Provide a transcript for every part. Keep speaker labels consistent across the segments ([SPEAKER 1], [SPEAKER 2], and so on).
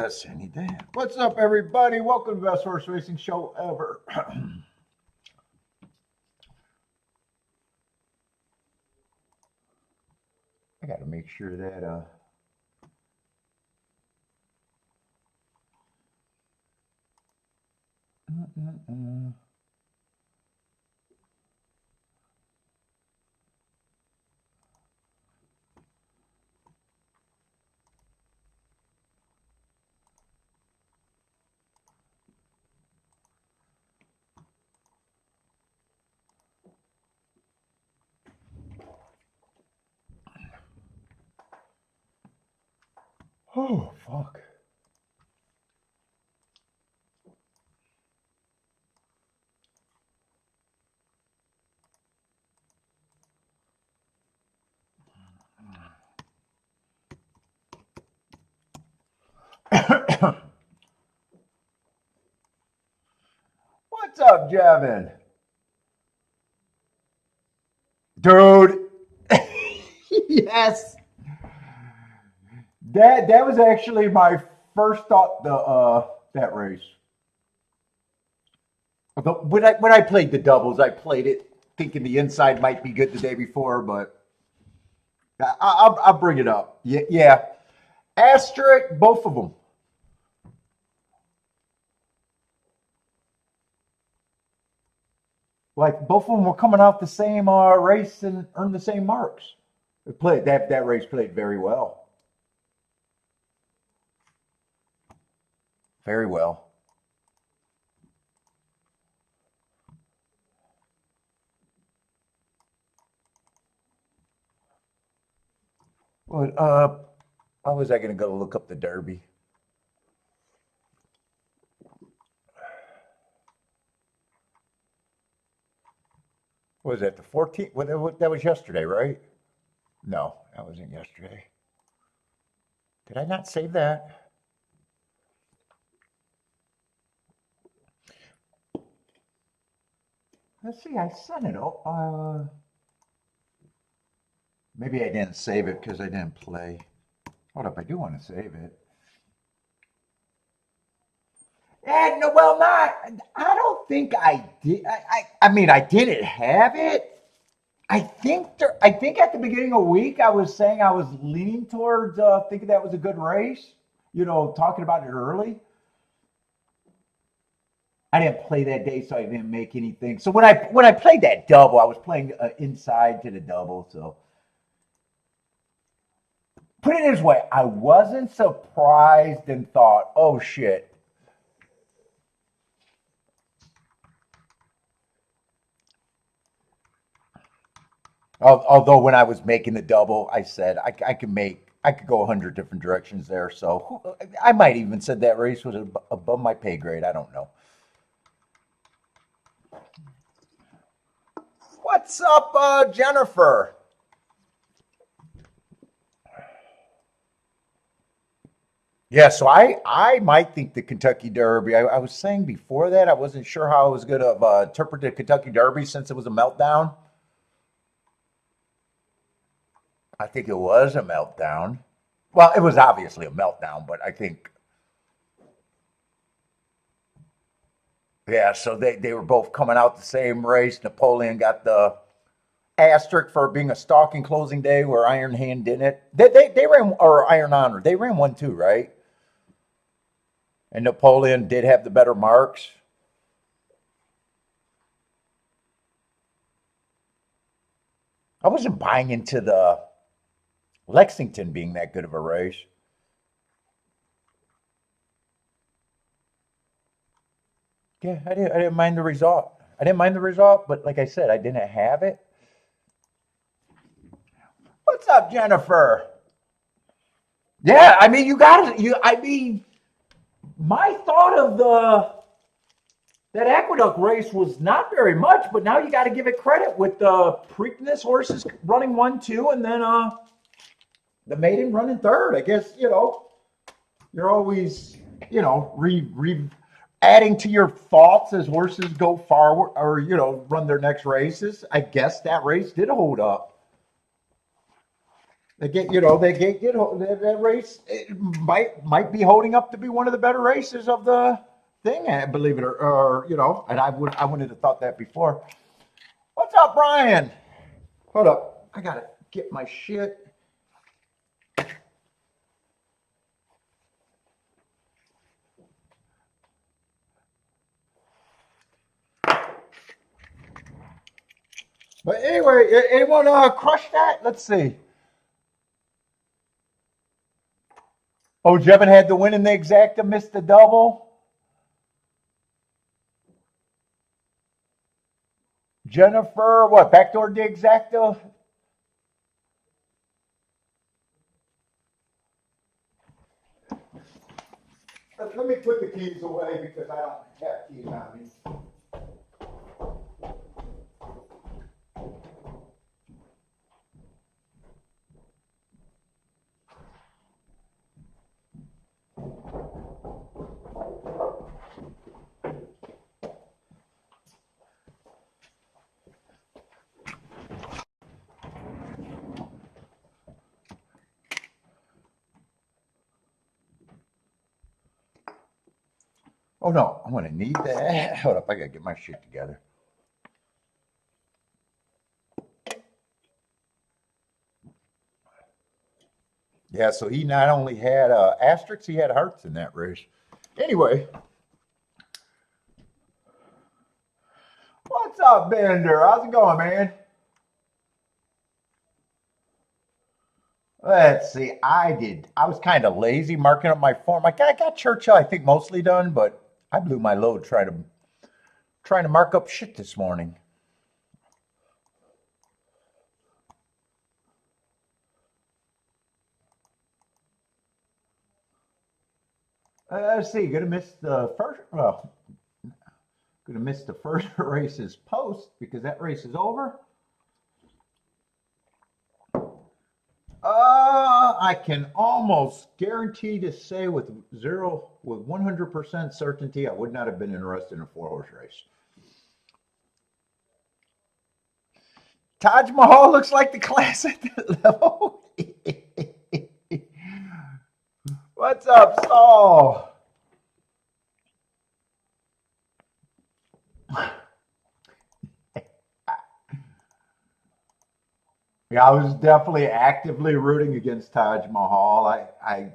[SPEAKER 1] Sandy Dan. What's up, everybody? Welcome to the best horse racing show ever. I got to make sure that oh fuck. What's up, Javin? Dude. Yes. That was actually my first thought that race. When I played the doubles, I played it thinking the inside might be good the day before, but I'll bring it up. Yeah. Asterisk, both of them. Like both of them were coming out the same race and earned the same marks. That race played very well. Very well. Well, how was I going to go look up the Derby? What was that, the 14th? That was yesterday, right? No, that wasn't yesterday. Did I not save that? Let's see, I sent it. Maybe I didn't save it because I didn't play. Hold up, I do want to save it. And no, well, I don't think I did. I mean, I didn't have it. I think at the beginning of the week I was saying I was leaning towards thinking that was a good race. Talking about it early. I didn't play that day, so I didn't make anything. So when I played that double, I was playing inside to the double. So put it this way, I wasn't surprised and thought, "Oh shit." Although when I was making the double, I said I could go 100 different directions there. So I might even said that race was above my pay grade. I don't know. What's up, Jennifer? Yeah, so I might think the Kentucky Derby. I was saying before that I wasn't sure how I was going to interpret the Kentucky Derby since it was a meltdown. I think it was a meltdown. Well, it was obviously a meltdown, but I think, yeah, so they were both coming out the same race. Napoleon got the asterisk for being a stalking closing day where Iron Hand didn't. They ran, or Iron Honor, they ran one too, right? And Napoleon did have the better marks. I wasn't buying into the Lexington being that good of a race. Yeah, I didn't mind the result. I didn't mind the result, but like I said, I didn't have it. What's up, Jennifer? Yeah, I mean, you got it. I mean, my thought of the that aqueduct race was not very much, but now you got to give it credit with the Preakness horses running 1-2, and then the maiden running third. I guess you're always adding to your thoughts as horses go forward or run their next races. I guess that race did hold up. that race it might be holding up to be one of the better races of the thing. Believe it and I wouldn't have thought that before. What's up, Brian? Hold up, I gotta get my shit. But anyway, anyone crush that? Let's see. Oh, Jevin had the win in the exacta, missed the double. Jennifer, what, backdoor the exacta? Let me put the keys away because I don't have keys on me. Oh no, I'm gonna need that. Hold up, I gotta get my shit together. Yeah, so he not only had asterisks, he had hearts in that race. Anyway, what's up, Bender? How's it going, man? Let's see. I was kind of lazy marking up my form. I got Churchill, I think, mostly done, but I blew my load trying to mark up shit this morning. Let's see. Gonna miss the first. Well, gonna miss the first race's post because that race is over. I can almost guarantee to say with 100% certainty, I would not have been interested in a 4-horse race. Taj Mahal looks like the class at that level. What's up, Saul? Yeah, I was definitely actively rooting against Taj Mahal. I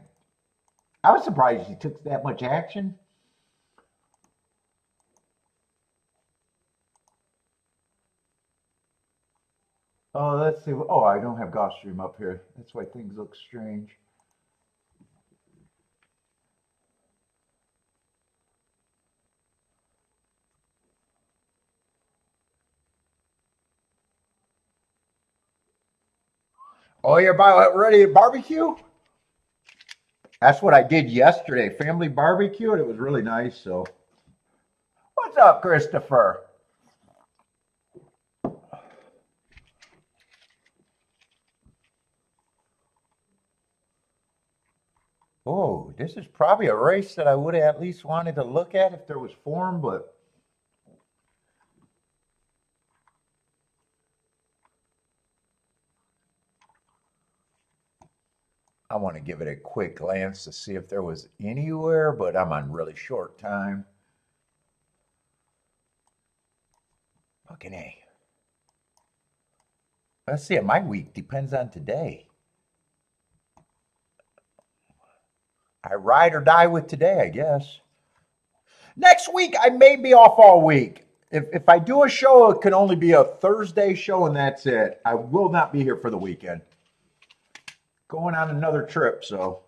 [SPEAKER 1] was surprised he took that much action. Oh, let's see. Oh, I don't have Gulfstream up here. That's why things look strange. Oh, you're about ready to barbecue? That's what I did yesterday. Family barbecue, and it was really nice. So, what's up, Christopher? Oh, this is probably a race that I would have at least wanted to look at if there was form, but I want to give it a quick glance to see if there was anywhere, but I'm on really short time. Fucking A. Let's see, my week depends on today. I ride or die with today, I guess. Next week, I may be off all week. If I do a show, it can only be a Thursday show, and that's it. I will not be here for the weekend. Going on another trip, so.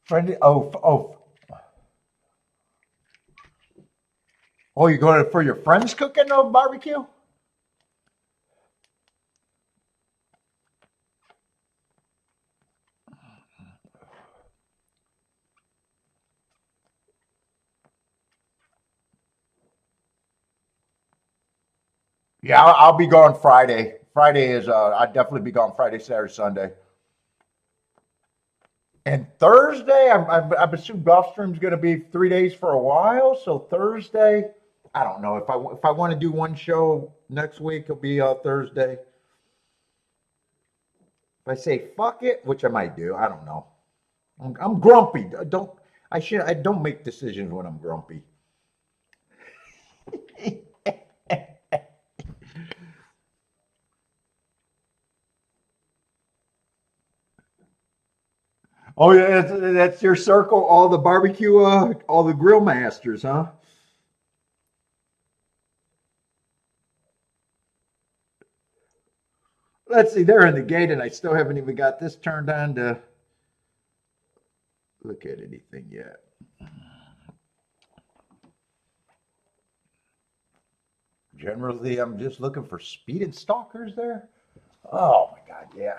[SPEAKER 1] Friendly, oh, you going for your friends cooking a barbecue? Yeah, I'll be gone Friday. Friday is I'll definitely be gone Friday, Saturday, Sunday. And Thursday, I'm assuming Gulfstream's going to be 3 days for a while. So Thursday, I don't know if I want to do one show next week, it'll be Thursday. If I say fuck it, which I might do, I don't know. I'm grumpy. I don't make decisions when I'm grumpy. Oh yeah, that's your circle. All the barbecue, all the grill masters, huh? Let's see. They're in the gate, and I still haven't even got this turned on to look at anything yet. Generally, I'm just looking for speeding stalkers there. Oh my God, yeah.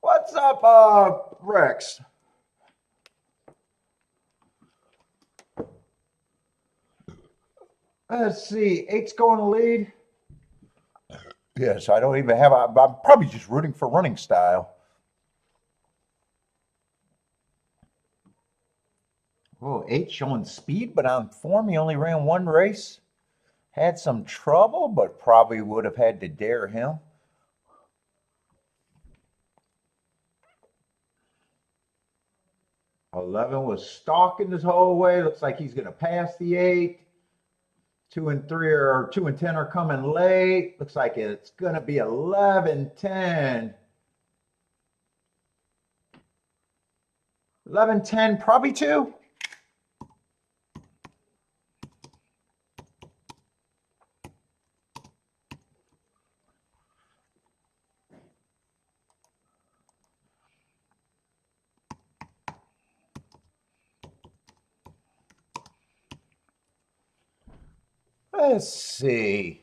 [SPEAKER 1] What's up, Rex? Let's see. Eight's going to lead. Yes, I don't even have. I'm probably just rooting for running style. Oh, eight showing speed, but on form, he only ran one race. Had some trouble, but probably would have had to dare him. 11 was stalking this whole way. Looks like he's going to pass the eight. 2 and 3 or 2 and 10 are coming late. Looks like it's going to be 11-10. 11-10, probably two. Let's see.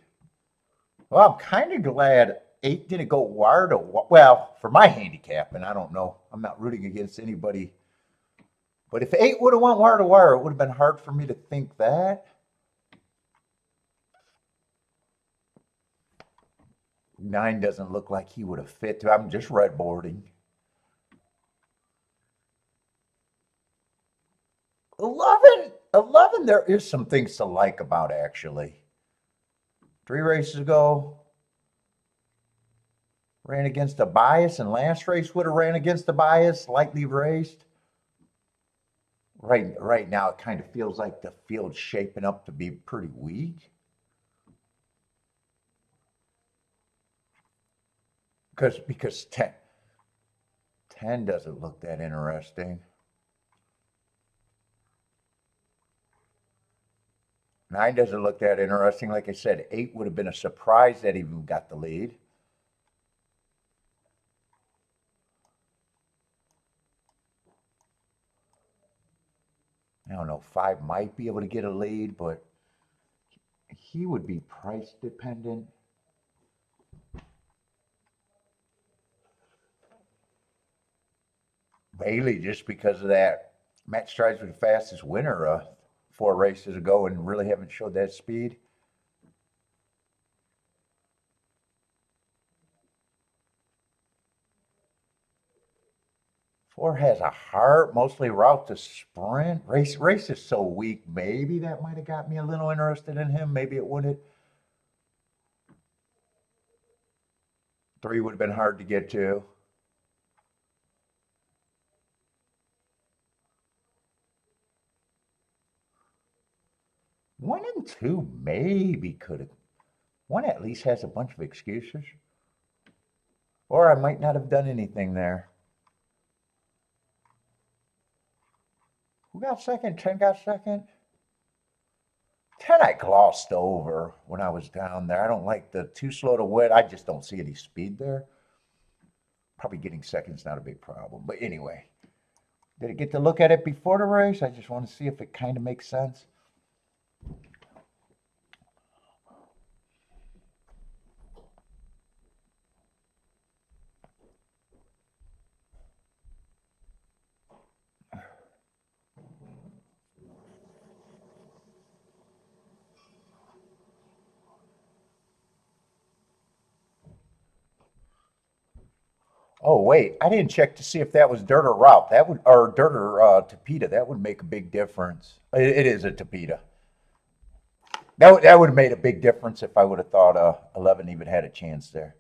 [SPEAKER 1] Well, I'm kind of glad eight didn't go wire to well for my handicap, and I don't know. I'm not rooting against anybody, but if eight would have went wire to wire, it would have been hard for me to think that. Nine doesn't look like he would have fit. I'm just red boarding. 11, there is some things to like about actually. 3 races ago, ran against a bias, and last race would have ran against the bias, lightly raced. Right now, it kind of feels like the field's shaping up to be pretty weak. Because 10 doesn't look that interesting. 9 doesn't look that interesting. Like I said, 8 would have been a surprise that he even got the lead. I don't know, 5 might be able to get a lead, but he would be price dependent. Bailey, just because of that. Matt Strides was the fastest winner 4 races ago and really haven't showed that speed. Four has a heart, mostly route to sprint. Race is so weak. Maybe that might have got me a little interested in him. Maybe it wouldn't. 3 would have been hard to get to. 1 and 2 maybe could have. 1 at least has a bunch of excuses. Or I might not have done anything there. Who got second? 10 got second? 10 I glossed over when I was down there. I don't like the too slow to win. I just don't see any speed there. Probably getting second's not a big problem. But anyway, did I get to look at it before the race? I just want to see if it kind of makes sense. Oh wait, I didn't check to see if that was dirt or route. That would or dirt or tapeta. That would make a big difference. It is a tapeta. That would have made a big difference if I would have thought 11 even had a chance there.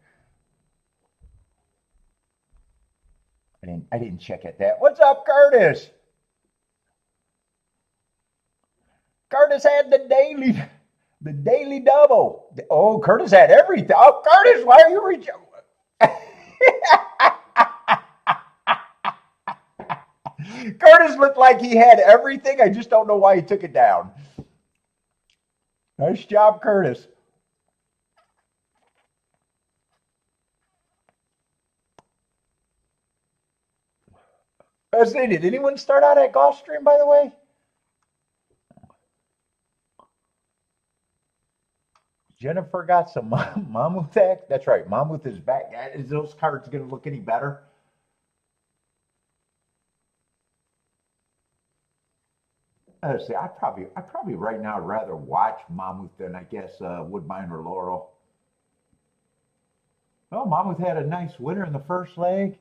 [SPEAKER 1] I didn't check at that. What's up, Curtis? Curtis had the daily double. Oh, Curtis had everything. Oh, Curtis, why are you reaching? Curtis looked like he had everything. I just don't know why he took it down. Nice job, Curtis. Did anyone start out at Gulfstream, by the way? Jennifer got some Mammoth X. That's right. Mammoth is back. Is those cards going to look any better? See, I probably right now rather watch Mammoth than I guess Woodbine or Laurel. Oh, Mammoth had a nice winner in the first leg.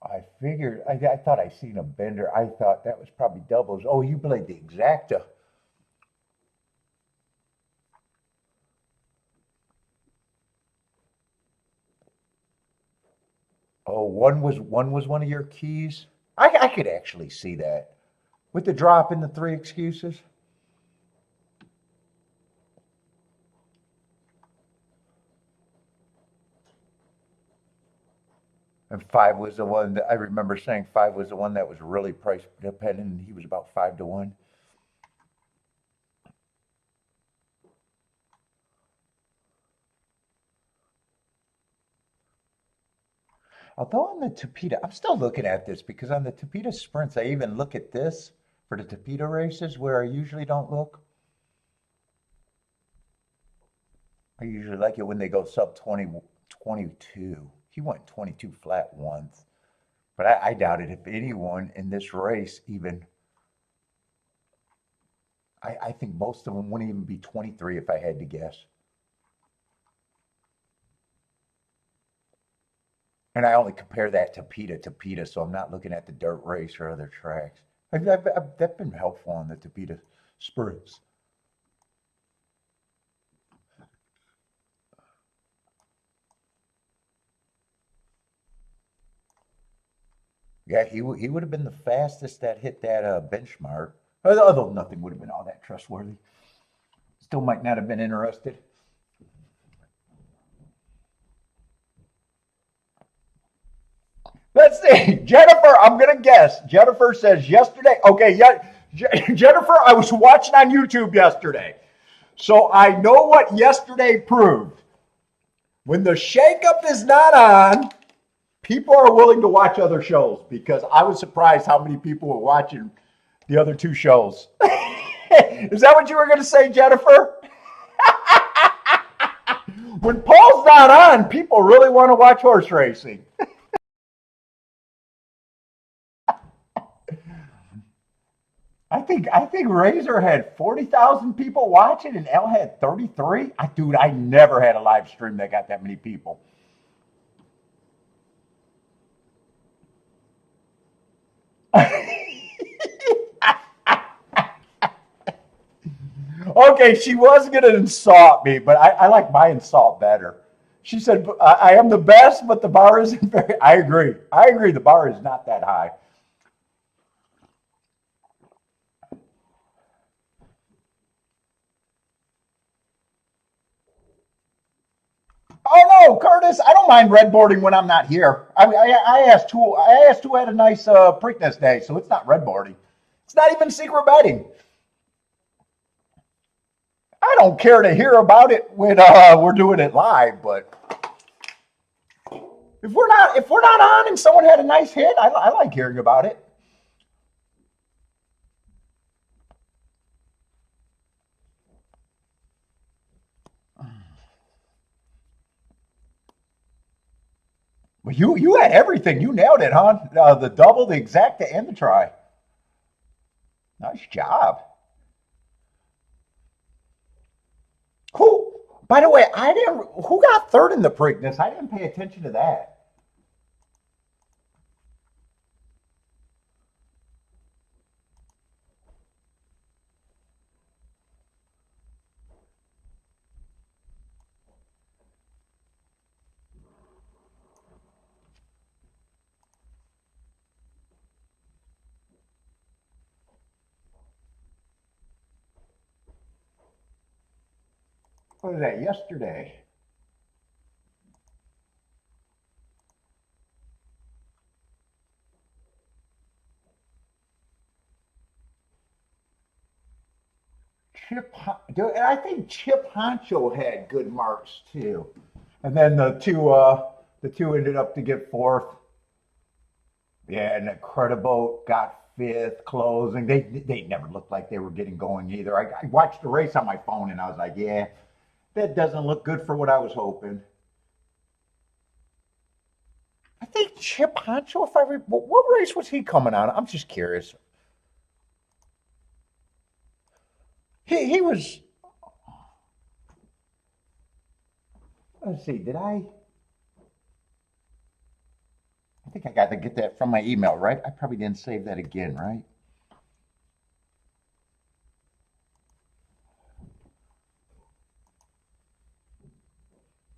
[SPEAKER 1] I figured, I thought I seen a bender. I thought that was probably doubles. Oh, you played the exacta. Oh, one was one of your keys. I could actually see that with the drop in the three excuses. And five was the one that I remember saying five was the one that was really price dependent. And he was about 5 to 1. Although on the Tapeta, I'm still looking at this because on the Tapeta sprints, I even look at this for the Tapeta races where I usually don't look. I usually like it when they go sub 20, 22. He went 22 flat once. But I doubt it if anyone in this race even, I think most of them wouldn't even be 23 if I had to guess. And I only compare that to Tapeta, so I'm not looking at the dirt race or other tracks. That's been helpful on the Tapeta sprints. Yeah, he would have been the fastest that hit that benchmark. Although nothing would have been all that trustworthy. Still might not have been interested. Let's see. Jennifer, I'm going to guess. Jennifer says yesterday. Okay, yeah. Jennifer, I was watching on YouTube yesterday. So I know what yesterday proved. When the shakeup is not on, people are willing to watch other shows because I was surprised how many people were watching the other two shows. Is that what you were going to say, Jennifer? When Paul's not on, people really want to watch horse racing. I think Razor had 40,000 people watching and L had 33. Dude, I never had a live stream that got that many people. Okay, she was going to insult me, but I like my insult better. She said, I am the best, but the bar isn't very. I agree. I agree. The bar is not that high. Oh no, Curtis, I don't mind redboarding when I'm not here. I asked who had a nice Preakness day, so it's not redboarding. It's not even secret betting. I don't care to hear about it when we're doing it live, but if we're not on and someone had a nice hit, I like hearing about it. Well, you had everything. You nailed it, huh? The double, the exacta, and the try. Nice job. Who? By the way, I didn't. Who got third in the Preakness? I didn't pay attention to that. What was that? Yesterday. Dude, I think Chip Honcho had good marks too, and then the two ended up to get fourth. Yeah, and Incredible got fifth, closing. They never looked like they were getting going either. I watched the race on my phone and I was like, yeah, that doesn't look good for what I was hoping. I think Chip Honcho, if what race was he coming on? I'm just curious. He was. Let's see. Did I? I think I got to get that from my email, right? I probably didn't save that again, right?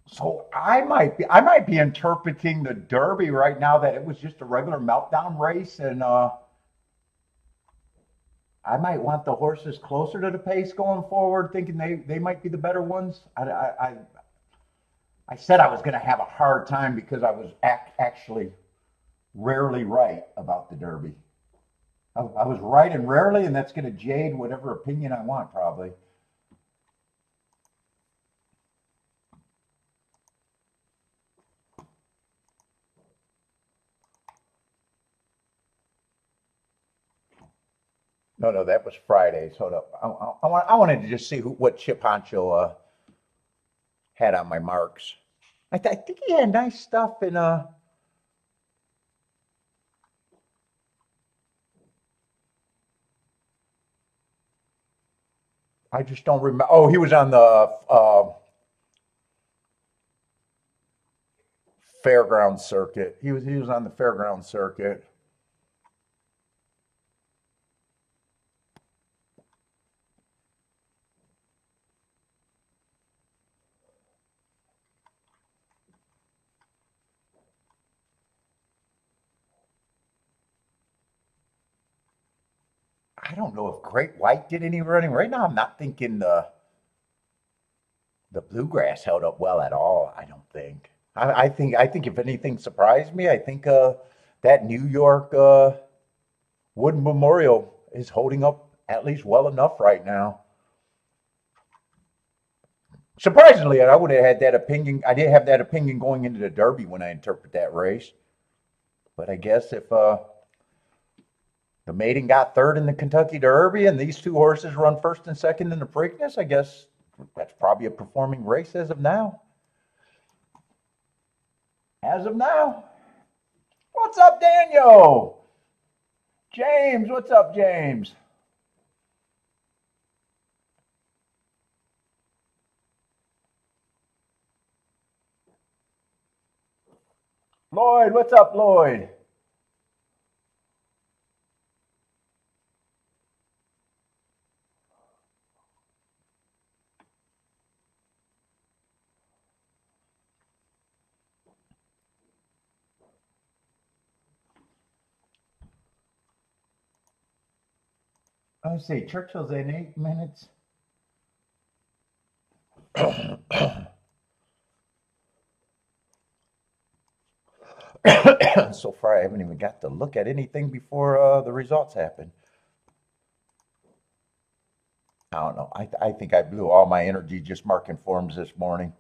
[SPEAKER 1] So I might be interpreting the Derby right now that it was just a regular meltdown race, and I might want the horses closer to the pace going forward, thinking they might be the better ones. I said I was going to have a hard time because I was actually rarely right about the Derby. I was right and rarely, and that's going to jade whatever opinion I want, probably. No, no, that was Fridays. Hold up. I wanted to just see what Chip Honcho had on my marks. I think he had nice stuff in. I just don't remember. Oh, he was on the fairground circuit. He was on the fairground circuit. I don't know if Great White did any running. Right now, I'm not thinking the bluegrass held up well at all. I don't think. I think if anything surprised me, I think that New York Wood Memorial is holding up at least well enough right now. Surprisingly, I would have had that opinion. I did have that opinion going into the Derby when I interpret that race. But I guess if the maiden got third in the Kentucky Derby and these two horses run first and second in the Preakness, I guess that's probably a performing race as of now. As of now. What's up, Daniel? James, what's up, James? Lloyd, what's up, Lloyd? Let's see, Churchill's in 8 minutes. So far, I haven't even got to look at anything before the results happen. I don't know. I think I blew all my energy just marking forms this morning.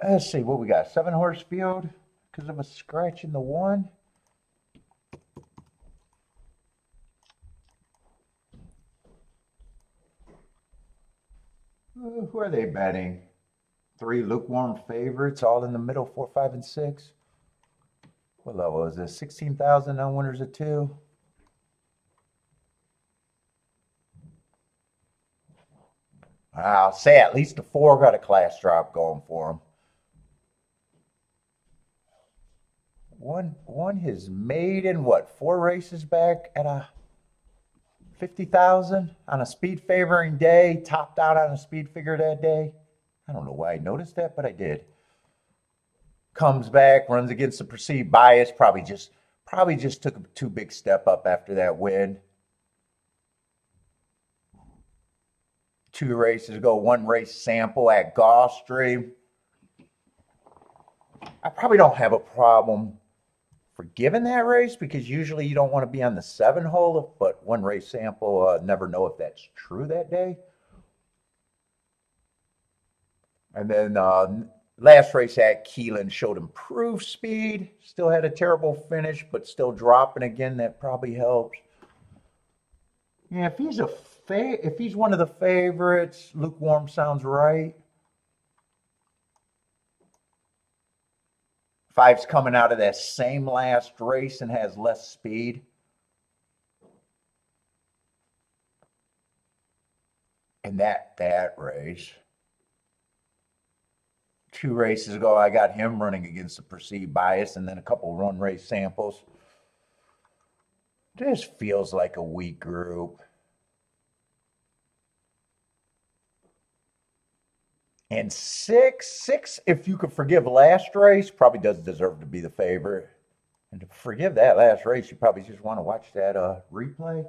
[SPEAKER 1] Let's see what we got. 7-horse field because of a scratch in the one. Who are they betting? 3 lukewarm favorites, all in the middle, 4, 5, and 6. What level is this? 16,000 on winners of 2. I'll say at least the 4 got a class drop going for them. One has made in what, 4 races back at a 50,000 on a speed favoring day, topped out on a speed figure that day. I don't know why I noticed that, but I did. Comes back, runs against the perceived bias, probably just took a too big step up after that win. 2 races ago, 1 race sample at Gulfstream. I probably don't have a problem forgiving that race because usually you don't want to be on the 7 hole, but 1 race sample, never know if that's true that day. And then last race at Keelan showed improved speed, still had a terrible finish, but still dropping again. That probably helps. Yeah, if he's one of the favorites, lukewarm sounds right. 5's coming out of that same last race and has less speed. And that race. 2 races ago, I got him running against the perceived bias and then a couple run race samples. This feels like a weak group. And 6, if you could forgive last race, probably does deserve to be the favorite. And to forgive that last race, you probably just want to watch that replay.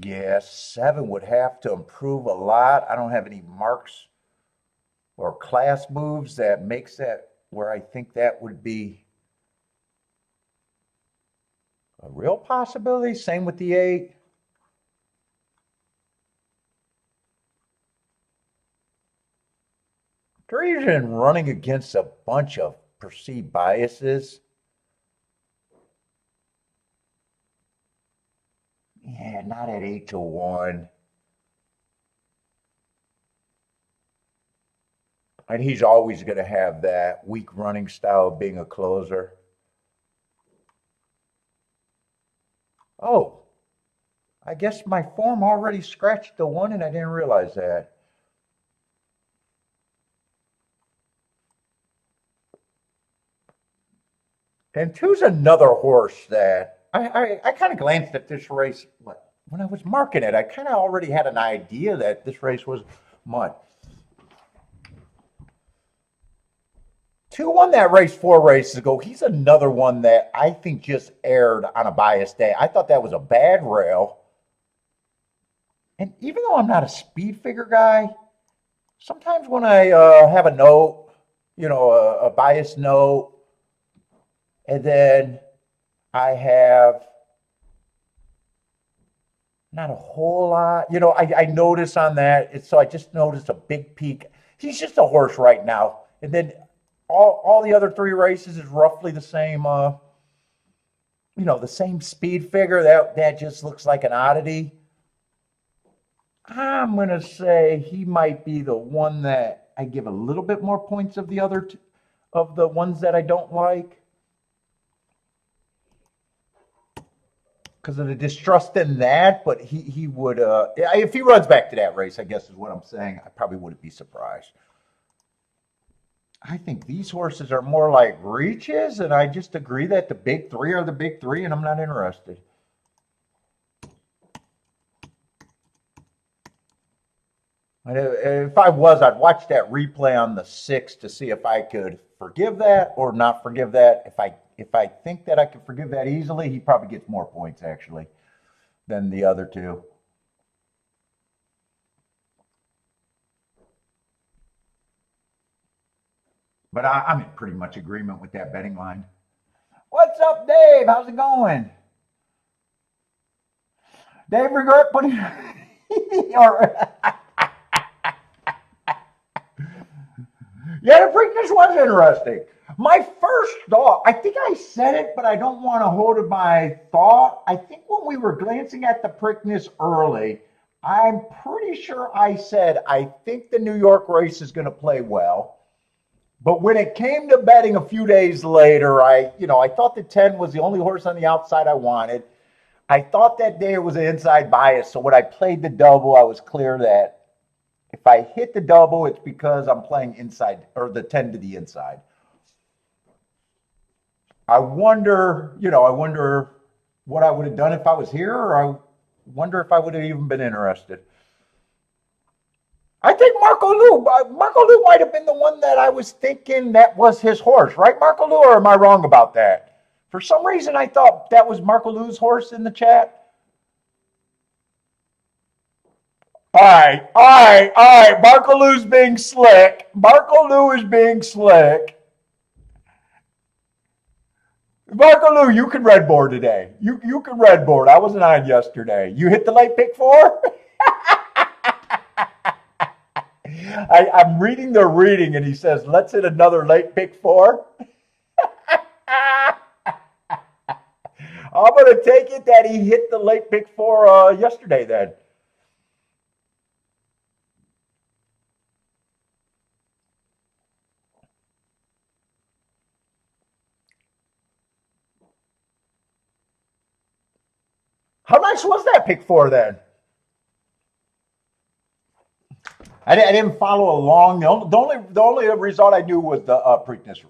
[SPEAKER 1] Yeah, 7 would have to improve a lot. I don't have any marks or class moves that makes that where I think that would be a real possibility. Same with the 8. Even running against a bunch of perceived biases. Yeah, not at 8-1. And he's always going to have that weak running style of being a closer. Oh, I guess my form already scratched the 1 and I didn't realize that. And 2's another horse that I kind of glanced at this race. When I was marking it, I kind of already had an idea that this race was mud. 2 won that race 4 races ago. He's another one that I think just aired on a biased day. I thought that was a bad rail. And even though I'm not a speed figure guy, sometimes when I have a note, a biased note, and then I have not a whole lot, I notice on that. So I just noticed a big peak. He's just a horse right now. And then all the other 3 races is roughly the same, the same speed figure. That just looks like an oddity. I'm going to say he might be the one that I give a little bit more points of the other of the ones that I don't like. Because of the distrust in that, but he would, if he runs back to that race, I guess is what I'm saying, I probably wouldn't be surprised. I think these horses are more like reaches, and I just agree that the big 3 are the big 3, and I'm not interested. And if I was, I'd watch that replay on the 6 to see if I could forgive that or not forgive that. If I think that I can forgive that easily, he probably gets more points, actually, than the other 2. But I'm in pretty much agreement with that betting line. What's up, Dave? How's it going? They regret putting. Or, yeah, the Preakness was interesting. My first thought, I think I said it, but I don't want to hold it my thought. I think when we were glancing at the Preakness early, I'm pretty sure I said, I think the New York race is going to play well. But when it came to betting a few days later, I thought the 10 was the only horse on the outside I wanted. I thought that day it was an inside bias. So when I played the double, I was clear that if I hit the double, it's because I'm playing inside, or the 10 to the inside. I wonder what I would have done if I was here, or I wonder if I would have even been interested. I think Marco Lou might have been the one that I was thinking that was his horse, right, Marco Lou, or am I wrong about that? For some reason, I thought that was Marco Lou's horse in the chat. All right. Marco Lou's being slick. Marco Lou is being slick. Marco Lou, you can red board today. You can red board. I wasn't on yesterday. You hit the late pick 4? I'm reading the reading, and he says, let's hit another late pick 4. I'm going to take it that he hit the late pick 4 yesterday then. How nice was that pick 4 then? I didn't follow along. The only result I knew was the Preakness.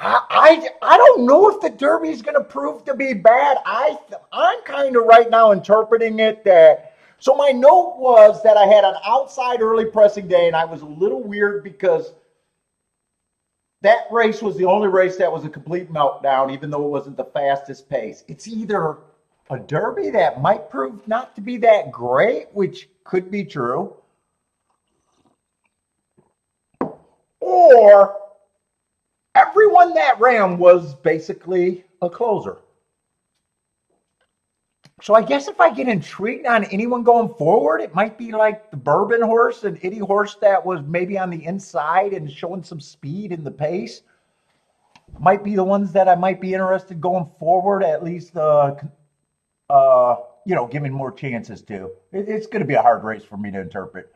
[SPEAKER 1] I don't know if the Derby is going to prove to be bad. I'm kind of right now interpreting it that. So my note was that I had an outside early pressing day, and I was a little weird because that race was the only race that was a complete meltdown, even though it wasn't the fastest pace. It's either a Derby that might prove not to be that great, which could be true, or everyone that ran was basically a closer. So I guess if I get intrigued on anyone going forward, it might be like the Bourbon horse, an itty horse that was maybe on the inside and showing some speed in the pace. Might be the ones that I might be interested going forward, at least, giving more chances to. It's going to be a hard race for me to interpret.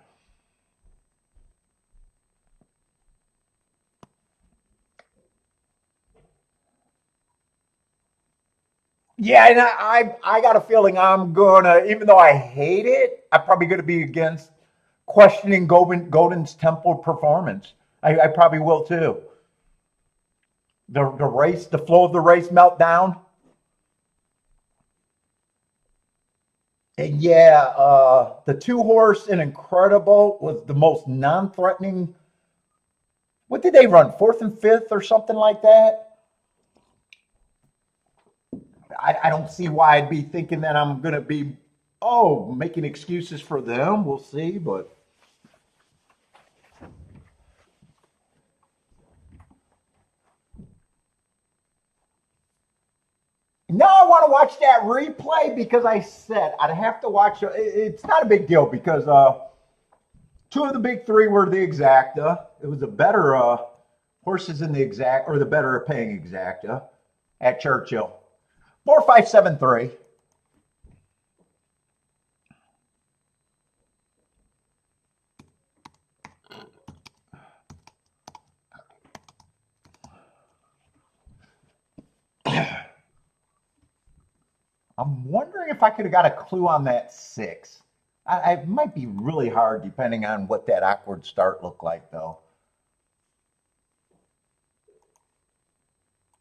[SPEAKER 1] Yeah, and I got a feeling I'm gonna, even though I hate it, I'm probably gonna be against questioning Golden's Temple performance. I probably will too. The race, the flow of the race meltdown. And yeah, the 2-horse and Incredible was the most non-threatening. What did they run? 4th and 5th or something like that? I don't see why I'd be thinking that I'm going to be, making excuses for them. We'll see, but. Now I want to watch that replay because I said I'd have to watch. It's not a big deal because 2 of the big 3 were the exacta. It was a bettor horses in the exact, or the bettor paying exacta at Churchill. 4, 5, 7, 3. I'm wondering if I could have got a clue on that 6. It might be really hard depending on what that awkward start looked like, though.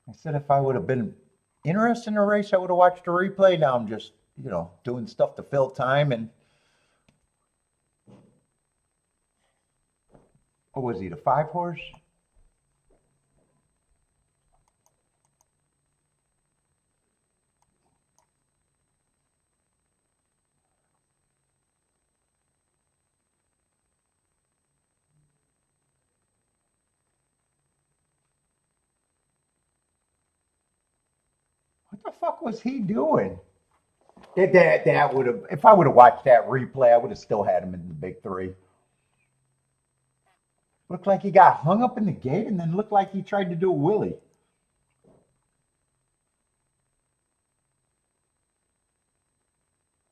[SPEAKER 1] I said if I would have been interested in a race, I would have watched a replay. Now I'm just, doing stuff to fill time. And what was he, the 5-horse? What the fuck was he doing? That would have, if I would have watched that replay, I would have still had him in the big three. Looked like he got hung up in the gate and then looked like he tried to do a wheelie.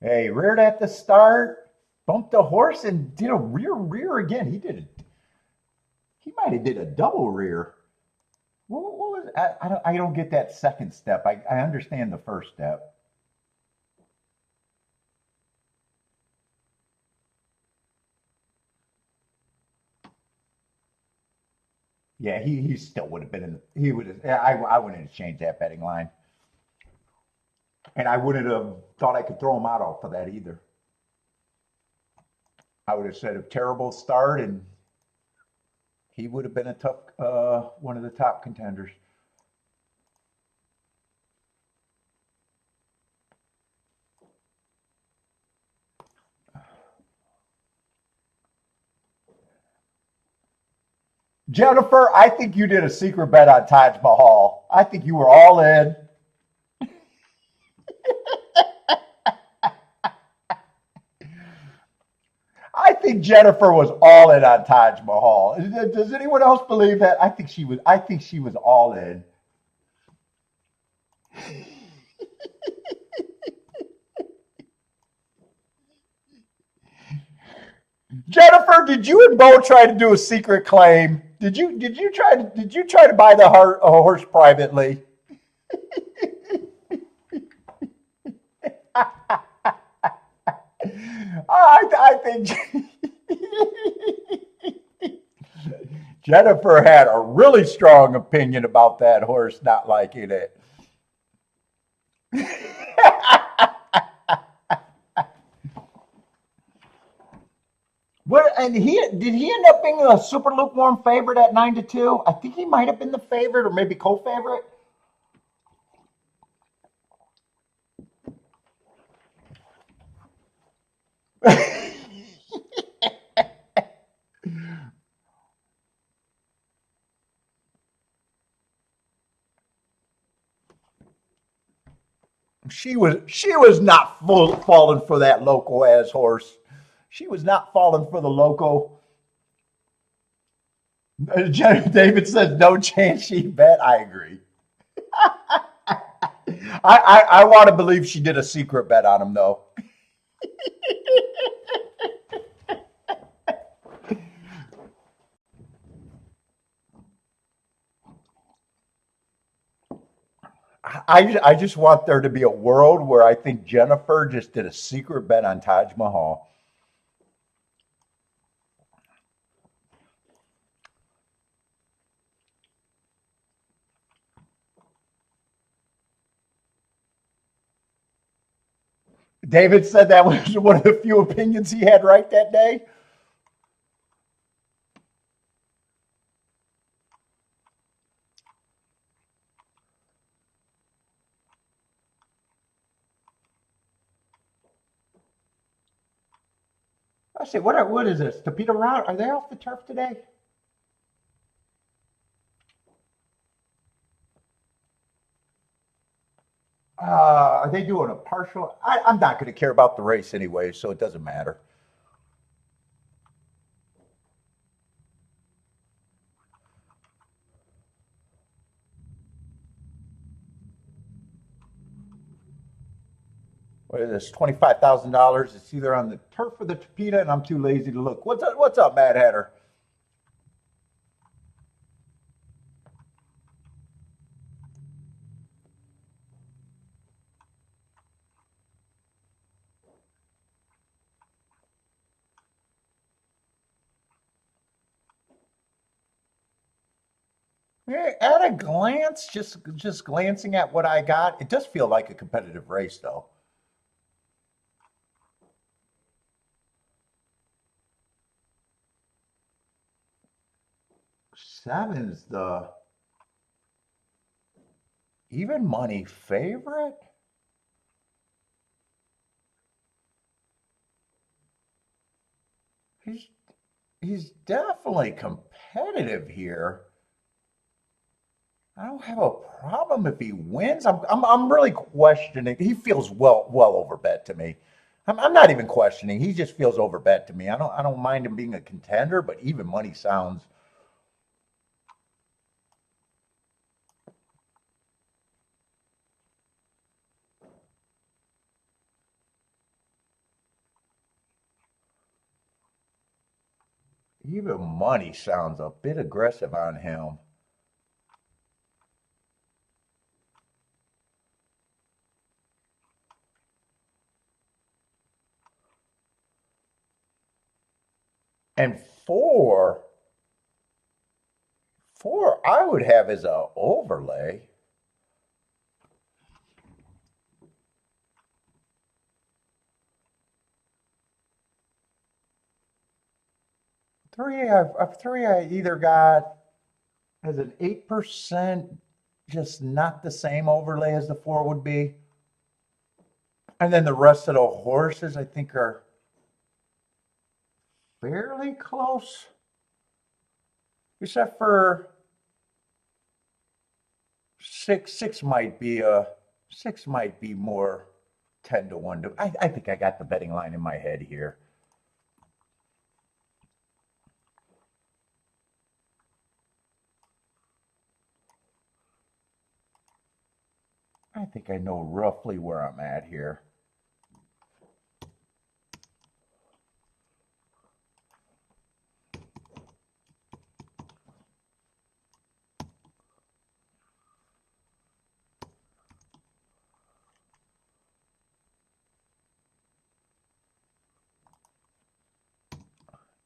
[SPEAKER 1] Hey, reared at the start, bumped the horse and did a rear again. He might have did a double rear. What was I don't get that second step. I understand the first step. Yeah, he still would have been in. He would have. I wouldn't have changed that betting line, and I wouldn't have thought I could throw him out off of that either. I would have said a terrible start, and he would have been a tough one of the top contenders. Jennifer, I think you did a secret bet on Taj Mahal. I think you were all in. I think Jennifer was all in on Taj Mahal. Does anyone else believe that? I think she was. I think she was all in. Jennifer, did you and Bo try to do a secret claim? Did you try to buy the horse privately? I think Jennifer had a really strong opinion about that horse not liking it. What, and did he end up being a super lukewarm favorite at 9-2? I think he might have been the favorite or maybe co-favorite. She was not falling for that loco ass horse. She was not falling for the loco. David says no chance she bet. I agree. I want to believe she did a secret bet on him though. I just want there to be a world where I think Jennifer just did a secret bet on Taj Mahal. David said that was one of the few opinions he had right that day. I say, what is this? Tapeta Route? Are they off the turf today? Are they doing a partial? I'm not going to care about the race anyway, so it doesn't matter. What is this? $25,000. It's either on the turf or the Tapeta, and I'm too lazy to look. What's up, Mad Hatter? At a glance, just glancing at what I got, it does feel like a competitive race, though. Seven's the even money favorite. He's definitely competitive here. I don't have a problem if he wins. I'm really questioning. He feels well over bet to me. I'm not even questioning. He just feels over bet to me. I don't mind him being a contender, but even money sounds. Even money sounds a bit aggressive on him. And four, I would have as a overlay. Three, I either got as an 8%, just not the same overlay as the four would be. And then the rest of the horses, I think, are fairly close, except for six. Six might be more 10 to 1. I think I got the betting line in my head here. I think I know roughly where I'm at here.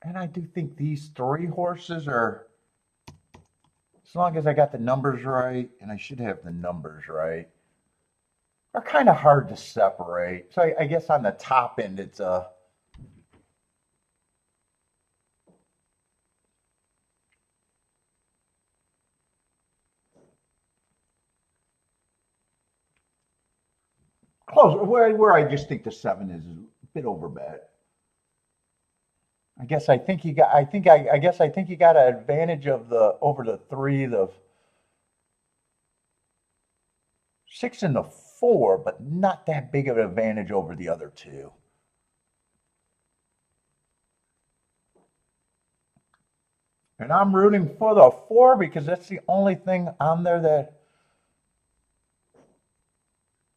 [SPEAKER 1] And I do think these three horses are, as long as I got the numbers right, and I should have the numbers right, are kind of hard to separate. So I guess on the top end, it's a close, where I just think the 7 is a bit over bet. I guess I think you got. I guess I think you got an advantage of the over the 3, the 6 and the 4, but not that big of an advantage over the other two. And I'm rooting for the 4 because that's the only thing on there that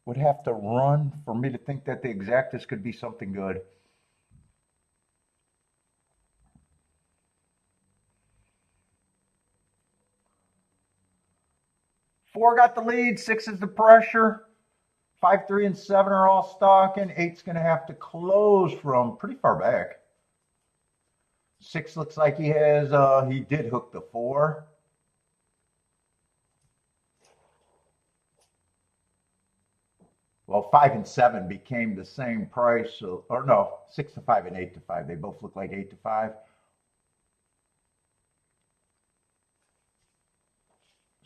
[SPEAKER 1] would have to run for me to think that the exactas could be something good. Four got the lead, 6 is the pressure. 5, 3, and 7 are all stalking. 8's going to have to close from pretty far back. 6 looks like he did hook the 4. Well, 5 and 7 became the same price. So, or no, 6 to 5 and 8 to 5. They both look like 8 to 5.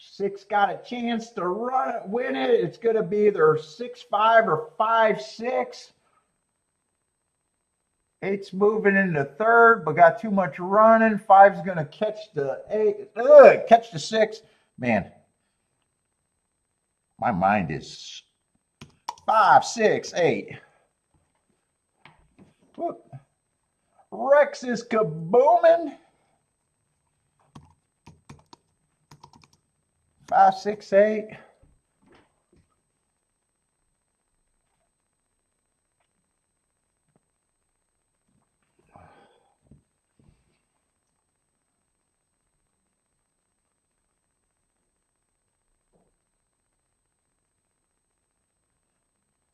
[SPEAKER 1] 6 got a chance to win it. It's going to be either 6-5 or 5-6. 8's moving into third, but got too much running. 5's going to catch the 8. Catch the 6. Man, my mind is 5, 6, 8. Whoop. Rex is kabooming. 5, 6, 8.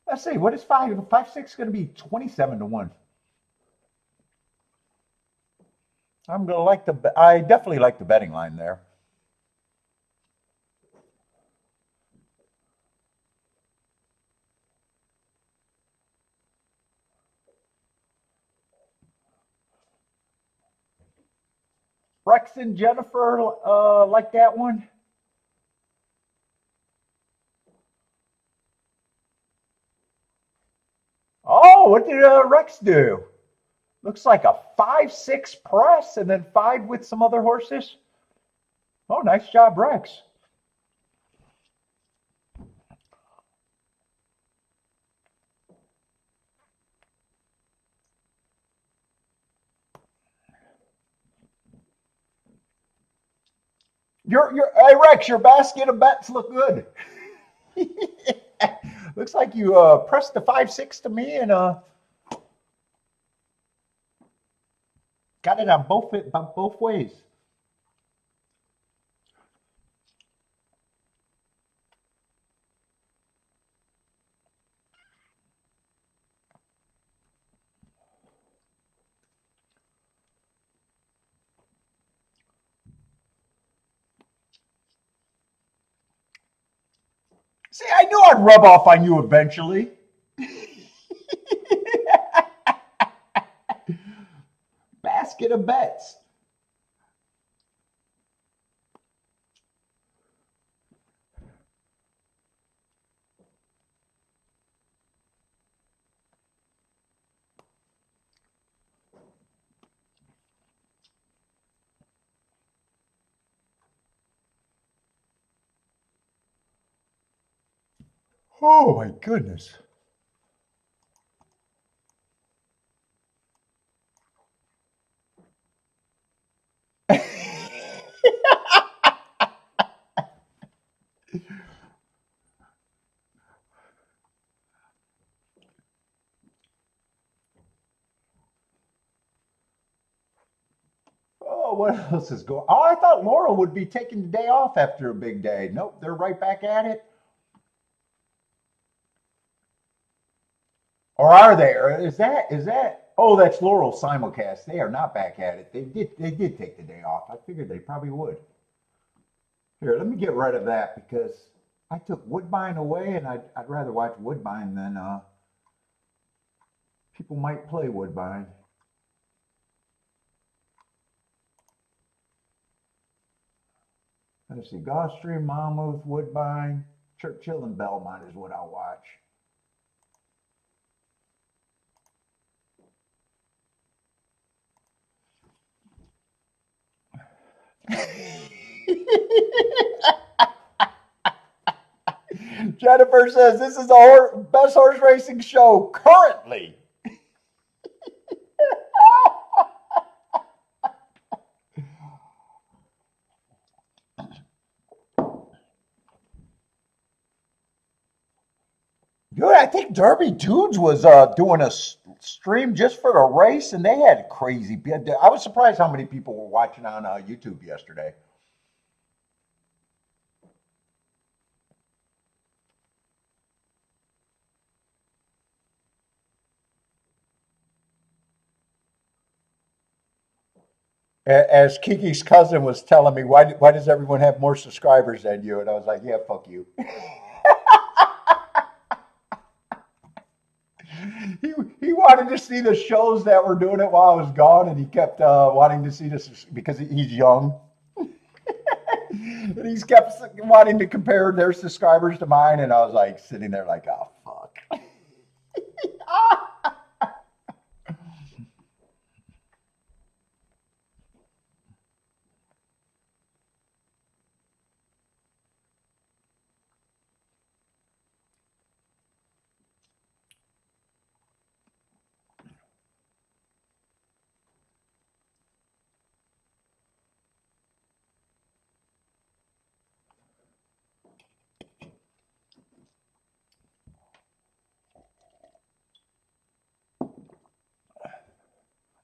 [SPEAKER 1] Let's see, what is 5? 5, 6 going to be 27 to 1. I definitely like the betting line there. Rex and Jennifer like that one. Oh, what did Rex do? Looks like a 5-6 press and then 5 with some other horses. Oh, nice job, Rex. Hey Rex, your basket of bets look good. Looks like you pressed the 5-6 to me and got it on both ways. See, I knew I'd rub off on you eventually. Basket of bets. Oh my goodness. Oh, what else is going? Oh, I thought Laurel would be taking the day off after a big day. Nope, they're right back at it. Or are they? Or is that? Oh, that's Laurel simulcast. They are not back at it. They did take the day off. I figured they probably would. Here, let me get rid of that because I took Woodbine away, and I'd rather watch Woodbine than people might play Woodbine. Let's see, Gulfstream, Monmouth, Woodbine, Churchill, and Belmont is what I'll watch. Jennifer says this is the best horse racing show currently. Dude, I think Derby Dudes was doing a stream just for the race, and they had crazy. I was surprised how many people were watching on YouTube yesterday. As Kiki's cousin was telling me, why does everyone have more subscribers than you? And I was like, yeah, fuck you. he he wanted to see the shows that were doing it while I was gone, and he kept wanting to see this because he's young. And he's kept wanting to compare their subscribers to mine, and I was like sitting there like, oh fuck.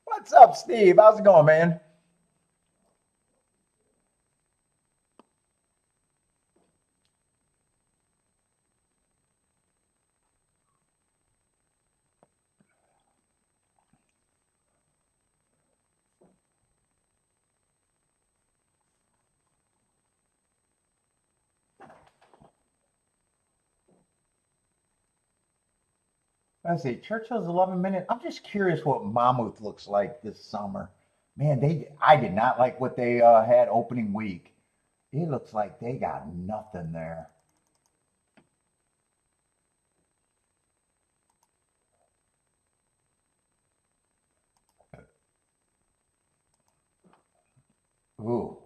[SPEAKER 1] What's up, Steve? How's it going, man? Let's see. Churchill's 11 minute. I'm just curious what Monmouth looks like this summer. Man, I did not like what they had opening week. It looks like they got nothing there. Ooh,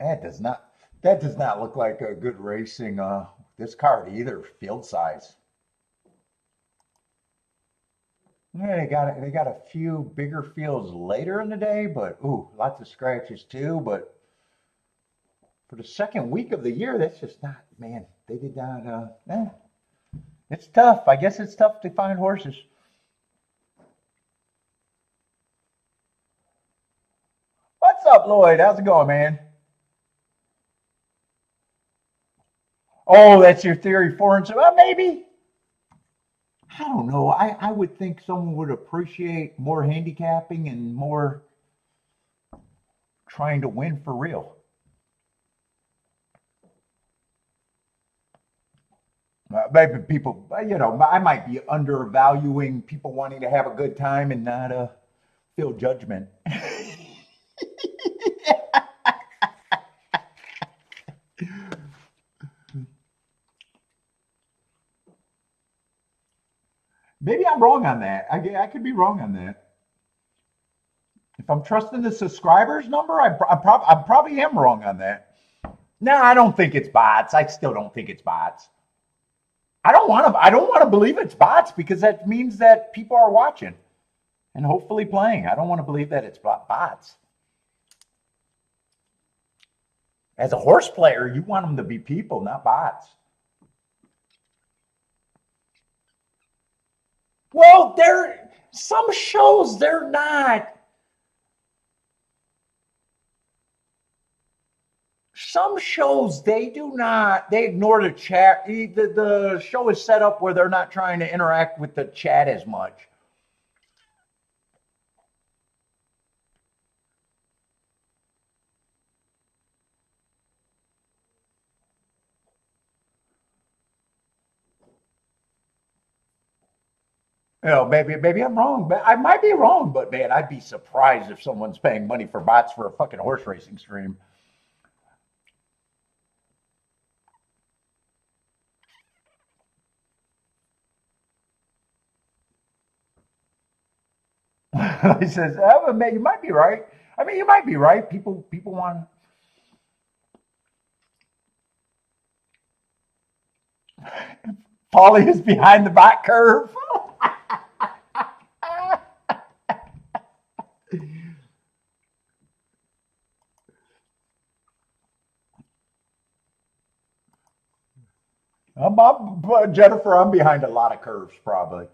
[SPEAKER 1] that does not that does not look like a good racing this card either. Field size. Yeah, they got a few bigger fields later in the day, but ooh, lots of scratches too. But for the second week of the year, that's just not, man, they did not, it's tough. I guess it's tough to find horses. What's up, Lloyd? How's it going, man? Oh, that's your theory, foreign. Well, maybe. I don't know. I would think someone would appreciate more handicapping and more trying to win for real. Maybe people, I might be undervaluing people wanting to have a good time and not feel judgment. Maybe I'm wrong on that. I could be wrong on that. If I'm trusting the subscribers number, I probably am wrong on that. No, I don't think it's bots. I still don't think it's bots. I don't want to believe it's bots because that means that people are watching and hopefully playing. I don't want to believe that it's bots. As a horse player, you want them to be people, not bots. Well, some shows they're not. Some shows they ignore the chat. The show is set up where they're not trying to interact with the chat as much. Maybe I'm wrong, but I might be wrong. But man, I'd be surprised if someone's paying money for bots for a fucking horse racing stream. He says, "Oh, man, you might be right. I mean, you might be right. People want." Paulie is behind the bot curve. Jennifer, I'm behind a lot of curves, probably.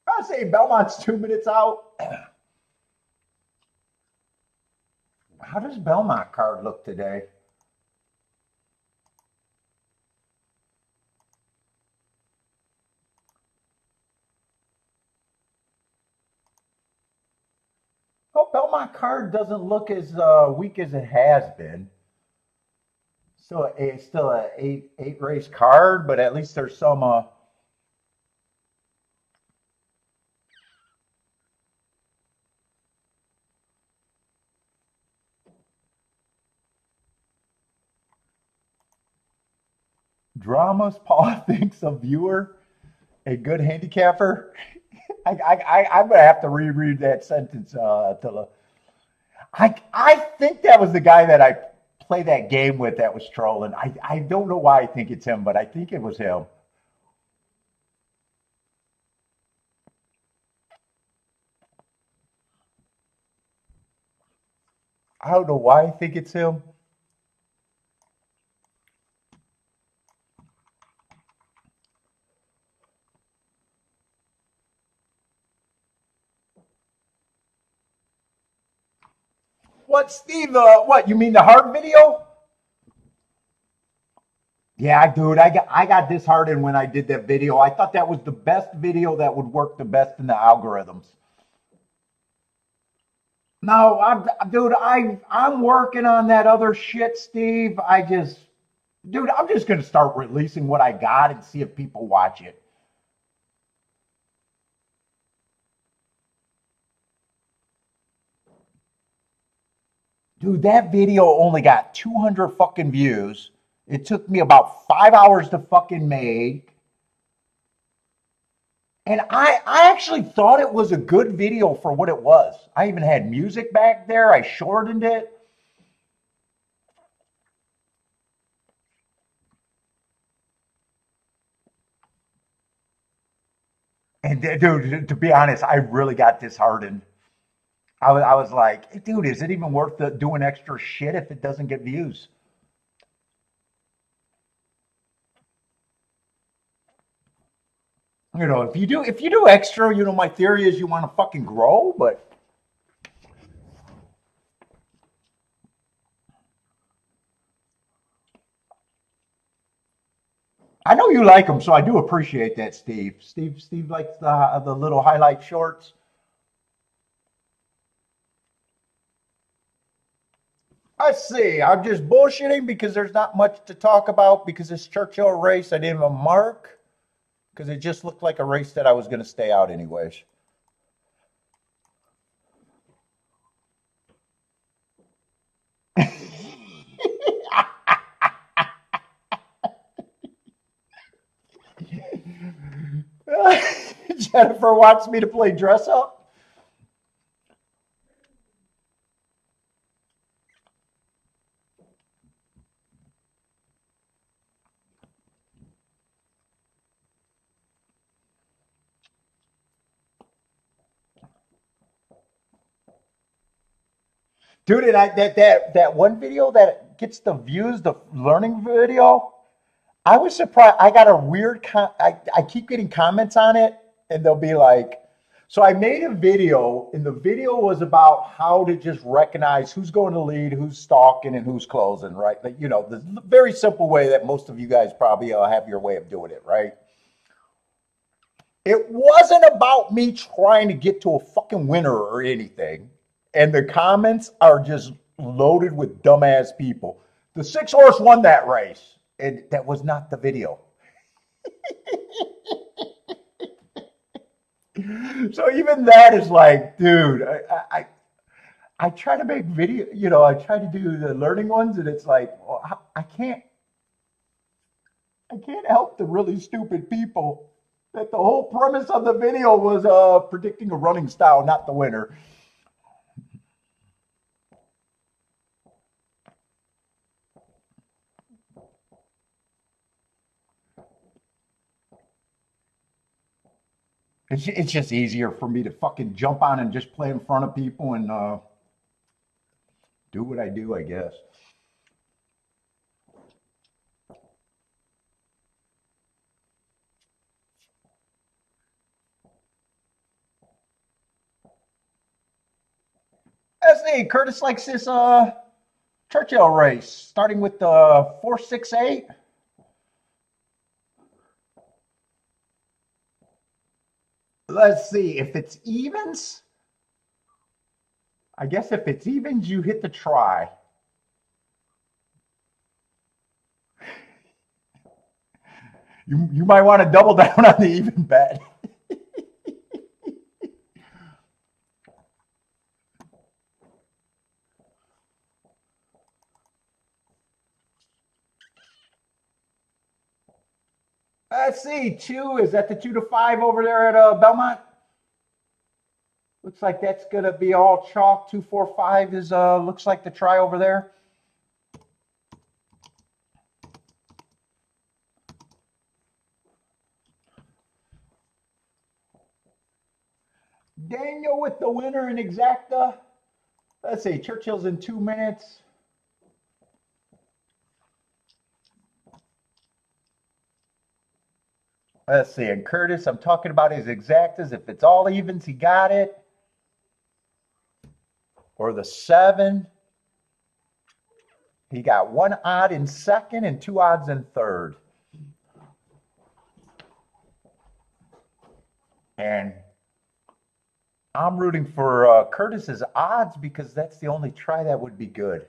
[SPEAKER 1] I'd say Belmont's 2 minutes out. How does Belmont card look today? Oh, Belmont card doesn't look as weak as it has been. Still a eight race card, but at least there's some. Dramas. Paul thinks a viewer a good handicapper. I'm gonna have to reread that sentence. I think that was the guy that I played that game with that was trolling. I don't know why I think it's him, but I think it was him. I don't know why I think it's him. What, Steve? What, you mean the hard video? Yeah, dude, I got disheartened when I did that video. I thought that was the best video that would work the best in the algorithms. No, I'm working on that other shit, Steve. Dude, I'm just gonna start releasing what I got and see if people watch it. Dude, that video only got 200 fucking views. It took me about 5 hours to fucking make. And I actually thought it was a good video for what it was. I even had music back there. I shortened it. And dude, to be honest, I really got disheartened. I was like, dude, is it even worth doing extra shit if it doesn't get views? You know, if you do extra, you know, my theory is you want to fucking grow, but I know you like them, so I do appreciate that, Steve. Steve likes the little highlight shorts. Let's see. I'm just bullshitting because there's not much to talk about because this Churchill race I didn't even mark because it just looked like a race that I was going to stay out anyways. Jennifer wants me to play dress up. Dude, and that one video that gets the views, the learning video, I was surprised. I got a weird I keep getting comments on it, and they'll be like, so I made a video, and the video was about how to just recognize who's going to lead, who's stalking, and who's closing, right? Like, you know, the very simple way that most of you guys probably have your way of doing it, right? It wasn't about me trying to get to a fucking winner or anything. And the comments are just loaded with dumbass people. The 6 horse won that race. And that was not the video. So even that is like, dude, I try to make video, you know, I try to do the learning ones, and it's like, well, I can't help the really stupid people. That the whole premise of the video was predicting a running style, not the winner. It's just easier for me to fucking jump on and just play in front of people and do what I do, I guess. Let's see. Curtis likes this Churchill race, starting with the 468. Let's see if it's evens. I guess if it's evens, you hit the try. You might want to double down on the even bet. Let's see. Two, is that the 2 to 5 over there at Belmont? Looks like that's gonna be all chalk. 245 is looks like the try over there. Daniel with the winner in exacta. Let's see, Churchill's in 2 minutes. Let's see, and Curtis, I'm talking about his exactas. If it's all evens, he got it. Or the 7. He got 1 odd in second and 2 odds in third. And I'm rooting for Curtis's odds because that's the only try that would be good.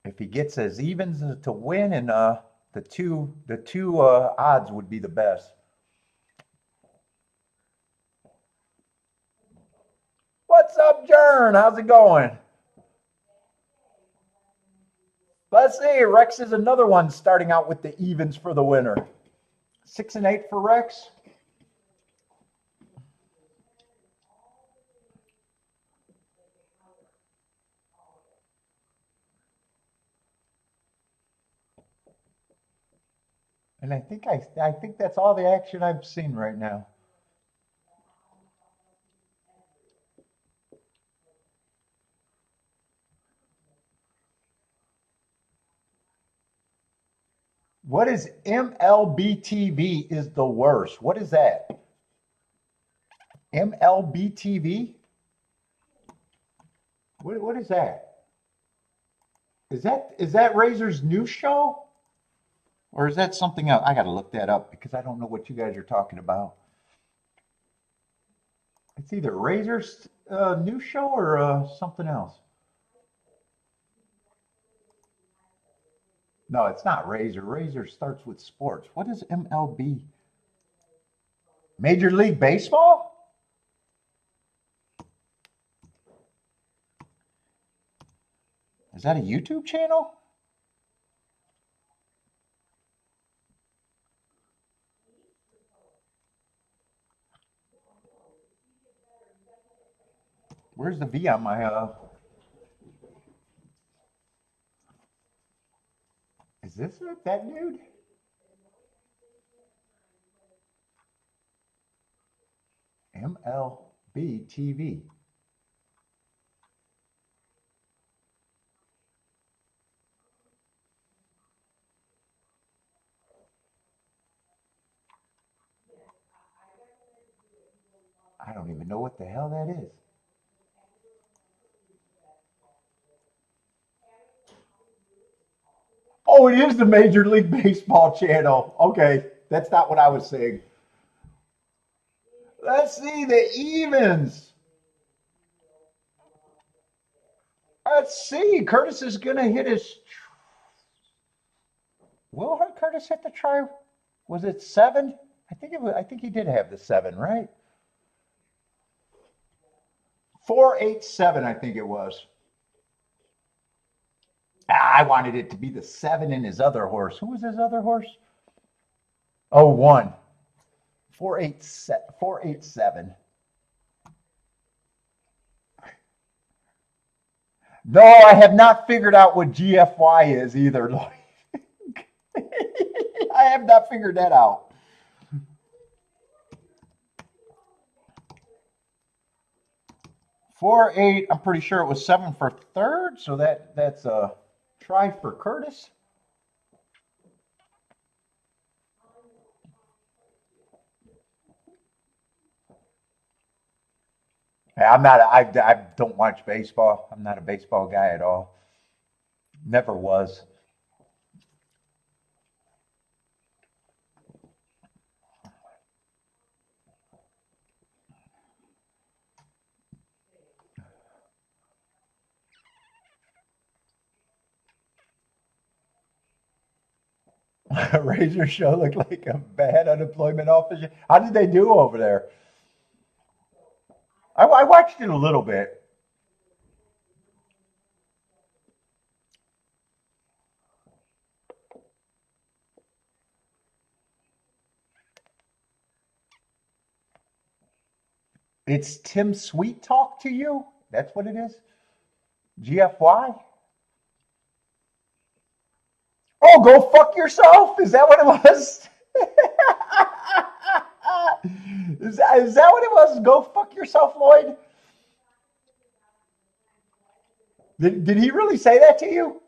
[SPEAKER 1] If he gets as evens to win, and the two odds would be the best. What's up, Jern? How's it going? Let's see. Rex is another one starting out with the evens for the winner. 6 and 8 for Rex. And I think that's all the action I've seen right now. What is MLBTV is the worst? What is that? MLBTV? What is that? Is that Razor's new show? Or is that something else? I got to look that up because I don't know what you guys are talking about. It's either Razor's new show or something else. No, it's not Razor. Razor starts with sports. What is MLB? Major League Baseball? Is that a YouTube channel? Where's the V on my Is this it? That dude? MLB TV. I don't even know what the hell that is. Oh, it is the Major League Baseball channel. Okay, that's not what I was saying. Let's see the evens. Let's see. Curtis is going to hit his. Will Curtis hit the try? Was it 7? I think it was. I think he did have the 7, right? 487, I think it was. I wanted it to be the 7 in his other horse. Who was his other horse? Oh, 1. 487. No, I have not figured out what GFY is either. I have not figured that out. 4-8. I'm pretty sure it was 7 for third, so that's a try for Curtis. I don't watch baseball. I'm not a baseball guy at all. Never was. Razor show looked like a bad unemployment office. How did they do over there? I watched it a little bit. It's Tim Sweet Talk to you? That's what it is? GFY? Oh, go fuck yourself? Is that what it was? Is that what it was? Go fuck yourself, Lloyd? Did he really say that to you?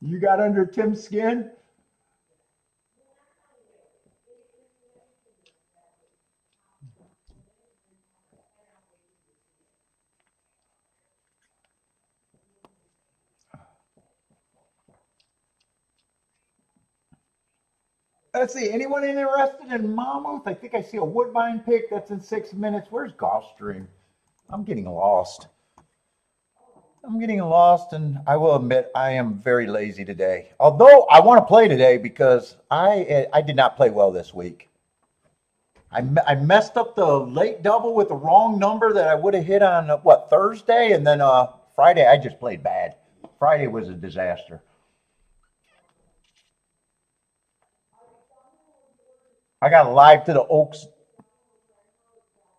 [SPEAKER 1] You got under Tim's skin? Let's see. Anyone interested in Mammoth? I think I see a Woodbine pick. That's in 6 minutes. Where's Gulfstream? I'm getting lost. And I will admit I am very lazy today. Although I want to play today because I did not play well this week. I messed up the late double with the wrong number that I would have hit on Thursday, and then Friday I just played bad. Friday was a disaster. I got live to the Oaks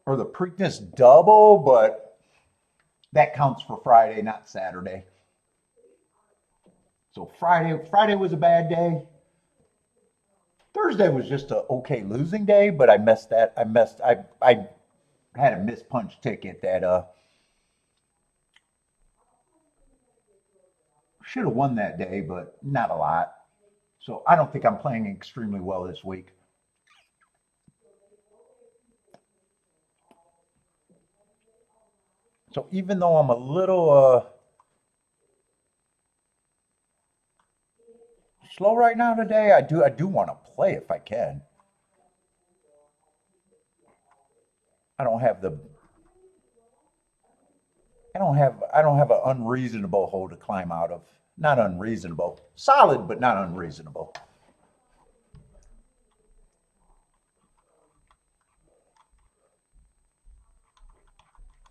[SPEAKER 1] or the Preakness double, but that counts for Friday, not Saturday. So Friday was a bad day. Thursday was just an okay losing day, but I messed that. I had a mispunch ticket that Should have won that day, but not a lot. So I don't think I'm playing extremely well this week. So even though I'm a little slow right now today, I do want to play if I can. I don't have the I don't have an unreasonable hole to climb out of. Not unreasonable. Solid, but not unreasonable.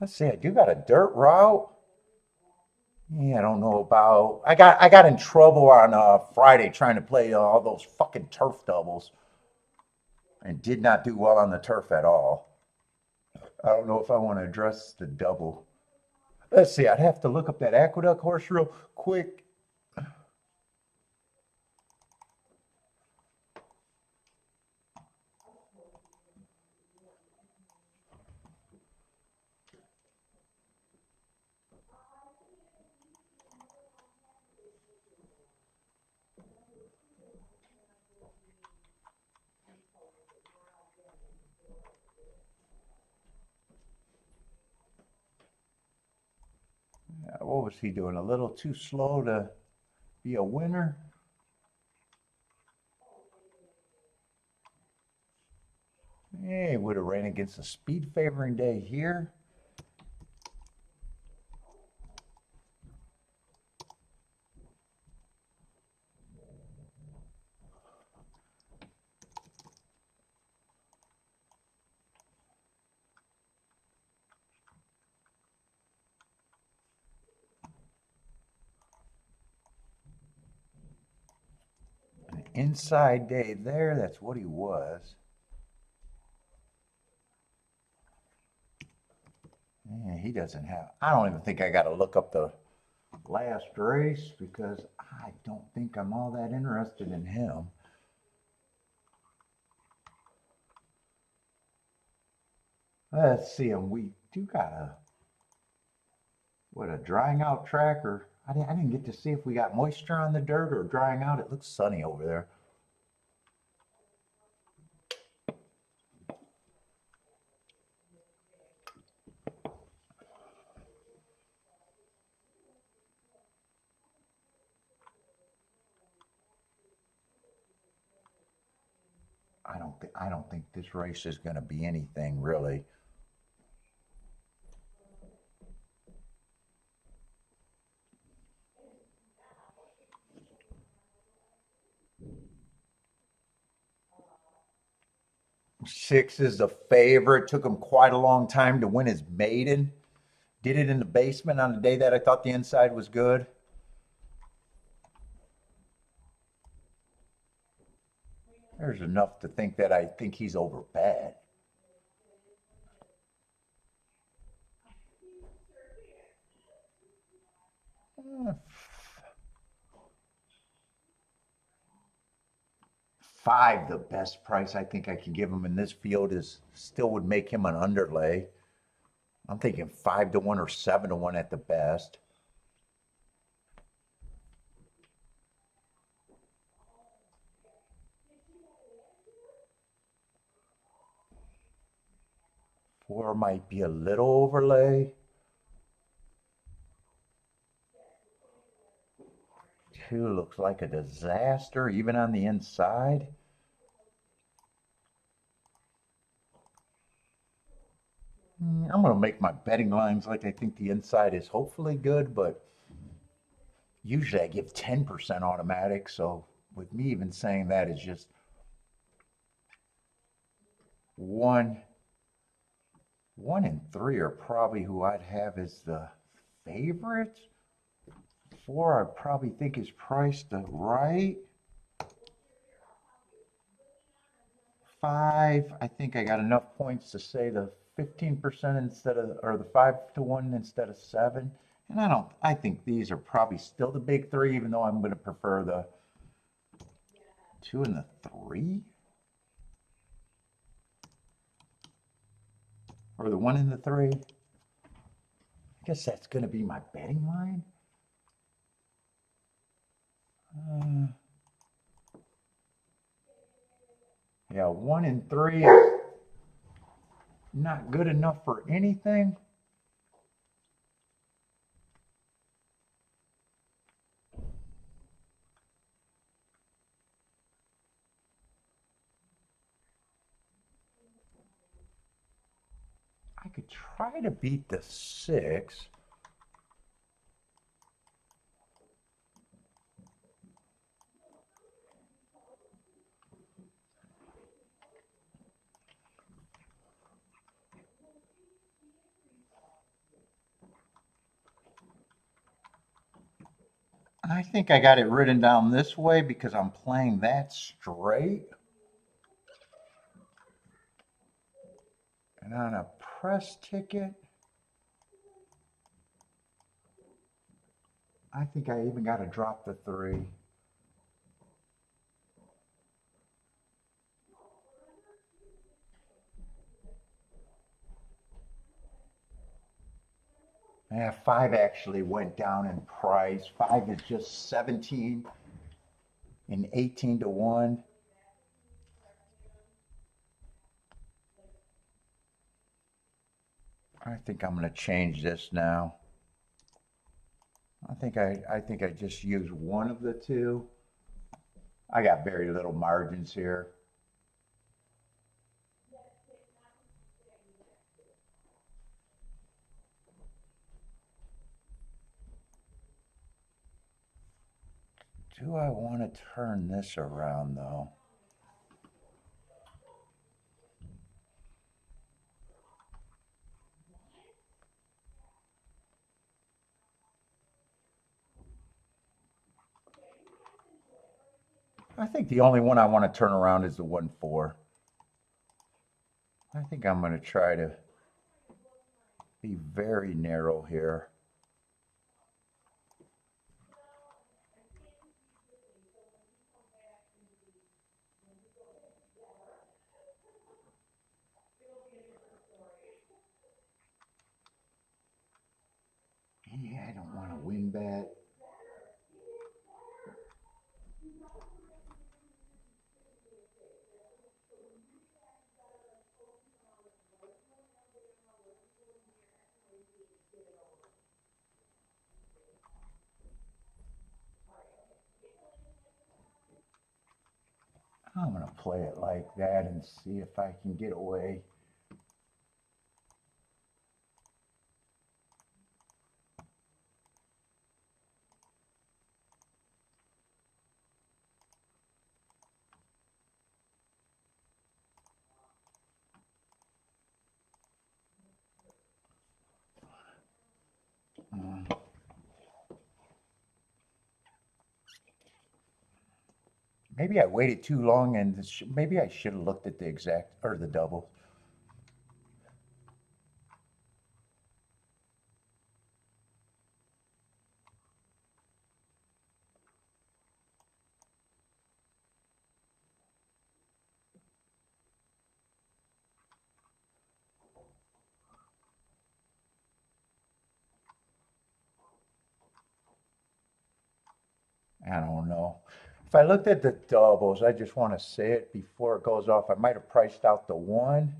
[SPEAKER 1] Let's see, I do got a dirt route. Yeah, I don't know about. I got in trouble on Friday trying to play all those fucking turf doubles and did not do well on the turf at all. I don't know if I want to address the double. Let's see, I'd have to look up that aqueduct horse real quick. What was he doing? A little too slow to be a winner? Hey, would have ran against a speed favoring day here. An inside day there, that's what he was. Yeah, he doesn't have. I don't even think I got to look up the last race because I don't think I'm all that interested in him. Let's see, and we do got a drying out track, or I didn't get to see if we got moisture on the dirt or drying out. It looks sunny over there. I don't think this race is going to be anything really. Six is the favorite. Took him quite a long time to win his maiden. Did it in the basement on the day that I thought the inside was good. There's enough to think that I think he's over bad. Five, the best price I think I can give him in this field is still would make him an underlay. I'm thinking 5 to 1 or 7 to 1 at the best. Four might be a little overlay. Two looks like a disaster, even on the inside. I'm going to make my betting lines like I think the inside is hopefully good, but usually I give 10% automatic. So with me even saying that is just one and three are probably who I'd have as the favorites. Four, I probably think is priced right. Five, I think I got enough points to say the 15% instead of, or the 5 to 1 instead of seven. And I think these are probably still the big three, even though I'm going to prefer the two and the three. Or the one and the three. I guess that's going to be my betting line. Yeah, 1 and 3 is not good enough for anything. I could try to beat the 6. I think I got it written down this way because I'm playing that straight. And on a press ticket, I think I even got to drop the 3. Yeah, 5 actually went down in price. 5 is just 17 and 18 to 1. I think I'm going to change this now. I think I just use one of the two. I got very little margins here. Do I want to turn this around though? I think the only one I want to turn around is the 1-4. I think I'm going to try to be very narrow here. Yeah, I don't want to win bet. I'm going to play it like that and see if I can get away. Maybe I waited too long and maybe I should have looked at the exact or the double. I don't know. If I looked at the doubles, I just want to say it before it goes off. I might have priced out the 1,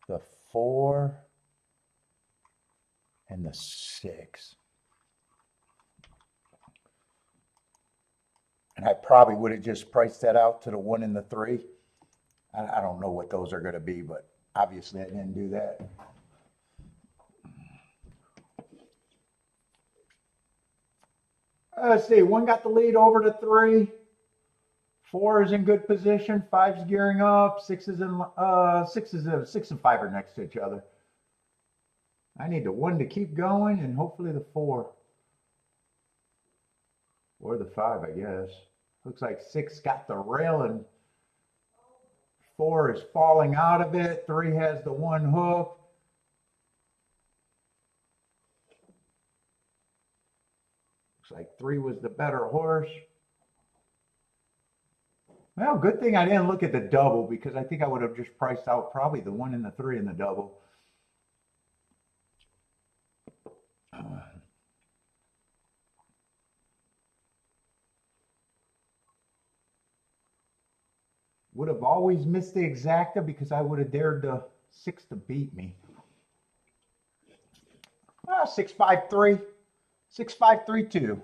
[SPEAKER 1] the 4, and the 6. And I probably would have just priced that out to the 1 and the 3. I don't know what those are going to be, but obviously I didn't do that. Let's see. 1 got the lead over to 3. 4 is in good position. 5's gearing up. 6 is in. 6 and 5 are next to each other. I need the 1 to keep going, and hopefully the 4 or the 5. I guess. Looks like 6 got the rail, and 4 is falling out of it. 3 has the 1 hook. Looks like 3 was the better horse. Well, good thing I didn't look at the double because I think I would have just priced out probably the 1 and the 3 in the double. would have always missed the exacta because I would have dared the 6 to beat me. 653, 6532.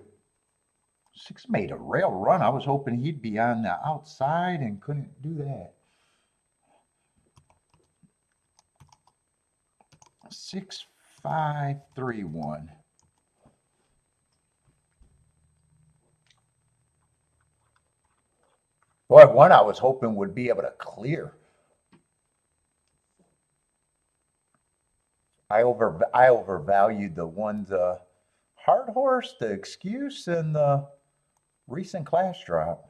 [SPEAKER 1] 6 made a rail run. I was hoping he'd be on the outside and couldn't do that. 6531. Boy, one I was hoping would be able to clear. I overvalued the one, the hard horse, the excuse, and the recent class drop.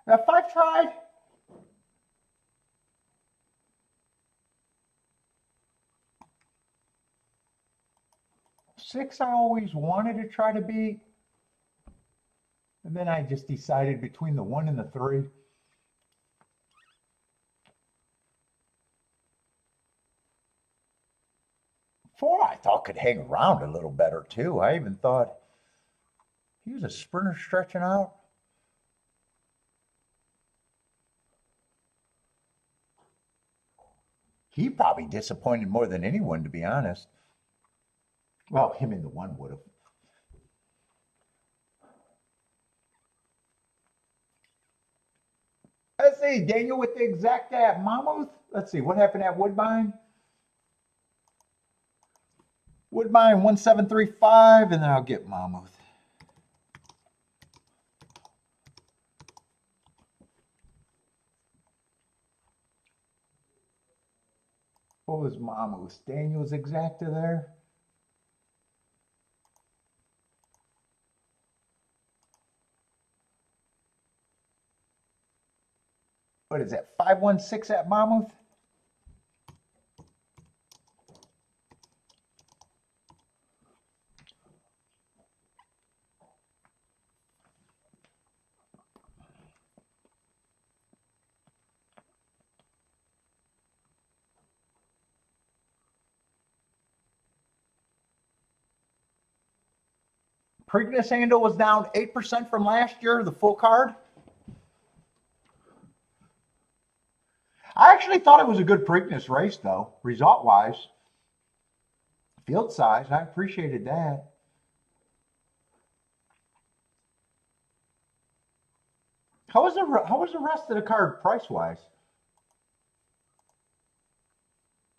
[SPEAKER 1] Now, 5 tried. Six, I always wanted to try to beat. And then I just decided between the 1 and the 3. 4, I thought could hang around a little better too. I even thought he was a sprinter stretching out. He probably disappointed more than anyone, to be honest. Well, him in the 1 would have. Let's see, Daniel with the exact at Mammoth. Let's see, what happened at Woodbine? Woodbine 1735, and then I'll get Mammoth. What was Mammoth? Daniel's exacta there? What is that, 516 at Mammoth? Preakness handle was down 8% from last year, the full card. I actually thought it was a good Preakness race, though, result-wise. Field size, I appreciated that. How was the rest of the card price-wise?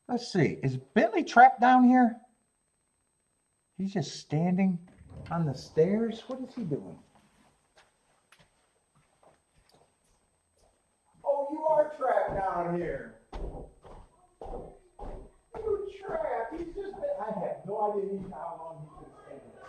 [SPEAKER 1] Let's see. Is Bentley trapped down here? He's just standing on the stairs. What is he doing? Oh, you are trapped down here. You trapped. He's just. I have no idea how long he's been standing there.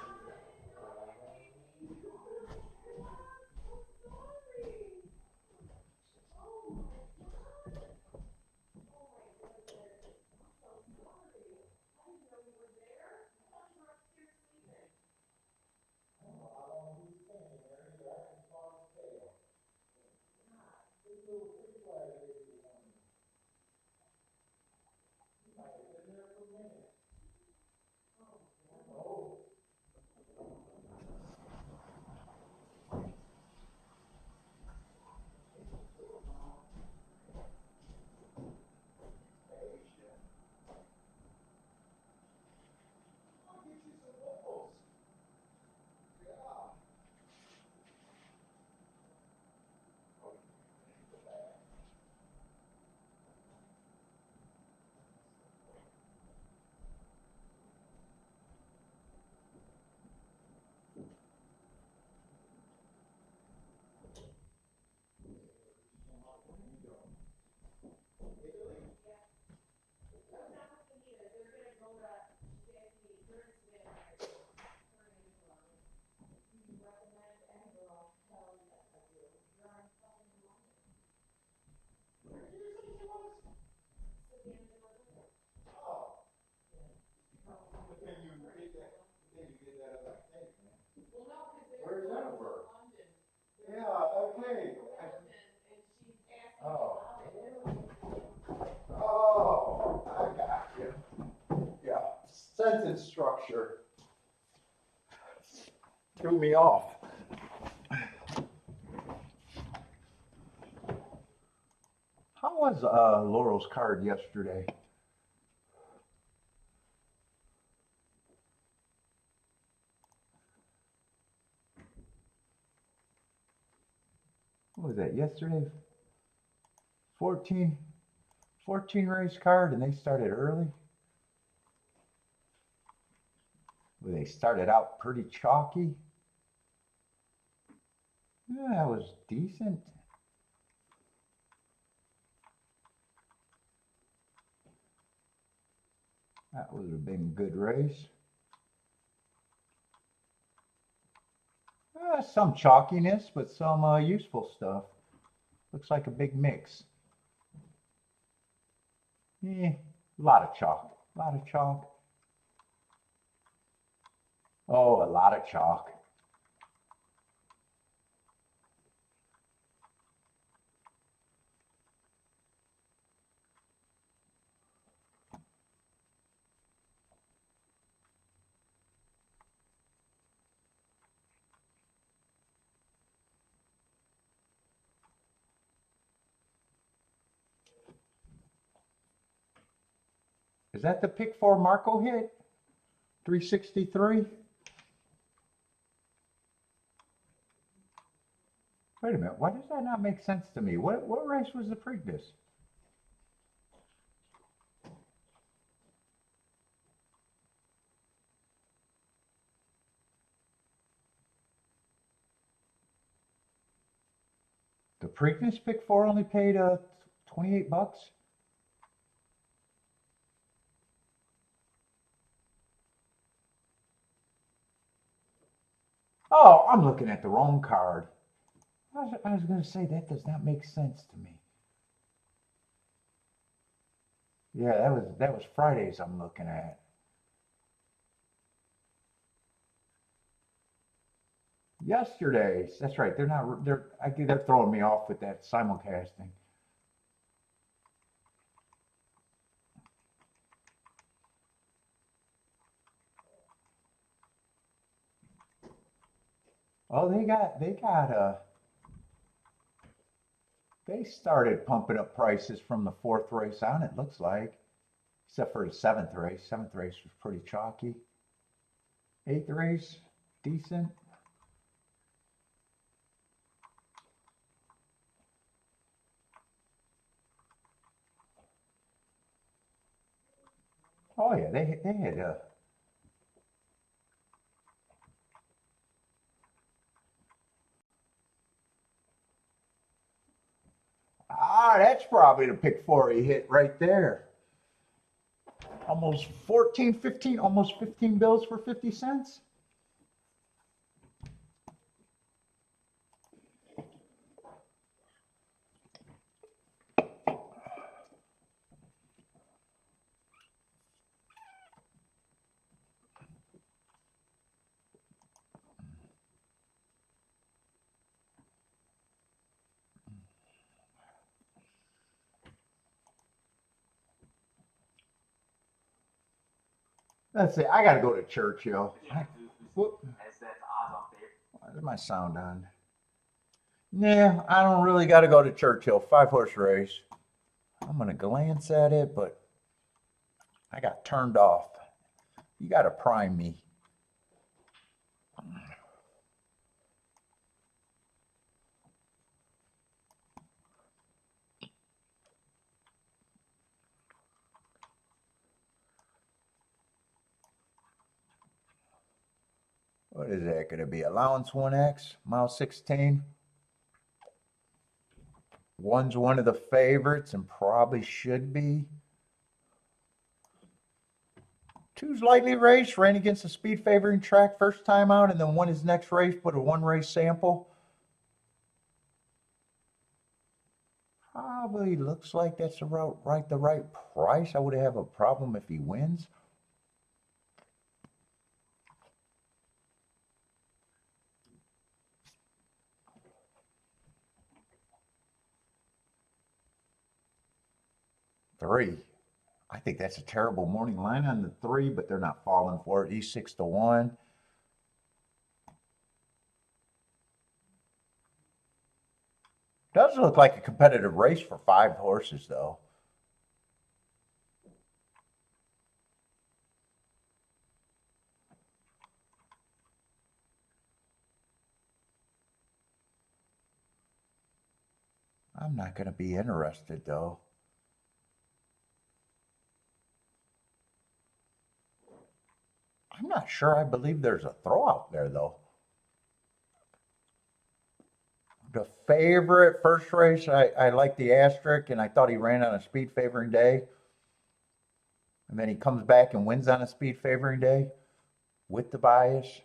[SPEAKER 1] Okay. Oh. Oh, I got you. Yeah. Sentence structure threw me off. How was Laurel's card yesterday? What was that yesterday? 14 race card, and they started early. Well, they started out pretty chalky. Yeah, that was decent. That would have been a good race. Some chalkiness, but some useful stuff. Looks like a big mix. Yeah, a lot of chalk. A lot of chalk. Oh, a lot of chalk. Is that the pick 4 Marco hit? 363? Wait a minute, why does that not make sense to me? What race was the Preakness? The Preakness pick 4 only paid 28 bucks? Oh, I'm looking at the wrong card. I was going to say that does not make sense to me. Yeah, that was Fridays I'm looking at. Yesterday's. That's right. They're throwing me off with that simulcasting. Oh, they started pumping up prices from the 4th race on, it looks like. Except for the 7th race. 7th race was pretty chalky. 8th race, decent. Oh yeah, they had that's probably the pick 4 he hit right there. Almost 14, 15, almost 15 bills for 50 cents. Let's see, I got to go to Churchill. Whoop. Why is my sound on? Nah, I don't really got to go to Churchill. 5-horse race. I'm going to glance at it, but I got turned off. You got to prime me. What is that going to be? Allowance 1X, mile 16. One's one of the favorites and probably should be. 2's lightly raced, ran against the speed favoring track first time out, and then won his next race, put a 1 race sample. Probably looks like that's the right price. I would have a problem if he wins. 3. I think that's a terrible morning line on the 3, but they're not falling for it. He's 6-1. Does look like a competitive race for 5 horses, though. I'm not going to be interested, though. I'm not sure I believe there's a throw out there, though. The favorite first race, I like the asterisk, and I thought he ran on a speed favoring day. And then he comes back and wins on a speed favoring day with the bias.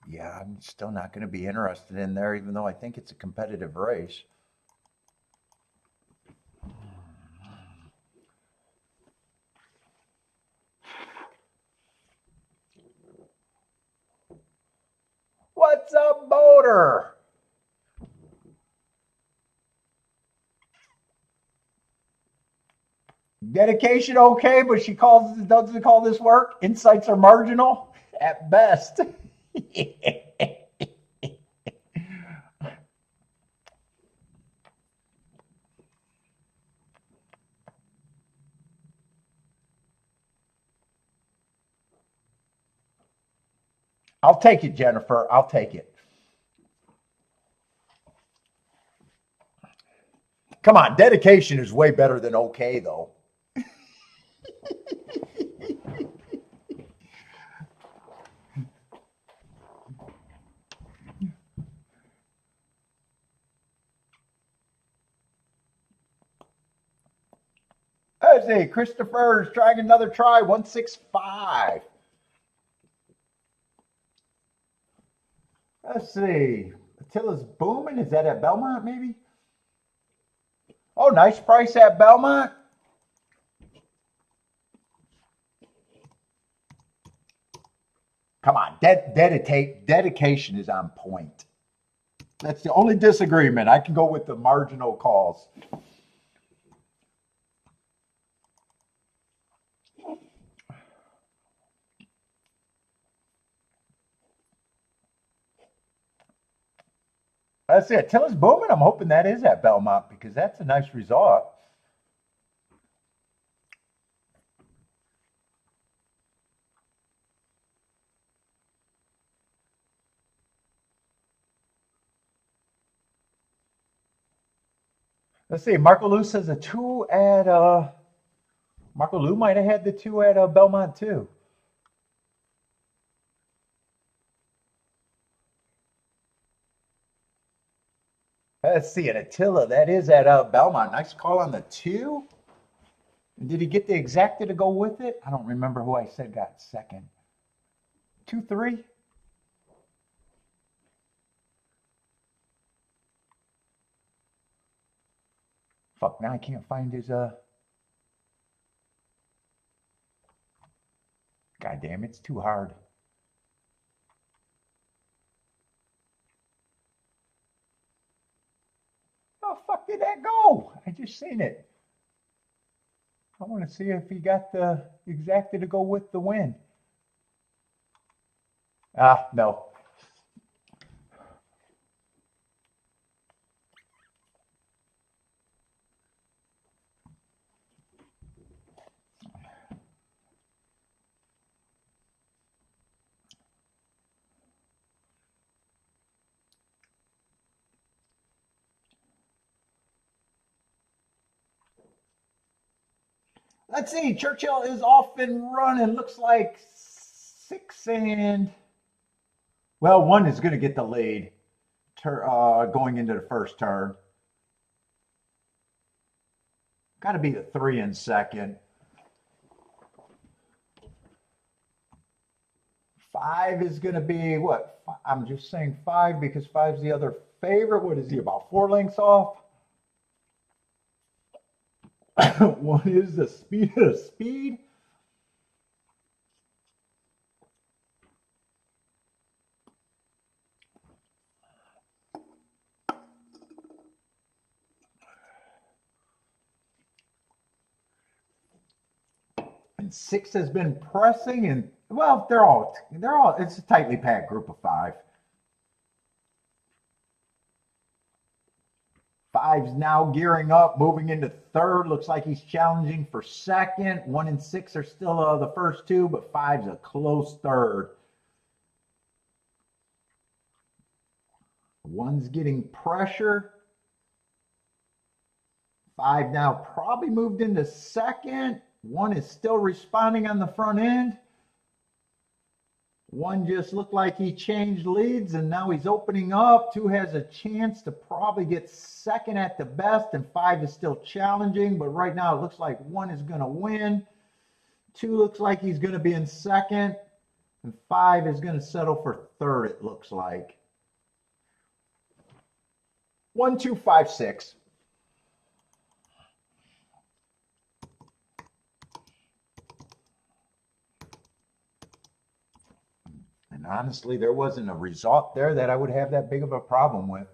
[SPEAKER 1] Yeah, I'm still not going to be interested in there, even though I think it's a competitive race. What's up, Boater? Dedication okay, but she doesn't call this work. Insights are marginal at best. I'll take it, Jennifer. I'll take it. Come on, dedication is way better than okay, though. Let's see, Christopher's trying another try, 165. Let's see, Attila's booming. Is that at Belmont, maybe? Oh, nice price at Belmont. Come on, dedication is on point. That's the only disagreement. I can go with the marginal calls. That's it. Attila's booming. I'm hoping that is at Belmont because that's a nice result. Let's see. Marco Lou says a 2 at Marco Lou might have had the 2 at Belmont too. Let's see, an Attila, that is at Belmont. Nice call on the 2. Did he get the exacta to go with it? I don't remember who I said got second. 2-3. Fuck, now I can't find his God damn, it's too hard. How fuck did that go? I just seen it. I want to see if he got the exacta to go with the win. No. Let's see. Churchill is off and running. Looks like 6 and... Well, 1 is going to get the lead going into the first turn. Got to be the 3 in second. 5 is going to be what? I'm just saying 5 because 5's the other favorite. What is he, about 4 lengths off? What is the speed of speed? And 6 has been pressing, and well, they're all, it's a tightly packed group of 5. 5's now gearing up, moving into third. Looks like he's challenging for second. 1 and 6 are still the first two, but 5's a close third. 1's getting pressure. 5 now probably moved into second. 1 is still responding on the front end. 1 just looked like he changed leads and now he's opening up. 2 has a chance to probably get second at the best, and 5 is still challenging, but right now it looks like 1 is going to win. 2 looks like he's going to be in second, and 5 is going to settle for third, it looks like. 1, 2, 5, 6. And honestly, there wasn't a result there that I would have that big of a problem with.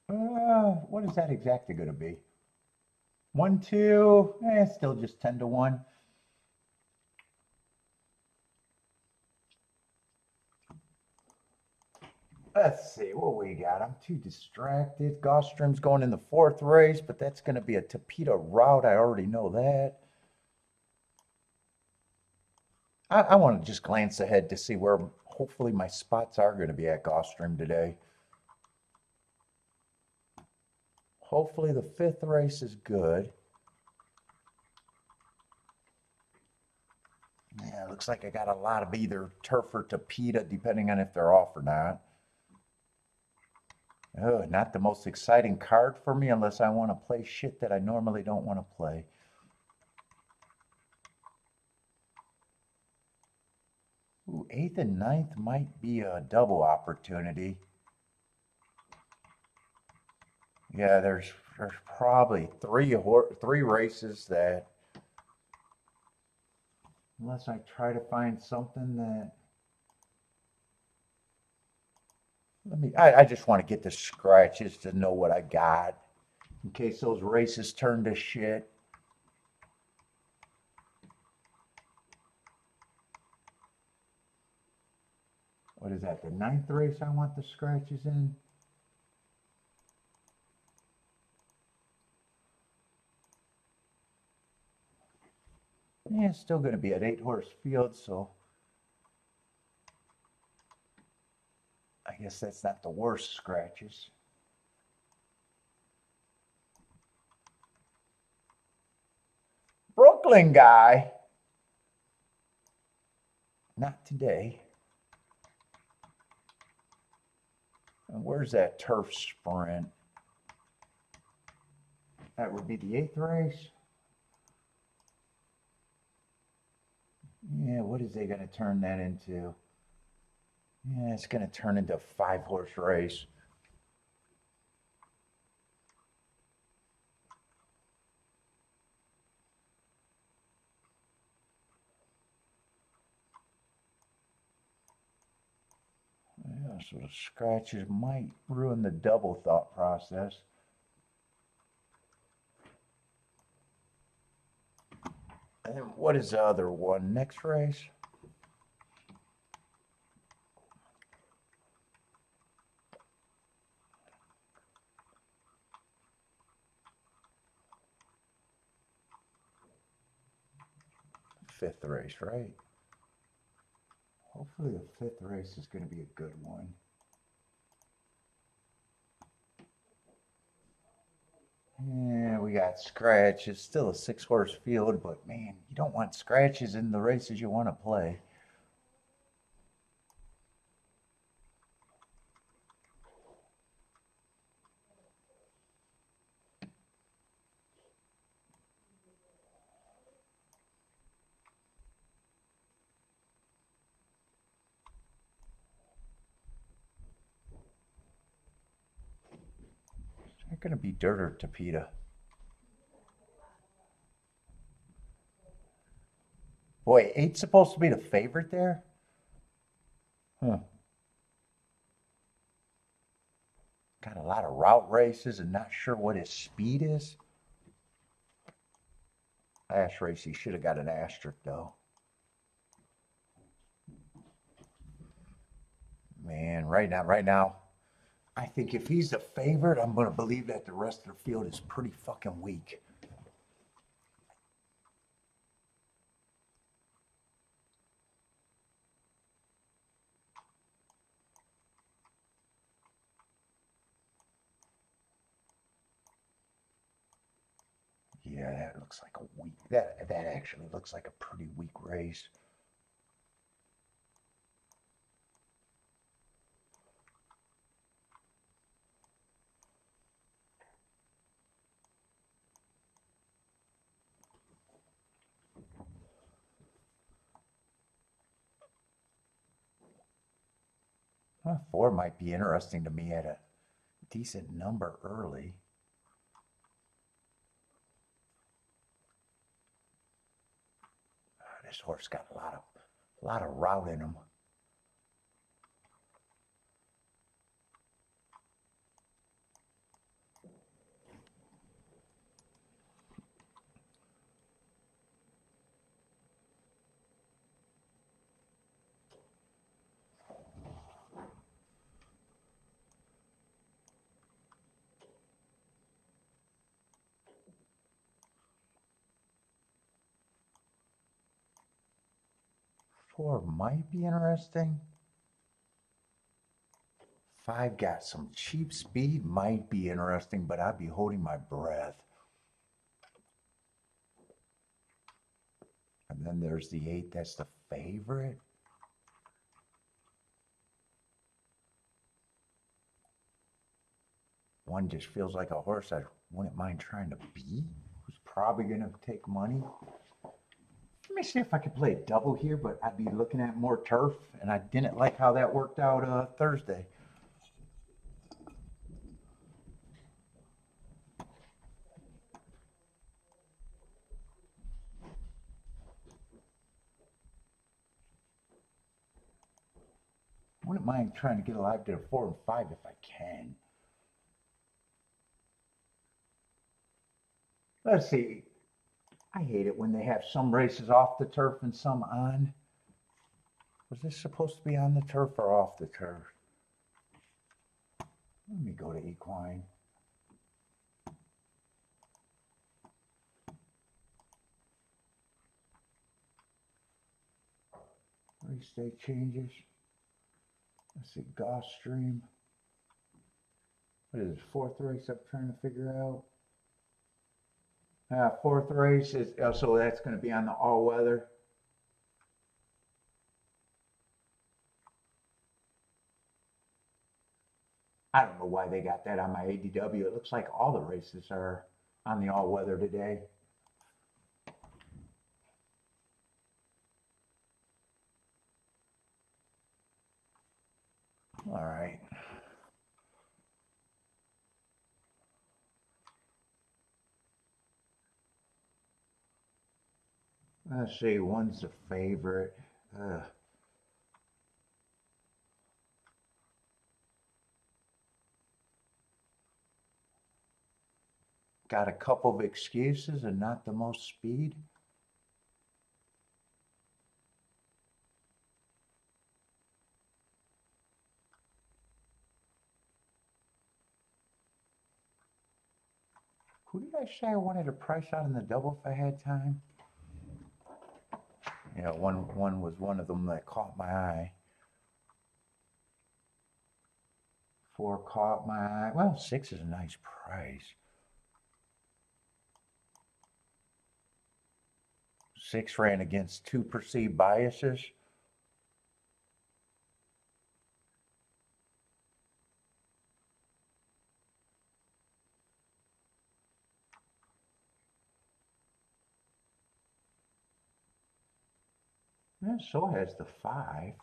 [SPEAKER 1] What is that exactly going to be? 1, 2, still just 10 to 1. Let's see what we got. I'm too distracted. Gulfstream's going in the 4th race, but that's going to be a torpedo route. I already know that. I want to just glance ahead to see where hopefully my spots are going to be at Gulfstream today. Hopefully the 5th race is good. Yeah, it looks like I got a lot of either turf or torpedo, depending on if they're off or not. Oh, not the most exciting card for me unless I want to play shit that I normally don't want to play. Ooh, 8th and 9th might be a double opportunity. Yeah, there's probably three races that, unless I try to find something that, I just want to get the scratches to know what I got in case those races turn to shit. What is that, the 9th race I want the scratches in? Yeah, it's still going to be an 8-horse field, so I guess that's not the worst scratches. Brooklyn guy. Not today. And where's that turf sprint? That would be the 8th race. Yeah, what is they going to turn that into? Yeah, it's going to turn into a 5-horse race. Yeah, so the scratches might ruin the double thought process. And what is the other one? Next race? Fifth race, right? Hopefully the 5th race is going to be a good one. Yeah, we got scratches. Still a 6-horse field, but man, you don't want scratches in the races you want to play. going to be dirt or Tapeta. Boy, 8's supposed to be the favorite there? Huh. Got a lot of route races and not sure what his speed is. Last race, he should have got an asterisk, though. Man, right now, I think if he's the favorite, I'm going to believe that the rest of the field is pretty fucking weak. Yeah, that looks like a weak. That actually looks like a pretty weak race. Well, 4 might be interesting to me at a decent number early. This horse got a lot of route in him. Four might be interesting. 5 got some cheap speed, might be interesting, but I'd be holding my breath. And then there's the 8, that's the favorite. One just feels like a horse I wouldn't mind trying to beat, who's probably going to take money. Let me see if I could play a double here, but I'd be looking at more turf, and I didn't like how that worked out Thursday. I wouldn't mind trying to get alive to a 4 and 5 if I can. Let's see. I hate it when they have some races off the turf and some on. Was this supposed to be on the turf or off the turf? Let me go to equine. Race day changes. Let's see, Gulfstream. What is it, 4th race I'm trying to figure out? 4th race is, so that's going to be on the all-weather. I don't know why they got that on my ADW. It looks like all the races are on the all-weather today. All right. Let's see, one's the favorite. Got a couple of excuses and not the most speed. Who did I say I wanted to price out in the double if I had time? Yeah, one was one of them that caught my eye. 4 caught my eye. Well, 6 is a nice price. 6 ran against 2 perceived biases. And so has the 5.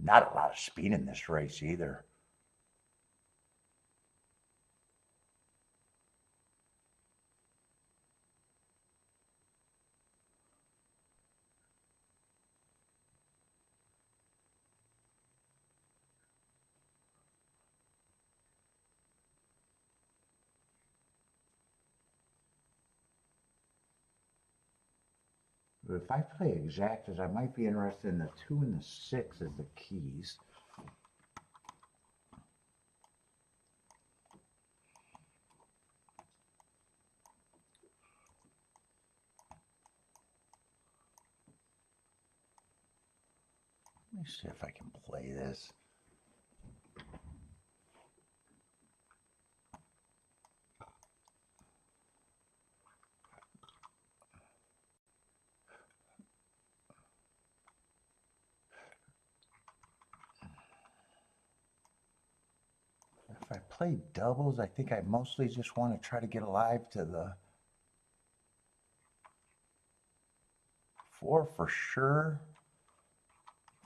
[SPEAKER 1] Not a lot of speed in this race either. But if I play exactas, I might be interested in the 2 and the 6 as the keys. Let me see if I can play this. If I play doubles, I think I mostly just want to try to get alive to the 4 for sure.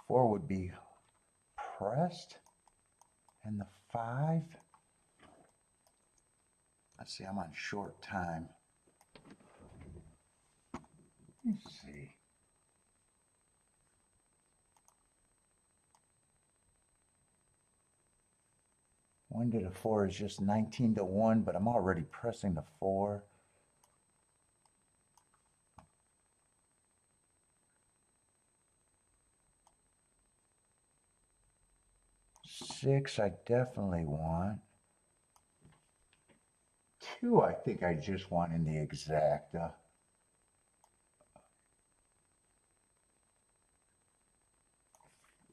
[SPEAKER 1] 4 would be pressed. And the 5. Let's see, I'm on short time. Let's see. One to the 4 is just 19 to 1, but I'm already pressing the 4. Six, I definitely want. 2, I think I just want in the exacta.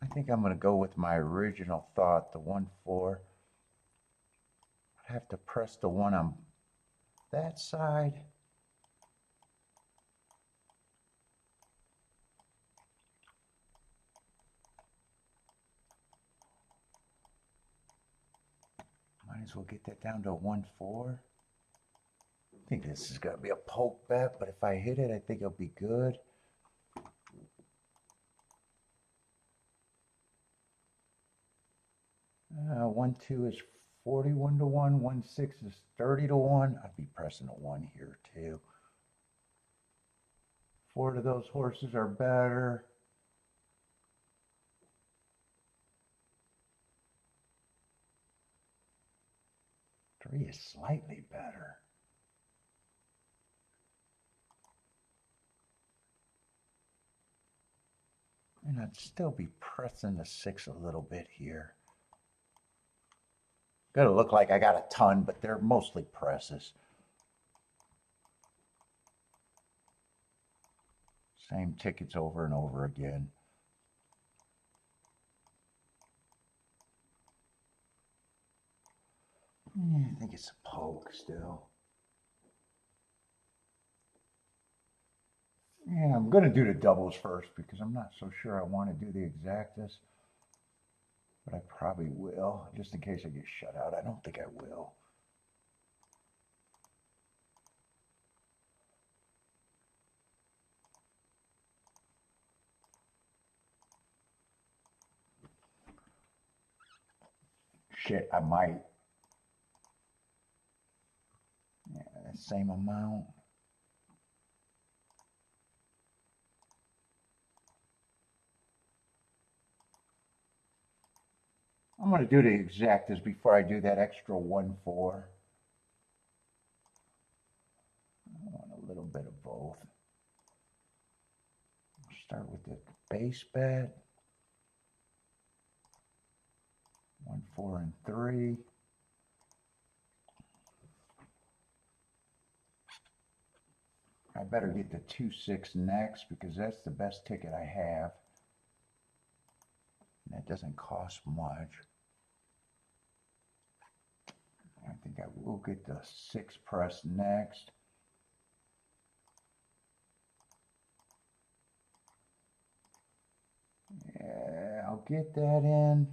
[SPEAKER 1] I think I'm going to go with my original thought, the 1, 4. I have to press the 1 on that side. Might as well get that down to a 1, 4. I think this is going to be a poke bet, but if I hit it, I think it'll be good. 1, 2 is 41 to 1. 1, 6 is 30 to 1. I'd be pressing a 1 here too. 4 of those horses are better. Three is slightly better. And I'd still be pressing the 6 a little bit here. Gonna look like I got a ton, but they're mostly presses. Same tickets over and over again. I think it's a poke still. Yeah, I'm going to do the doubles first because I'm not so sure I want to do the exactas. But I probably will, just in case I get shut out. I don't think I will. Shit, I might. Yeah, that same amount. I'm going to do the exactas before I do that extra 1, 4. I want a little bit of both. Start with the base bet. 1, 4, and 3. I better get the 2, 6 next because that's the best ticket I have. And that doesn't cost much. I think I will get the 6 press next. Yeah, I'll get that in.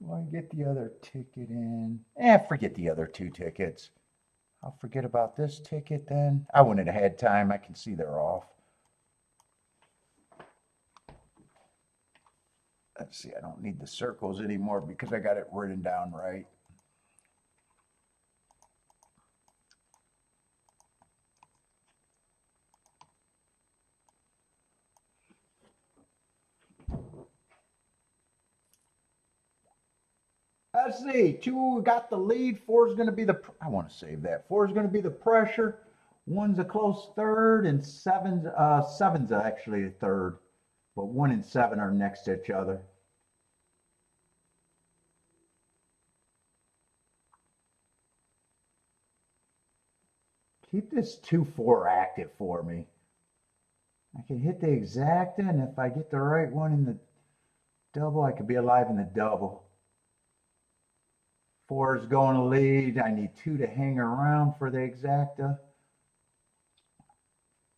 [SPEAKER 1] Will I get the other ticket in? Forget the other 2 tickets. I'll forget about this ticket then. I wouldn't have had time. I can see they're off. Let's see, I don't need the circles anymore because I got it written down right. Let's see, 2 got the lead, 4 is going to be the, I want to save that. 4 is going to be the pressure, 1's a close third, and seven's actually a third. But 1 and 7 are next to each other. Keep this 2-4 active for me. I can hit the exacta, and if I get the right one in the double, I could be alive in the double. 4 is going to lead. I need 2 to hang around for the exacta.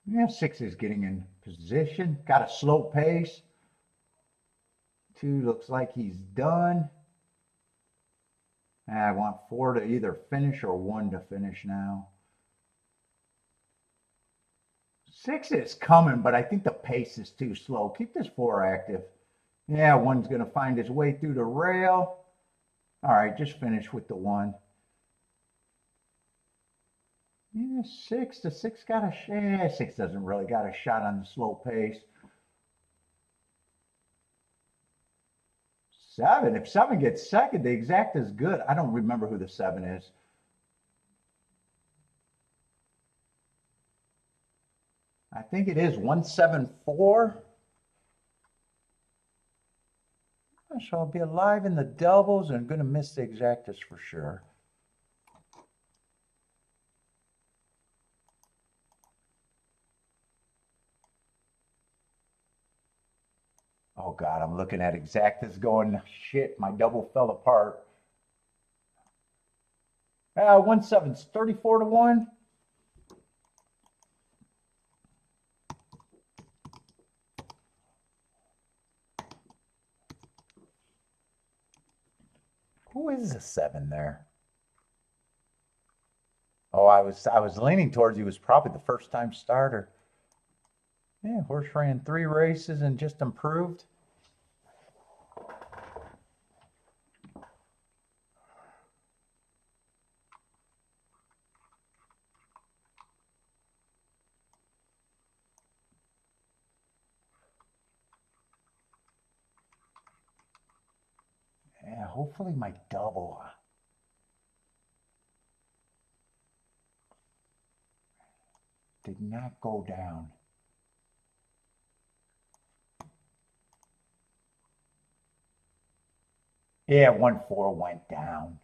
[SPEAKER 1] Yeah, 6 is getting in position. Got a slow pace. 2 looks like he's done. I want 4 to either finish or 1 to finish now. 6 is coming, but I think the pace is too slow. Keep this 4 active. Yeah, 1's going to find his way through the rail. All right, just finish with the 1. Yeah, 6. The 6 got a shot. 6 doesn't really got a shot on the slow pace. 7. If 7 gets second, the exact is good. I don't remember who the 7 is. I think it is 174. So I'll be alive in the doubles and I'm going to miss the exactas for sure. Oh God, I'm looking at exactas going, shit, my double fell apart. 1/7's 34 to 1. Who is the 7 there? Oh, I was leaning towards he was probably the first time starter. Yeah, horse ran 3 races and just improved. Yeah, hopefully my double. Did not go down. Yeah, 1/4 went down.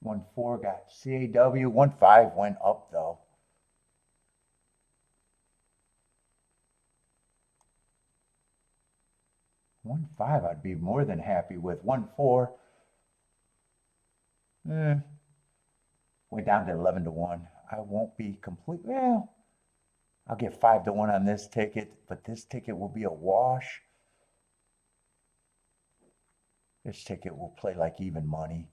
[SPEAKER 1] 1/4 got CAW. 1/5 went up though. 1/5 I'd be more than happy with. 1/4. Went down to 11 to 1. I won't be complete. Well, I'll get 5 to 1 on this ticket, but this ticket will be a wash. This ticket will play like even money.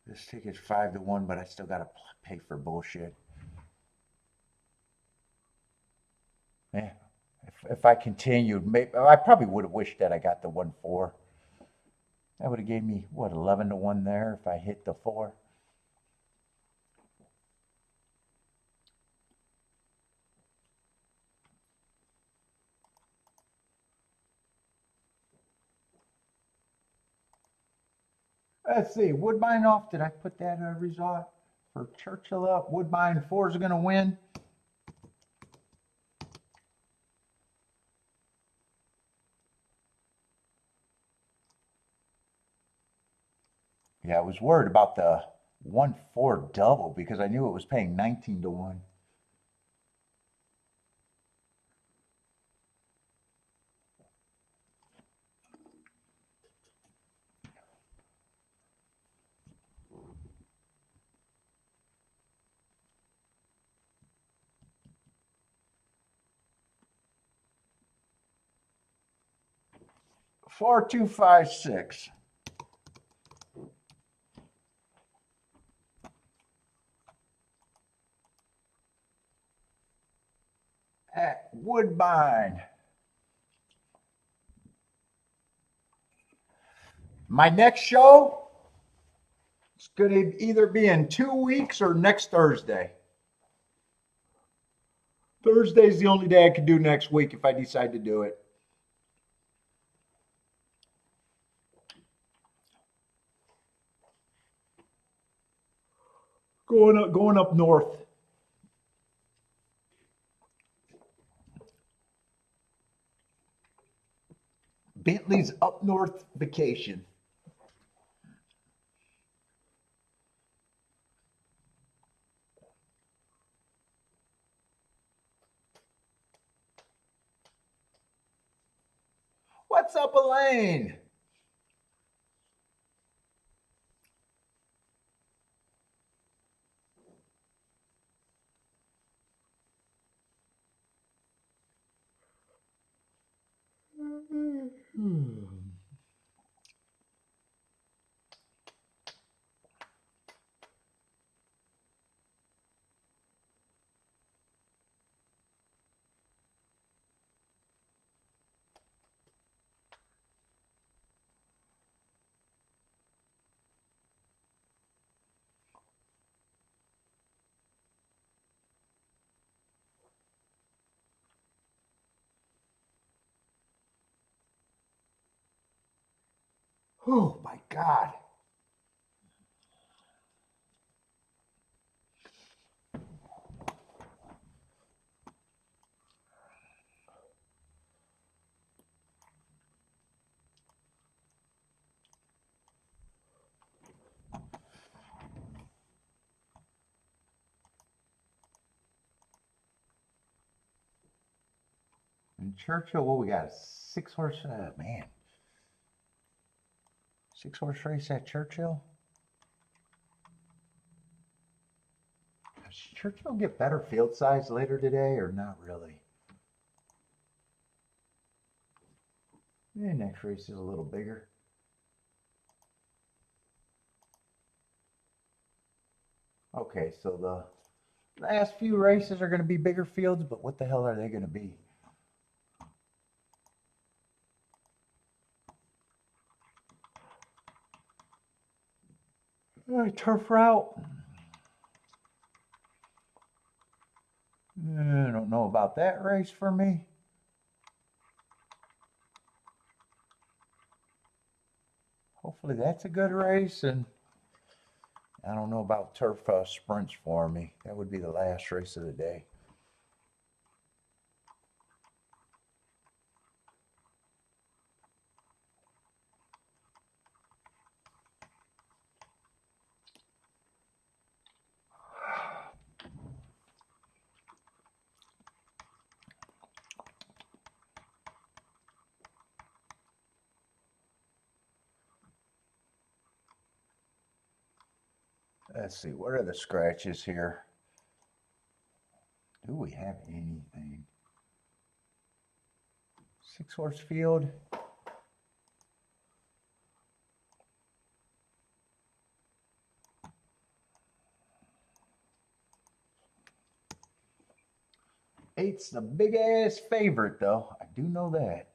[SPEAKER 1] This ticket's 5 to 1, but I still gotta pay for bullshit. Yeah, if I continued, maybe I probably would have wished that I got the 1/4. That would have gave me what, 11 to 1 there if I hit the 4. Let's see, Woodbine off. Did I put that result for Churchill up? Woodbine 4 is going to win. Yeah, I was worried about the 1/4 double because I knew it was paying 19 to 1. Four, 2, 5, 6. Woodbine. My next show is going to either be in 2 weeks or next Thursday. Thursday's the only day I can do next week if I decide to do it. Going up north. Bentley's up north vacation. What's up, Elaine? Oh my God. In Churchill, what we got? A 6-horse, man. 6-horse race at Churchill? Does Churchill get better field size later today or not really? The next race is a little bigger. Okay, so the last few races are going to be bigger fields, but what the hell are they going to be? All right, turf route. I don't know about that race for me. Hopefully that's a good race, and I don't know about turf sprints for me. That would be the last race of the day. Let's see, what are the scratches here? Do we have anything? 6-horse field. Eight's the big ass favorite, though. I do know that.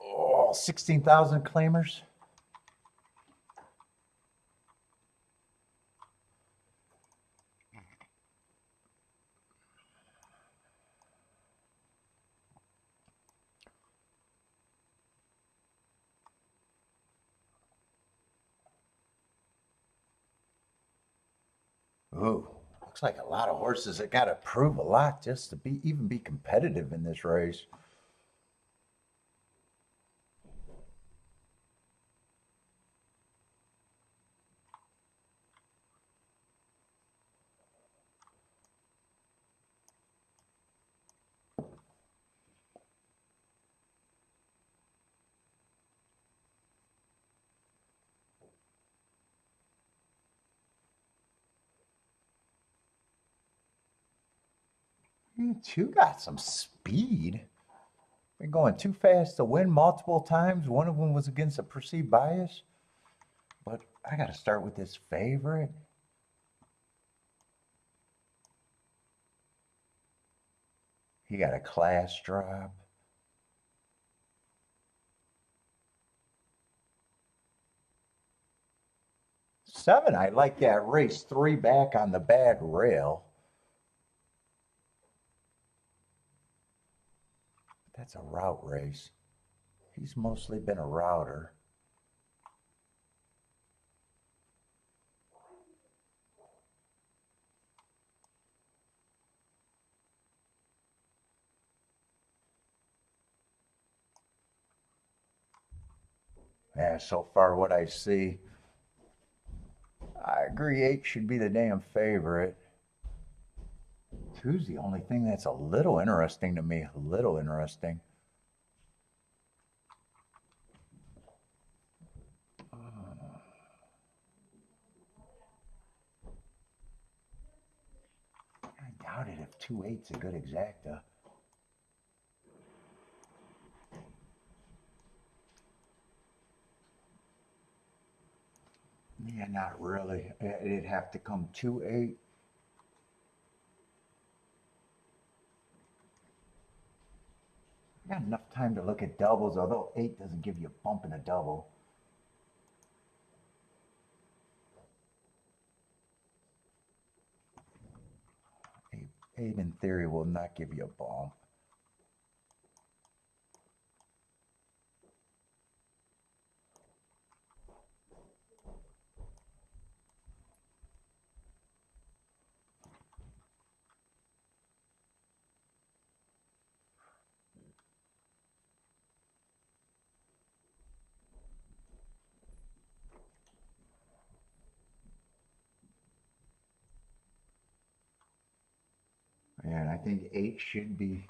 [SPEAKER 1] Oh, 16,000 claimers. Ooh, looks like a lot of horses that got to prove a lot just to even be competitive in this race. You two got some speed. Been going too fast to win multiple times. One of them was against a perceived bias. But I got to start with this favorite. He got a class drop. Seven, I like that race. 3 back on the bad rail. That's a route race. He's mostly been a router. Yeah, so far what I see, I agree 8 should be the damn favorite. 2's the only thing that's a little interesting to me. A little interesting. I doubt it if 2-8's a good exacta. Yeah, not really. It'd have to come 2-8. I got enough time to look at doubles, although 8 doesn't give you a bump in a double. Eight in theory will not give you a bump. And I think 8 should be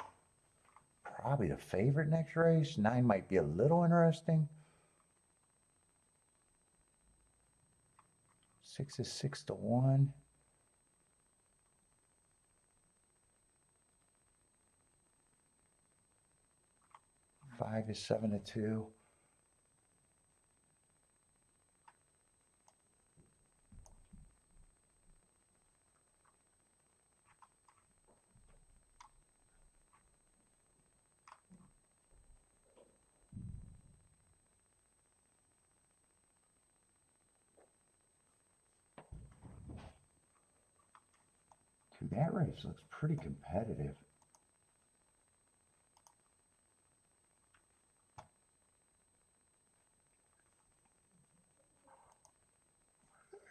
[SPEAKER 1] probably the favorite next race. 9 might be a little interesting. 6 is 6-1. 5 is 7-2. That race looks pretty competitive.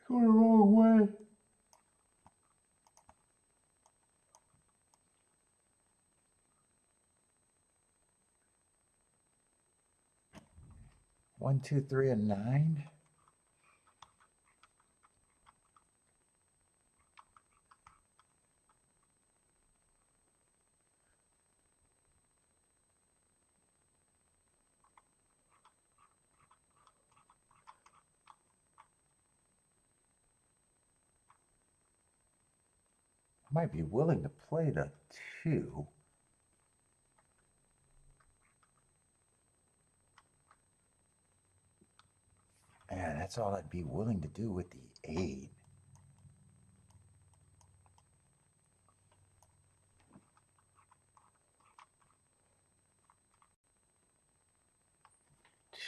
[SPEAKER 1] Going the wrong way. One, 2, 3, and 9. Might be willing to play the 2. Yeah, that's all I'd be willing to do with the 8.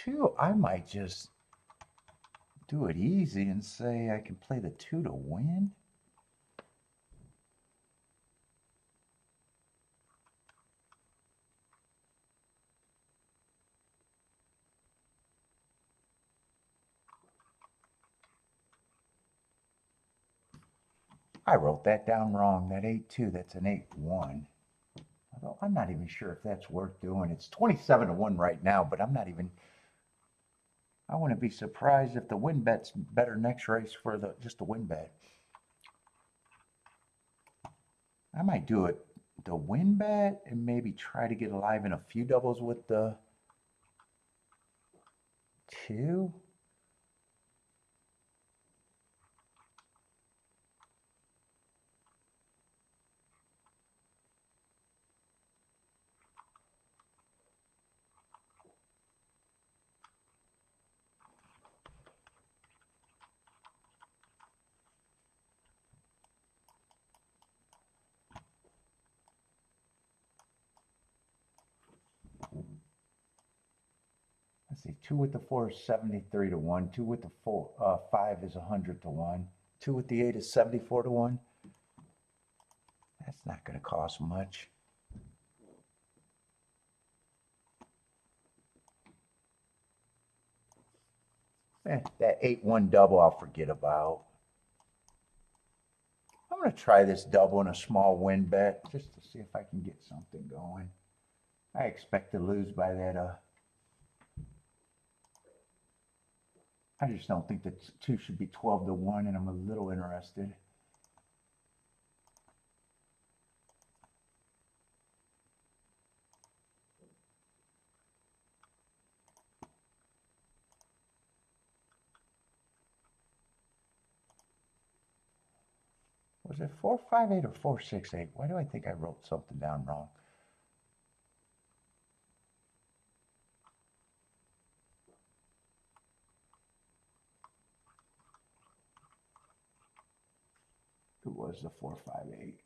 [SPEAKER 1] Two, I might just do it easy and say I can play the 2 to win. I wrote that down wrong. That 8-2, that's an 8-1. Although I'm not even sure if that's worth doing. It's 27-1 right now, but I'm not even. I wouldn't be surprised if the win bet's better next race for just the win bet. I might do it the win bet and maybe try to get alive in a few doubles with the 2. Let's see, 2 with the 4 is 73 to 1. 2 with the 5 is 100 to 1. 2 with the 8 is 74 to 1. That's not going to cost much. That 8-1 double I'll forget about. I'm going to try this double in a small win bet just to see if I can get something going. I expect to lose by that. I just don't think that 2 should be 12 to 1, and I'm a little interested. Was it 458 or 468? Why do I think I wrote something down wrong? It was the 458.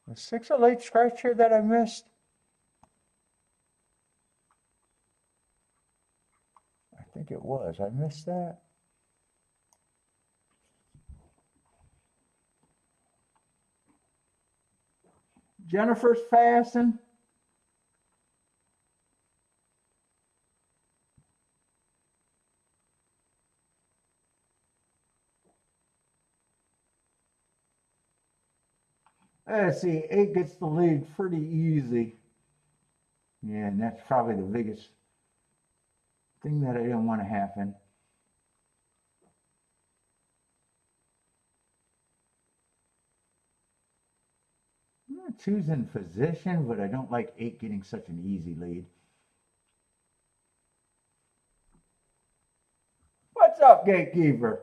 [SPEAKER 1] Was 6 a late scratch here that I missed? I think it was. I missed that. Jennifer's fasting. Let's see, 8 gets the lead pretty easy. Yeah, and that's probably the biggest thing that I didn't want to happen. Two's in position, but I don't like 8 getting such an easy lead. What's up, gatekeeper?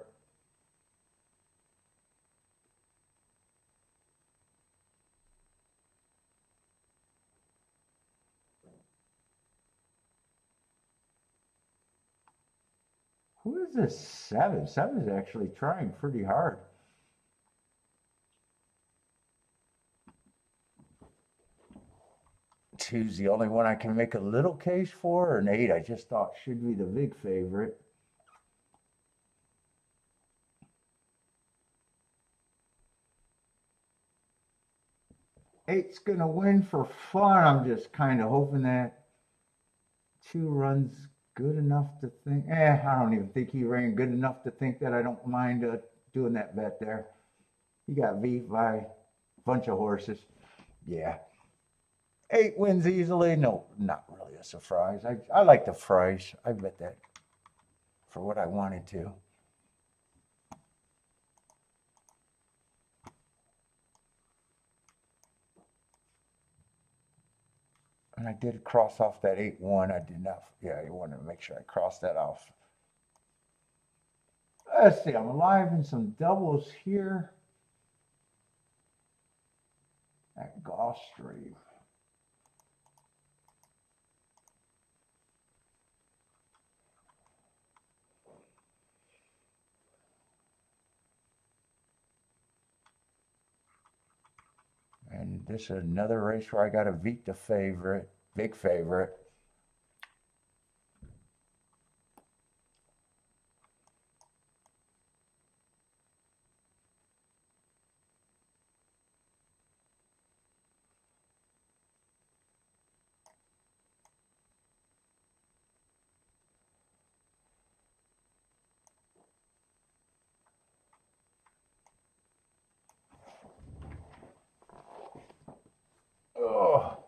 [SPEAKER 1] Who is this 7? 7 is actually trying pretty hard. Two's the only one I can make a little case for, and 8 I just thought should be the big favorite. Eight's gonna win for fun. I'm just kind of hoping that 2 runs good enough to think. I don't even think he ran good enough to think that I don't mind doing that bet there. He got beat by a bunch of horses. Yeah. 8 wins easily. No, not really a surprise. I like the price. I bet that for what I wanted to. And I did cross off that 8-1. I did not. Yeah, I wanted to make sure I crossed that off. Let's see. I'm alive in some doubles here at Gulfstream. And this is another race where I got to beat the favorite, big favorite. Oh.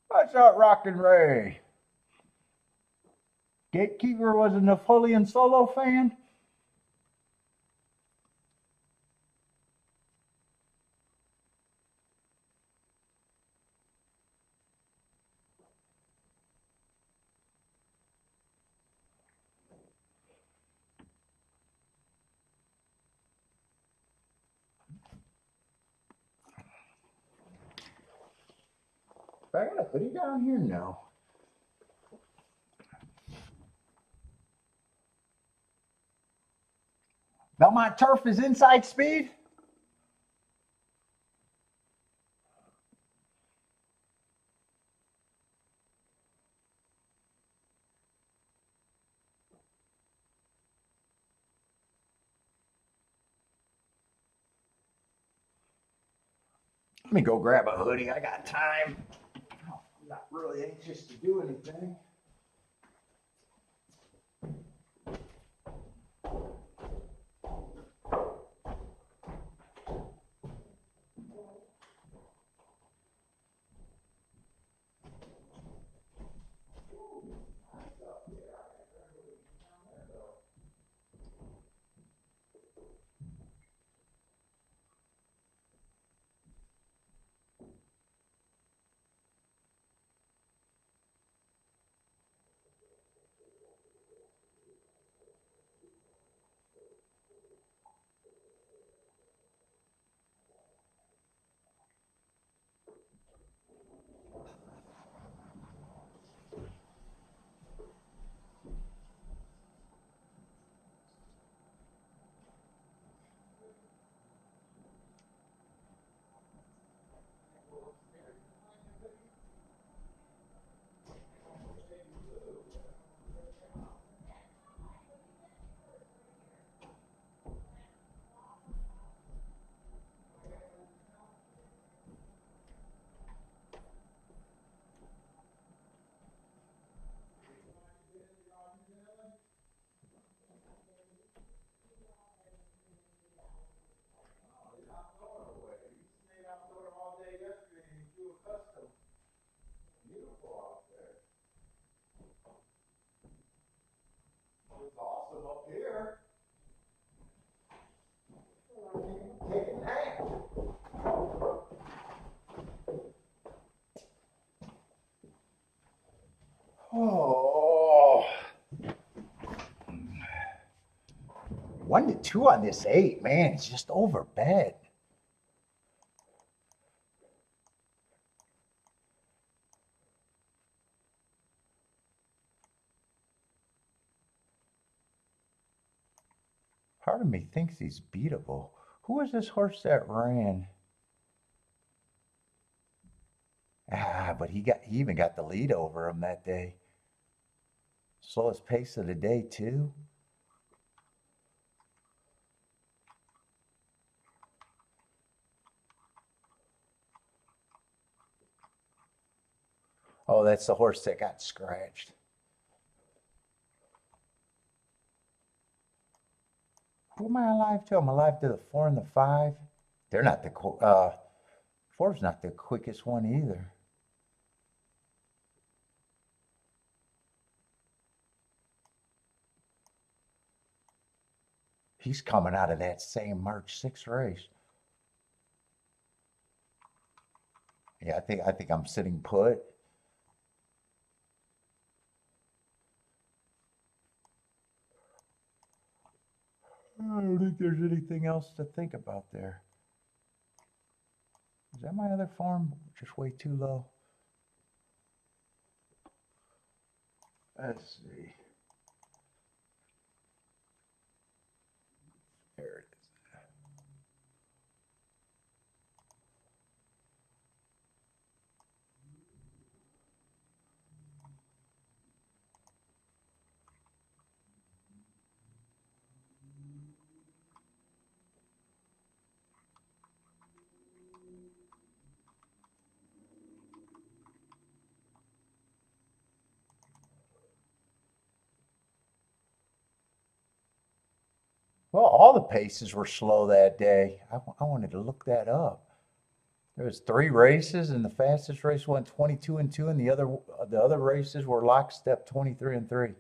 [SPEAKER 1] What's up, Rockin' Ray? Gatekeeper was a Napoleon Solo fan? I got a hoodie down here? No. Belmont turf is inside speed? Let me go grab a hoodie. I got time. I'm not really anxious to do anything. It's awesome up here. Take a nap. Oh. 1-2 on this 8, man. It's just over bed. Part of me thinks he's beatable. Who was this horse that ran? But he even got the lead over him that day. Slowest pace of the day, too. Oh, that's the horse that got scratched. Who am I alive to? I'm alive to the 4 and the 5. They're not the 4's not the quickest one either. He's coming out of that same March 6th race. Yeah, I think I'm sitting put. I don't think there's anything else to think about there. Is that my other form? Just way too low. Let's see. There it is. Well, all the paces were slow that day. I wanted to look that up. There was 3 races, and the fastest race went 22-2, and the other races were lockstep 23-3.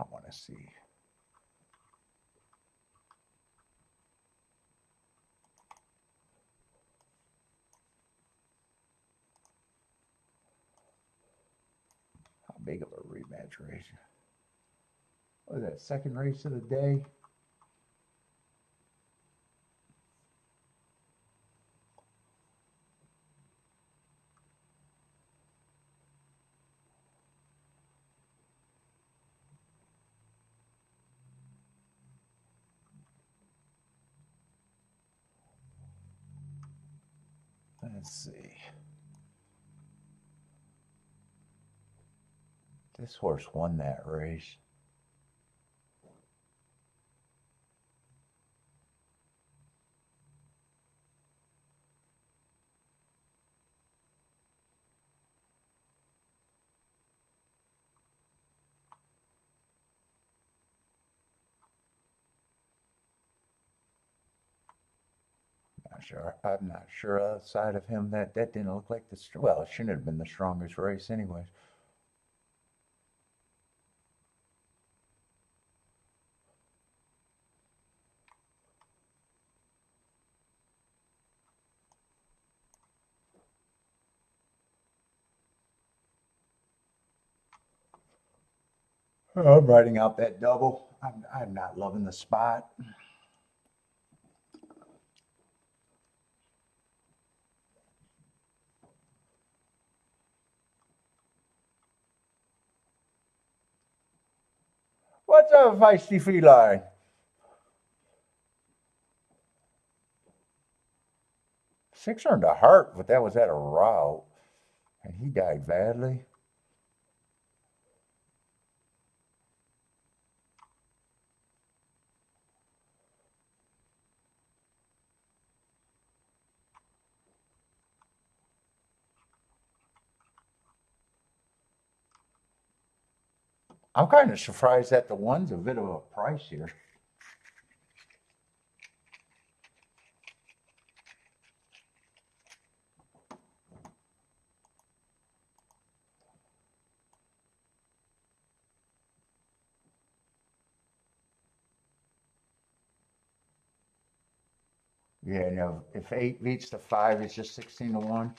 [SPEAKER 1] I want to see. How big of a rematch horse race. What was that, second race of the day? Let's see. This horse won that race. I'm not sure outside of him that didn't look like well, it shouldn't have been the strongest race anyways. I'm riding out that double. I'm not loving the spot. What's up, feisty feline? Six earned a heart, but that was at a route, and he died badly. I'm kind of surprised that the one's a bit of a price here. Yeah, no, if 8 beats the 5, it's just 16 to 1.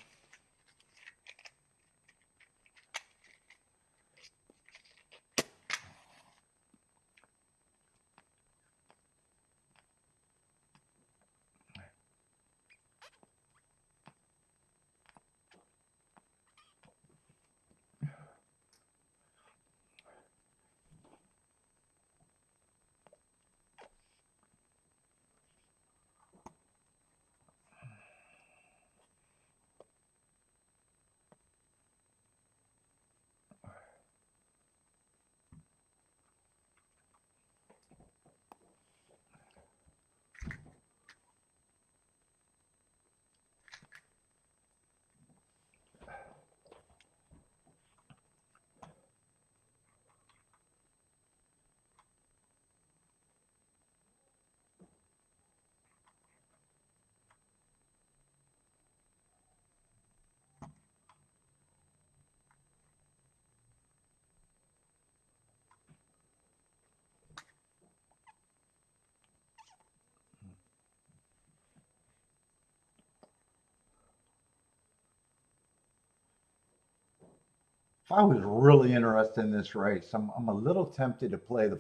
[SPEAKER 1] I was really interested in this race. I'm a little tempted to play the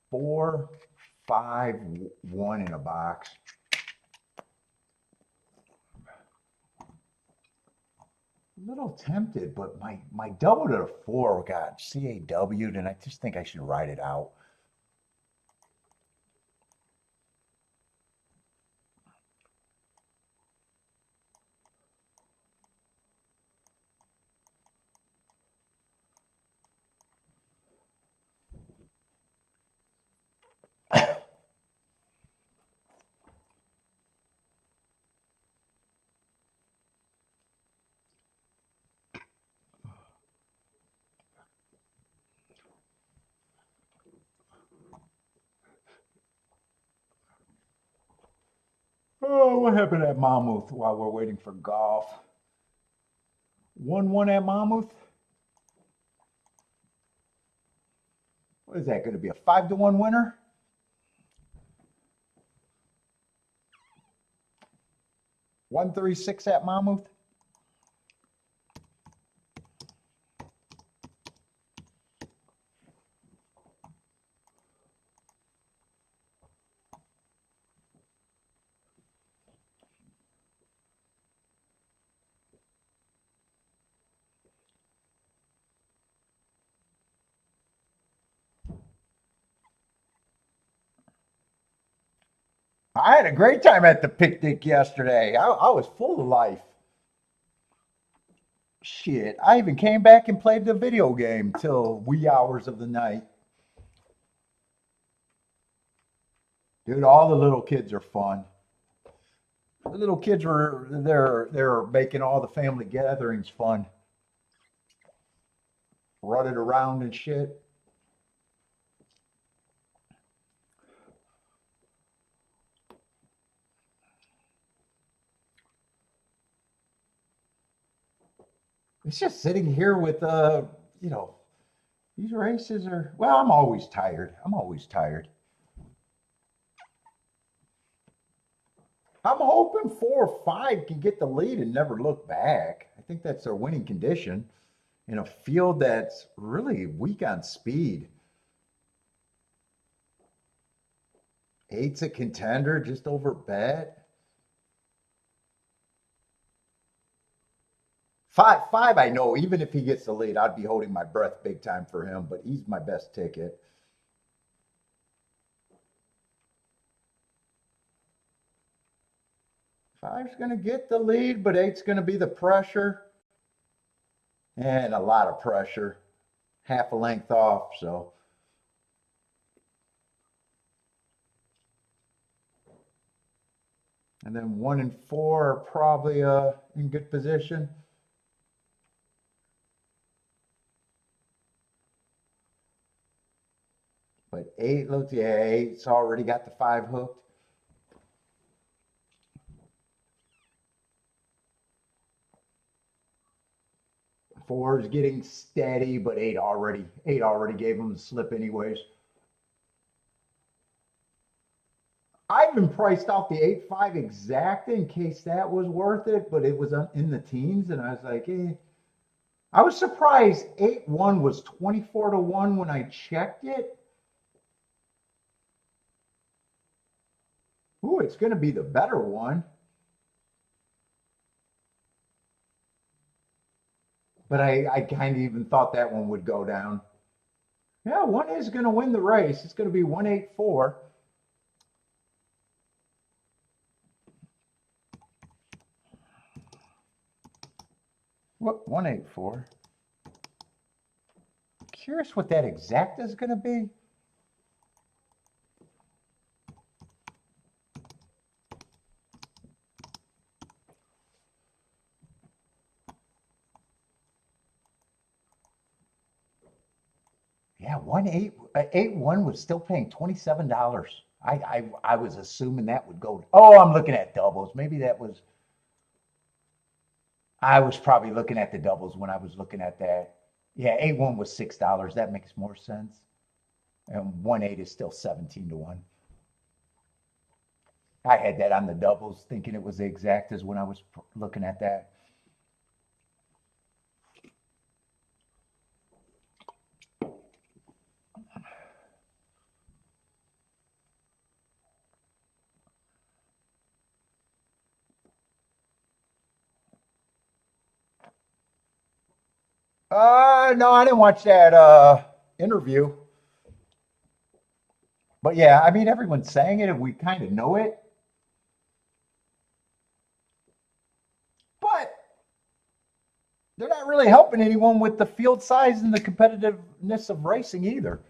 [SPEAKER 1] 4-5-1 in a box. A little tempted, but my double to the 4 got CAW'd, and I just think I should ride it out. Oh, what happened at Monmouth while we're waiting for golf? 1-1 at Monmouth? What is that going to be, a 5-1 winner? $136 at Monmouth? I had a great time at the picnic yesterday. I was full of life. Shit, I even came back and played the video game till wee hours of the night. Dude, all the little kids are fun. The little kids were they're making all the family gatherings fun, running around and shit. It's just sitting here with you know, these races are well, I'm always tired. I'm always tired. I'm hoping 4 or 5 can get the lead and never look back. I think that's their winning condition in a field that's really weak on speed. 8's a contender, just over bet. 5, I know. Even if he gets the lead, I'd be holding my breath big time for him. But he's my best ticket. 5's going to get the lead, but 8's going to be the pressure and a lot of pressure. Half a length off, so. And then 1 and 4 are probably in good position. But 8 looks, yeah, 8's already got the 5 hooked. 4's getting steady, but 8 already gave him the slip anyways. I even priced out the 8-5 exact in case that was worth it, but it was in the teens, and I was like, eh. I was surprised 8-1 was 24-1 when I checked it. Ooh, it's going to be the better one. But I kind of even thought that one would go down. Yeah, 1 is going to win the race. It's going to be 184. What, 184? Curious what that exact is going to be. Yeah, 1-8-1 was still paying $27. I was assuming that would go. Oh, I'm looking at doubles. Maybe that was. I was probably looking at the doubles when I was looking at that. Yeah, 8-1 was $6. That makes more sense. And 1-8 is still 17-1. I had that on the doubles, thinking it was the exact as when I was looking at that. No, I didn't watch that interview. But yeah, I mean, everyone's saying it and we kind of know it. But they're not really helping anyone with the field size and the competitiveness of racing either.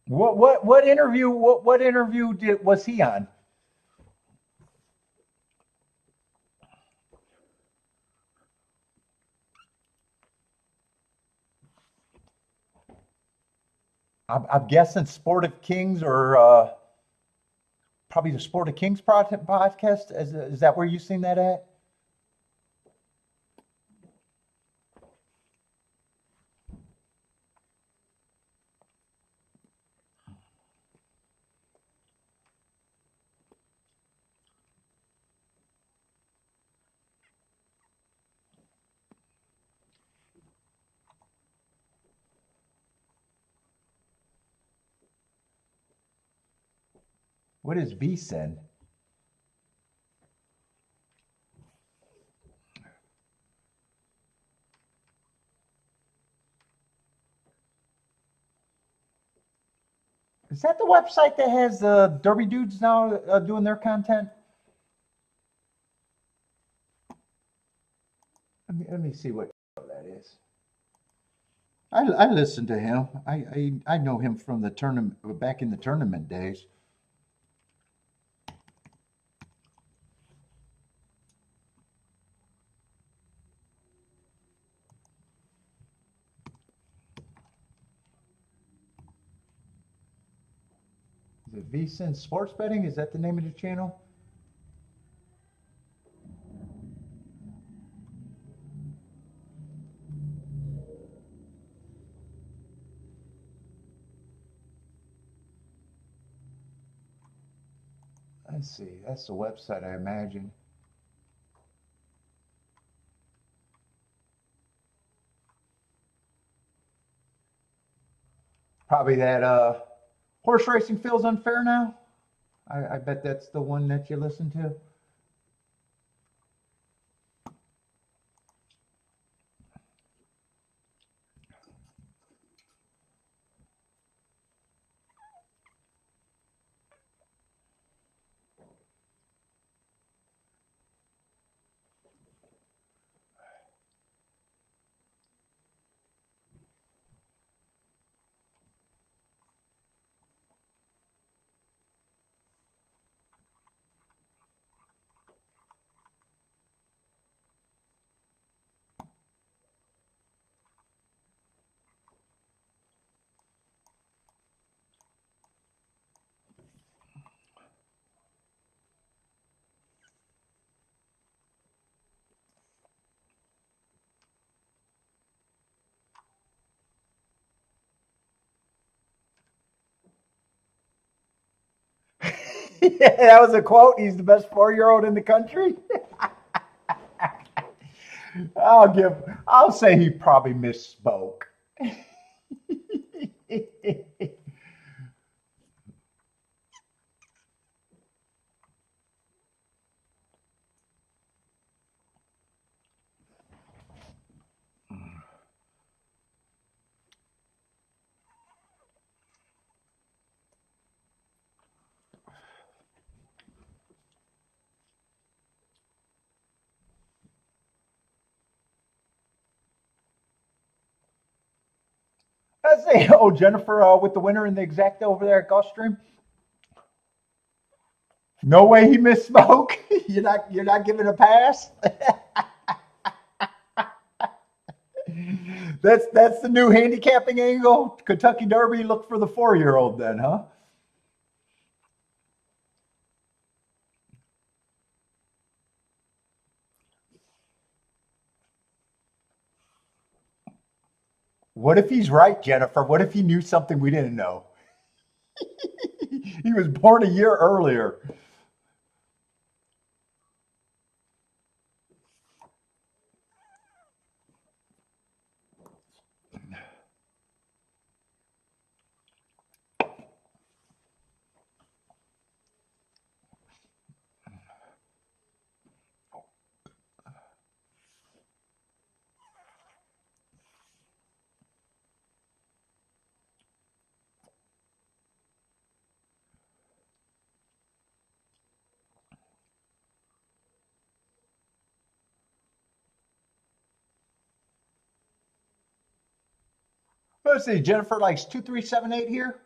[SPEAKER 1] What interview was he on? I'm guessing Sport of Kings or probably the Sport of Kings podcast. Is that where you seen that at? What is vSend? Is that the website that has the Derby dudes now doing their content? Let me see what that is. I listen to him. I know him from the tournament, back in the tournament days. Is it vSend Sports Betting? Is that the name of the channel? Let's see. That's the website, I imagine. Probably that horse racing feels unfair now. I bet that's the one that you listen to. Yeah, that was a quote. He's the best 4-year-old in the country. I'll say he probably misspoke. Let's say, oh, Jennifer with the winner in the exacta over there at Gulfstream. No way he misspoke. You're not giving a pass. That's the new handicapping angle. Kentucky Derby. Look for the 4-year-old then, huh? What if he's right, Jennifer? What if he knew something we didn't know? He was born a year earlier. Let's see. Jennifer likes 2378 here.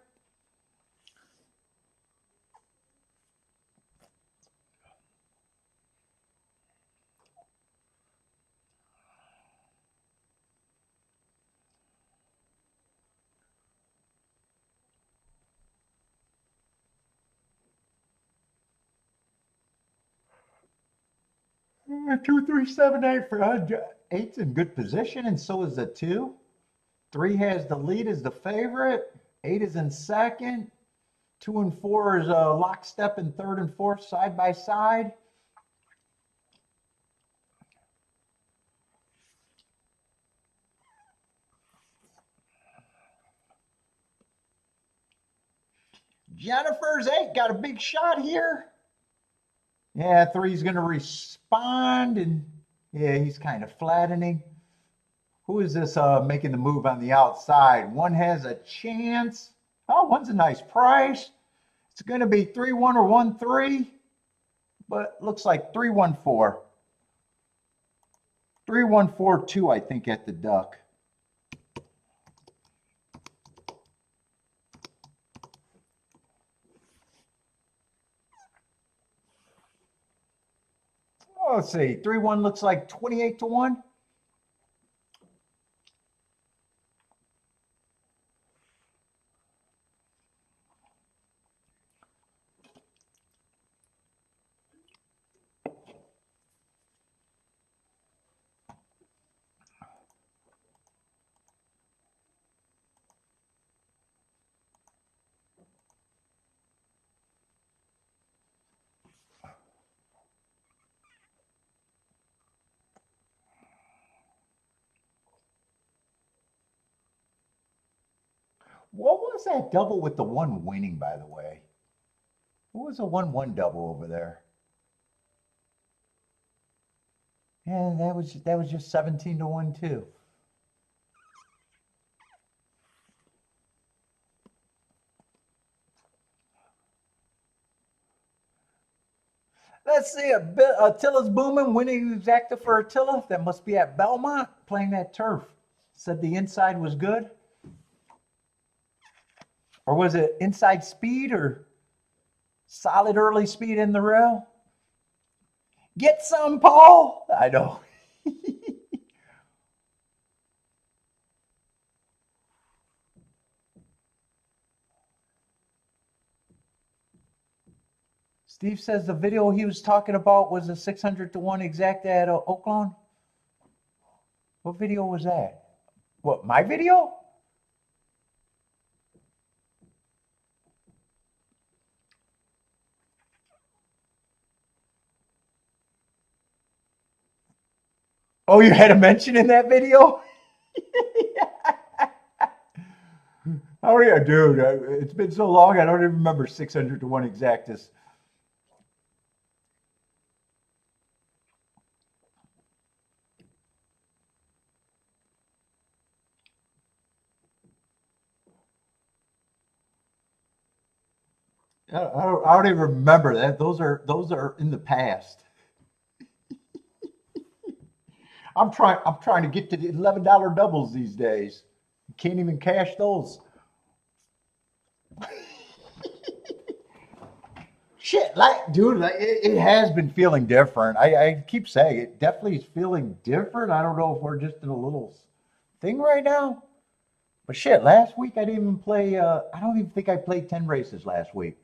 [SPEAKER 1] Mm, 2378 for eight's in good position, and so is the 2. 3 has the lead as the favorite. 8 is in second. 2 and 4 is a lockstep in third and fourth, side by side. Jennifer's 8 got a big shot here. Yeah, 3's going to respond, and yeah, he's kind of flattening. Who is this making the move on the outside? One has a chance. Oh, one's a nice price. It's going to be 3-1 or 1-3, but looks like 3-1-4. 3-1-4-2, I think, at the duck. Oh, let's see. 3-1 looks like 28-1. What was that double with the one winning, by the way? What was a 1-1 double over there? Yeah, that was just 17-1 too. Let's see, Attila's booming, winning exacta for Attila. That must be at Belmont, playing that turf. Said the inside was good. Or was it inside speed or solid early speed in the rail? Get some, Paul. I know. Steve says the video he was talking about was a 600-1 exacta at Oakland. What video was that? What, my video? Oh, you had a mention in that video? Oh yeah, dude. It's been so long, I don't even remember 600-1 exactas. I don't even remember that. Those are in the past. I'm trying to get to the $11 doubles these days. You can't even cash those. Shit, like, dude, it has been feeling different. I keep saying it definitely is feeling different. I don't know if we're just in a little thing right now. But shit, last week I didn't even play. I don't even think I played 10 races last week.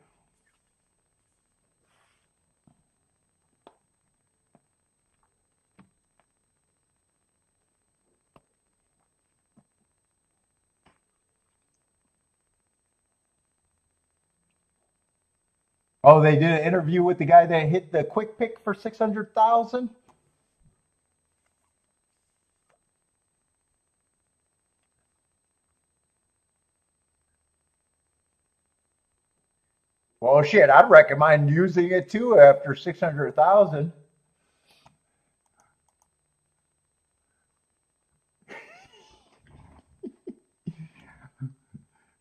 [SPEAKER 1] Oh, they did an interview with the guy that hit the quick pick for 600,000. Well, shit, I'd recommend using it too after 600,000.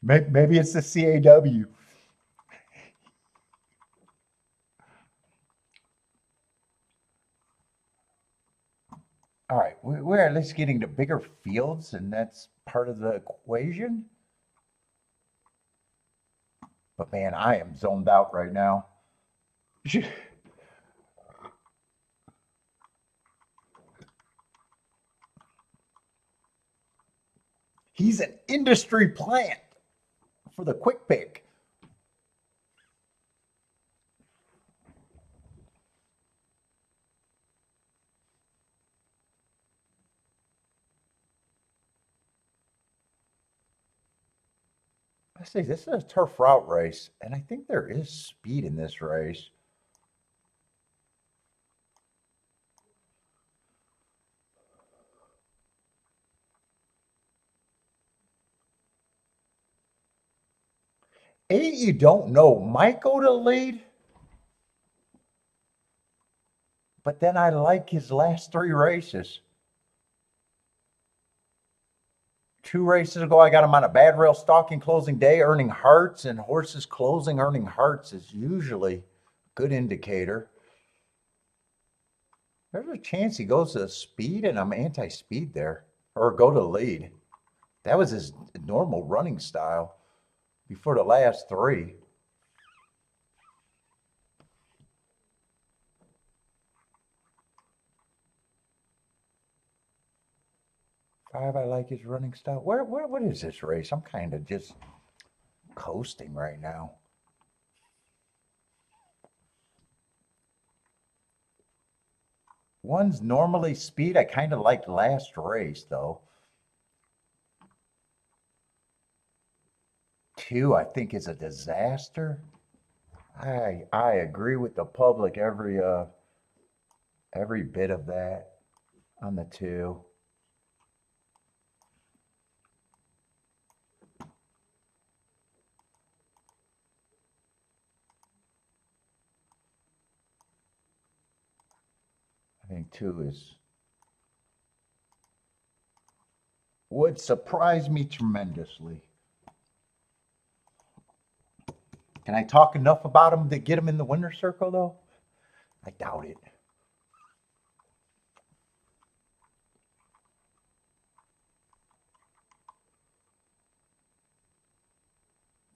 [SPEAKER 1] Maybe it's the CAW. All right, we're at least getting to bigger fields, and that's part of the equation. But man, I am zoned out right now. He's an industry plant for the quick pick. Let's see, this is a turf route race, and I think there is speed in this race. 8, you don't know, might go to the lead. But then I like his last 3 races. 2 races ago, I got him on a bad rail stalking closing day, earning hearts, and horses closing earning hearts is usually a good indicator. There's a chance he goes to speed, and I'm anti-speed there, or go to the lead. That was his normal running style before the last 3. 5, I like his running style. What is this race? I'm kind of just coasting right now. One's normally speed. I kind of liked last race, though. 2, I think, is a disaster. I agree with the public every bit of that on the 2. I think 2 would surprise me tremendously. Can I talk enough about him to get him in the winner's circle, though? I doubt it.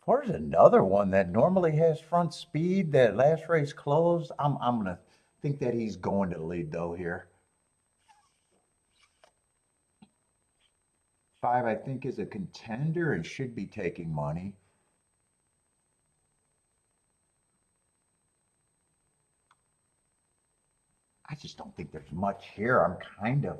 [SPEAKER 1] There's another one that normally has front speed that last race closed. I'm gonna think that he's going to lead though here. 5, I think, is a contender and should be taking money. I just don't think there's much here. I'm kind of.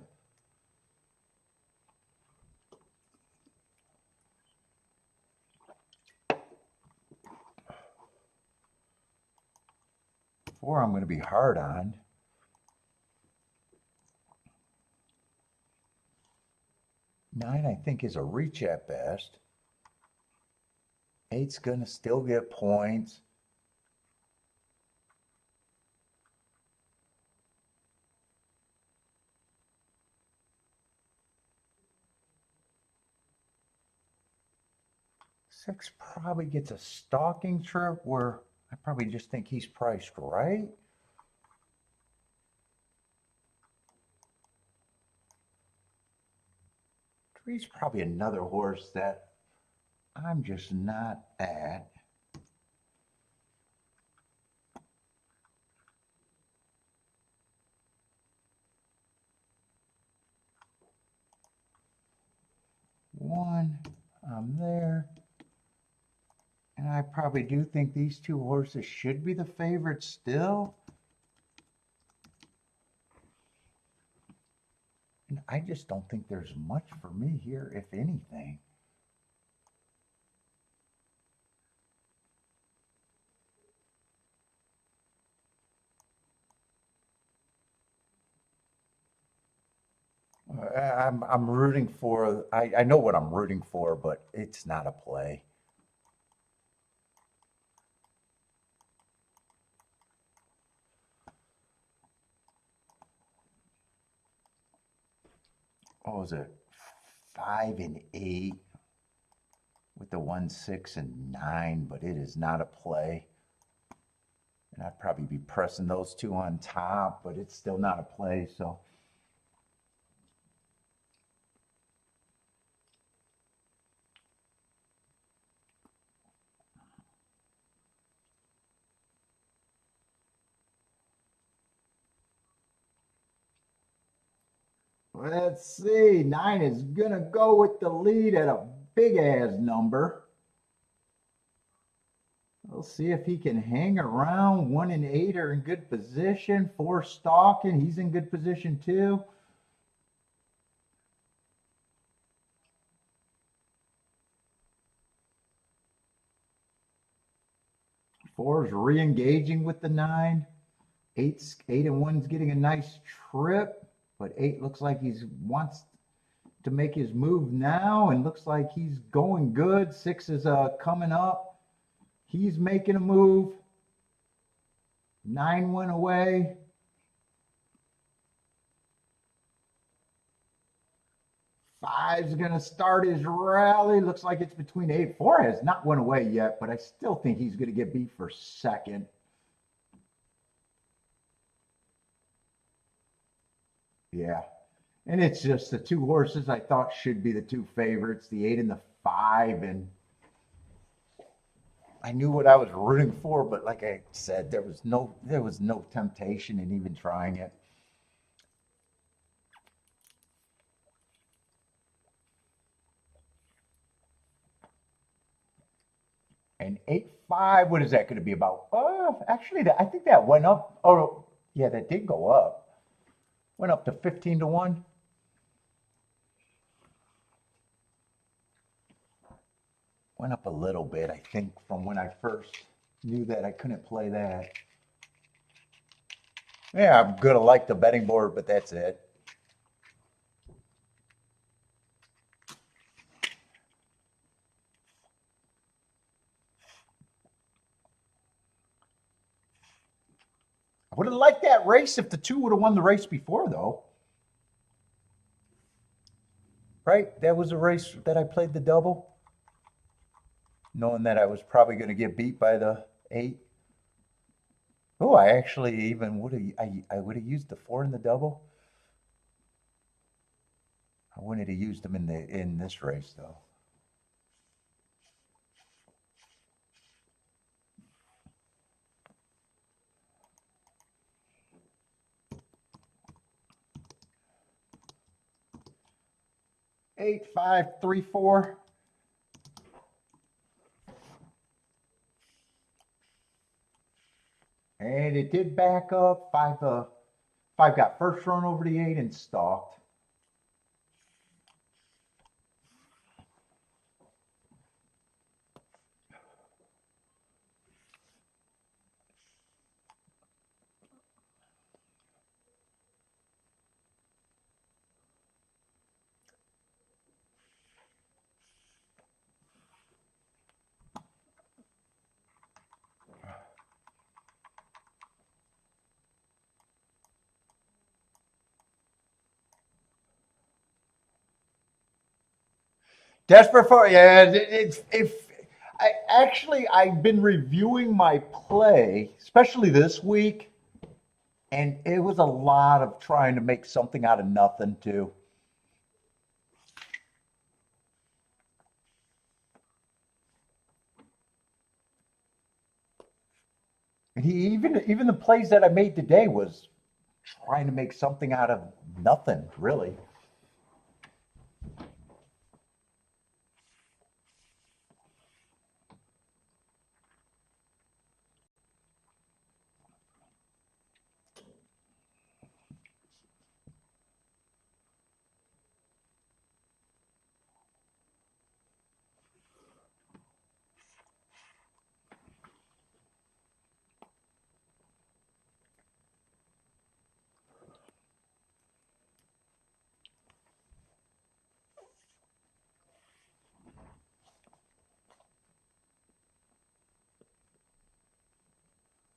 [SPEAKER 1] Four, I'm going to be hard on. 9, I think, is a reach at best. 8's going to still get points. Six probably gets a stalking trip where I probably just think he's priced right. Three's probably another horse that I'm just not at. One, I'm there. And I probably do think these 2 horses should be the favorites still. And I just don't think there's much for me here, if anything. I'm rooting for, I know what I'm rooting for, but it's not a play. What was it? 5 and 8 with the 1, 6, and 9, but it is not a play. And I'd probably be pressing those 2 on top, but it's still not a play, so. Let's see. 9 is going to go with the lead at a big ass number. We'll see if he can hang around. 1 and 8 are in good position. 4 stalking. He's in good position too. Four is re-engaging with the 9. 8 and 1's getting a nice trip, but 8 looks like he wants to make his move now and looks like he's going good. 6 is coming up. He's making a move. 9 went away. Five's going to start his rally. Looks like it's between 8. 4 has not went away yet, but I still think he's going to get beat for second. Yeah. And it's just the 2 horses I thought should be the 2 favorites, the 8 and the 5. And I knew what I was rooting for, but like I said, there was no temptation in even trying it. And 8-5, what is that going to be about? Actually, I think that went up. Oh, yeah, that did go up. Went up to 15-1. Went up a little bit, I think, from when I first knew that I couldn't play that. Yeah, I'm going to like the betting board, but that's it. I would have liked that race if the 2 would have won the race before, though. Right? That was a race that I played the double, knowing that I was probably going to get beat by the 8. Oh, I actually even would have. I would have used the 4 in the double. I wouldn't have used them in this race though. Eight, 5, 3, 4. And it did back up. 5 got first run over the 8 and stalked. Desperate for, yeah. I've been reviewing my play, especially this week, and it was a lot of trying to make something out of nothing too. And even the plays that I made today was trying to make something out of nothing, really.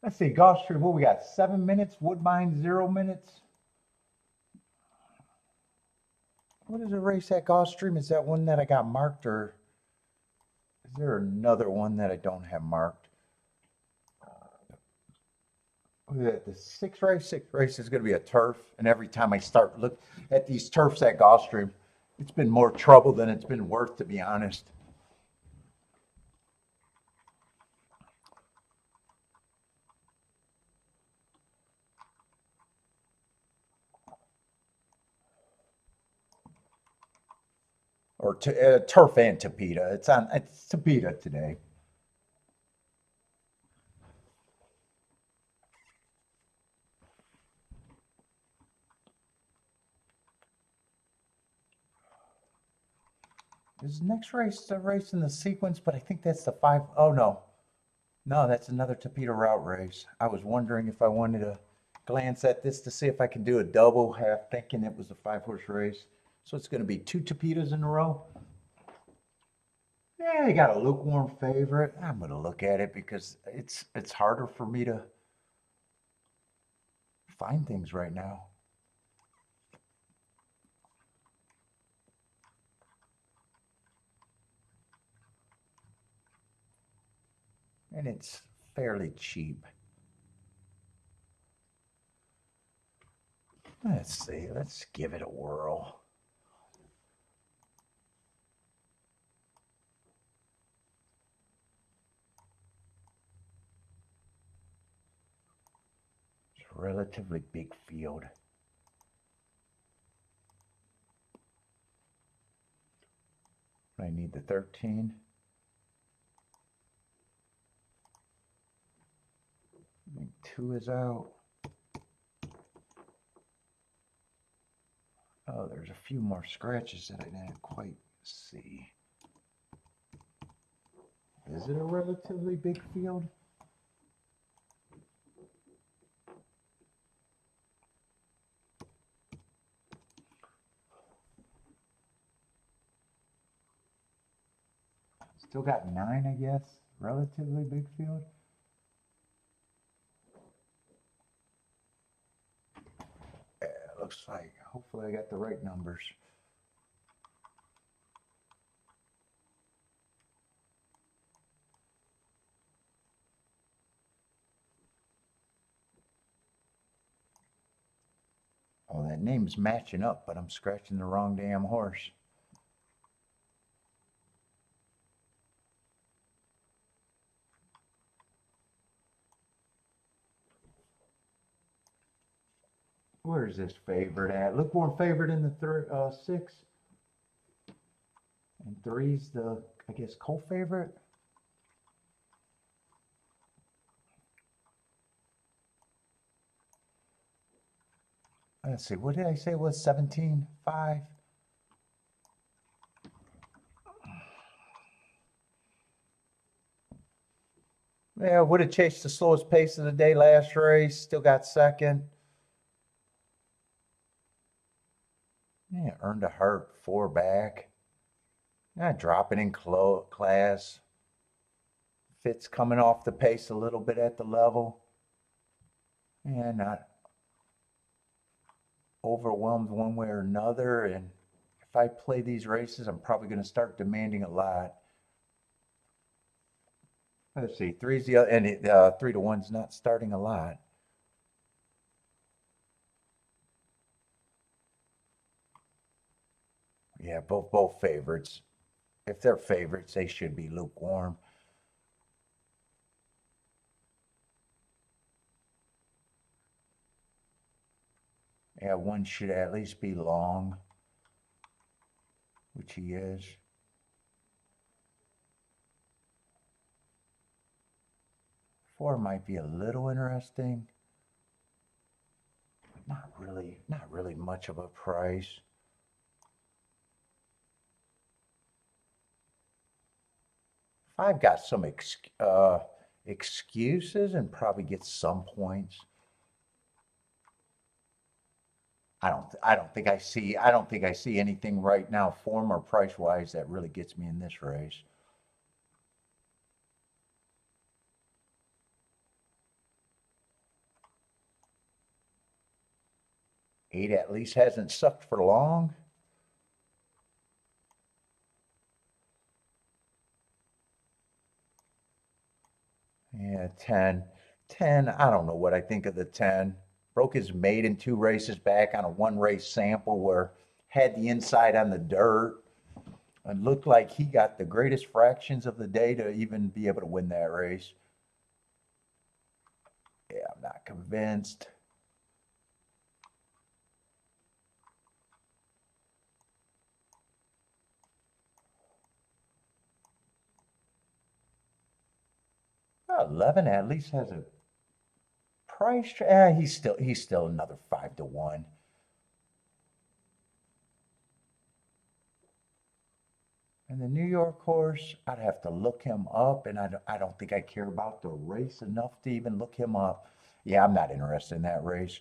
[SPEAKER 1] Let's see, Gulfstream, what we got? 7 minutes, Woodbine, 0 minutes. What is a race at Gulfstream? Is that one that I got marked, or is there another one that I don't have marked? The 6th race? 6th race is going to be a turf, and every time I start look at these turfs at Gulfstream, it's been more trouble than it's been worth, to be honest. Or turf and Tapeta. It's Tapeta today. Is next race a race in the sequence? But I think that's the 5. Oh no, that's another Tapeta route race. I was wondering if I wanted to glance at this to see if I can do a double, half thinking it was a 5-horse race. So it's going to be 2 Tapetas in a row. Yeah, you got a lukewarm favorite. I'm gonna look at it because it's harder for me to find things right now. And it's fairly cheap. Let's see, let's give it a whirl. It's a relatively big field. I need the 13. I think 2 is out. Oh, there's a few more scratches that I didn't quite see. Is it a relatively big field? Still got 9, I guess. Relatively big field. Yeah, it looks like. Hopefully I got the right numbers. Oh, that name's matching up, but I'm scratching the wrong damn horse. Where's this favorite at? Lukewarm favorite in the 6. And 3's the, I guess, co-favorite. Let's see, what did I say was 17.5? Yeah, would have chased the slowest pace of the day last race. Still got second. Yeah, earned a heart 4 back. Yeah, dropping in class. Fitz coming off the pace a little bit at the level. Yeah, not overwhelmed one way or another. And if I play these races, I'm probably going to start demanding a lot. Let's see, 3's the other, and 3 to 1's not starting a lot. Yeah, both favorites. If they're favorites, they should be lukewarm. Yeah, one should at least be long, which he is. 4 might be a little interesting. Not really much of a price. 5 got some excuses and probably gets some points. I don't think I see anything right now, form or price wise, that really gets me in this race. 8 at least hasn't sucked for long. Yeah, 10. 10, I don't know what I think of the 10. Broke his maiden 2 races back on a 1 race sample where had the inside on the dirt. It looked like he got the greatest fractions of the day to even be able to win that race. Yeah, I'm not convinced. Well, 11 at least has a price. He's still another 5 to 1. And the New York horse, I'd have to look him up, and I don't think I care about the race enough to even look him up. Yeah, I'm not interested in that race.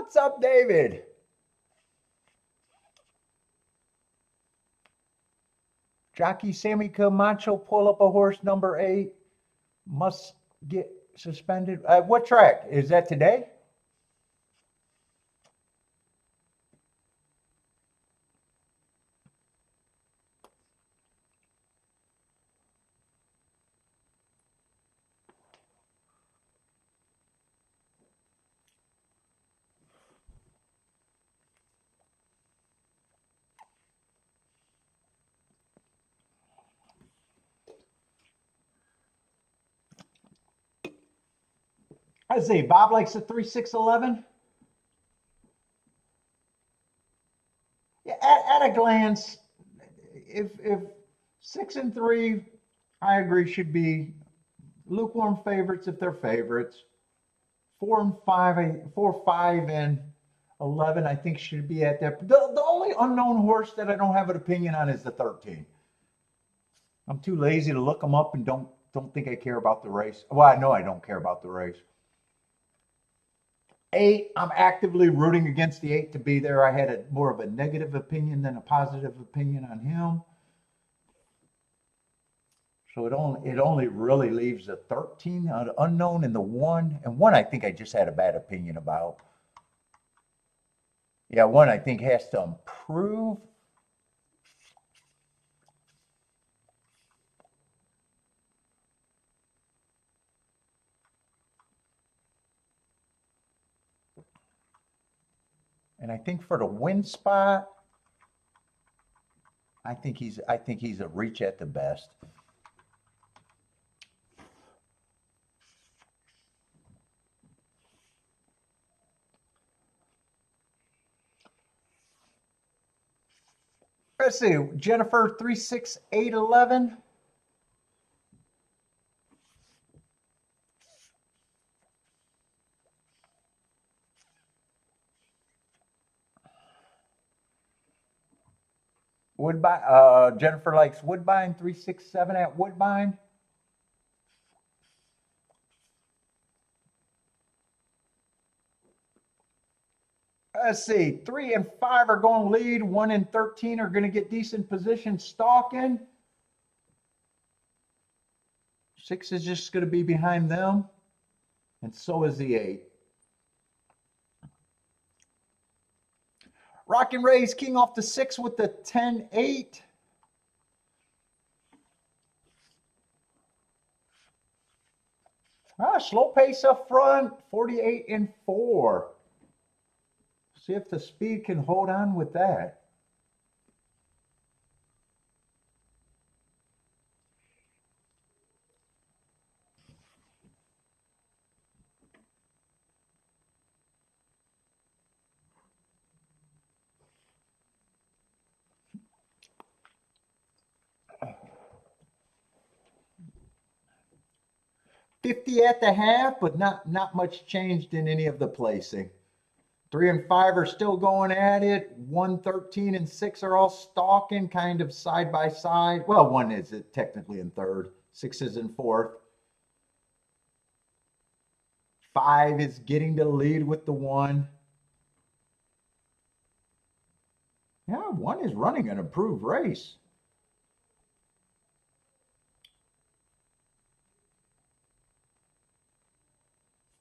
[SPEAKER 1] What's up, David? Jockey Sammy Camacho pull up a horse number 8. Must get suspended. What track? Is that today? I say Bob likes a 3-6-11. Yeah, at a glance, if 6 and 3, I agree, should be lukewarm favorites if they're favorites. 4 and 5, 4, 5, and 11, I think should be at that. The only unknown horse that I don't have an opinion on is the 13. I'm too lazy to look them up and don't think I care about the race. Well, I know I don't care about the race. 8, I'm actively rooting against the 8 to be there. I had more of a negative opinion than a positive opinion on him. So it only really leaves the 13 unknown and the 1. And 1 I think I just had a bad opinion about. Yeah, 1 I think has to improve. And I think for the win spot, I think he's a reach at the best. Let's see, Jennifer 3-6-8-11. Woodbine, Jennifer likes Woodbine 3-6-7 at Woodbine. Let's see, 3 and 5 are going to lead. 1 and 13 are going to get decent position stalking. 6 is just going to be behind them. And so is the 8. Rockin' Ray's king off the 6 with the 10-8. Slow pace up front, 48 and 4. See if the speed can hold on with that. $50 at the half, but not much changed in any of the placing. 3 and 5 are still going at it. 1, 13, and 6 are all stalking, kind of side by side. Well, 1 is technically in third. 6 is in fourth. 5 is getting the lead with the 1. Yeah, 1 is running an improved race.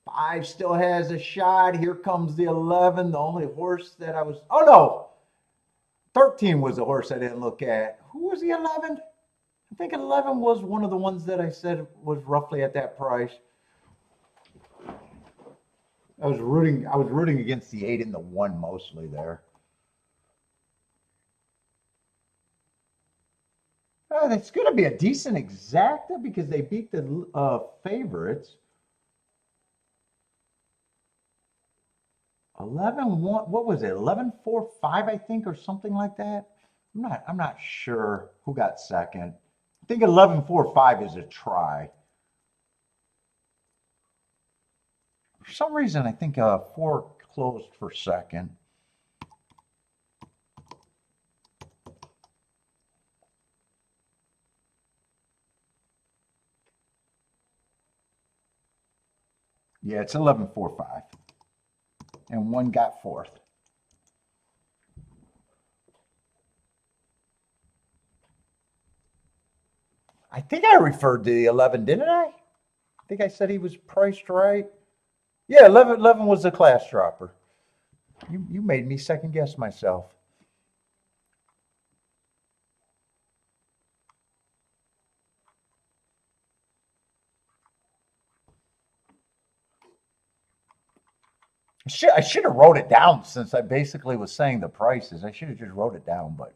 [SPEAKER 1] 5 still has a shot. Here comes the 11, the only horse that I was, oh no, 13 was the horse I didn't look at. Who was the 11? I think 11 was one of the ones that I said was roughly at that price. I was rooting against the 8 and the 1 mostly there. It's going to be a decent exacta because they beat the favorites. 11-1, what was it? 11-4-5, I think, or something like that. I'm not sure who got second. I think 11-4-5 is a try. For some reason, I think 4 closed for second. Yeah, it's 11-4-5. and one got fourth. I think I referred to the 11, didn't I? I think I said he was priced right. Yeah, 11 was the class dropper. You made me second guess myself. I should have wrote it down since I basically was saying the prices. I should have just wrote it down, but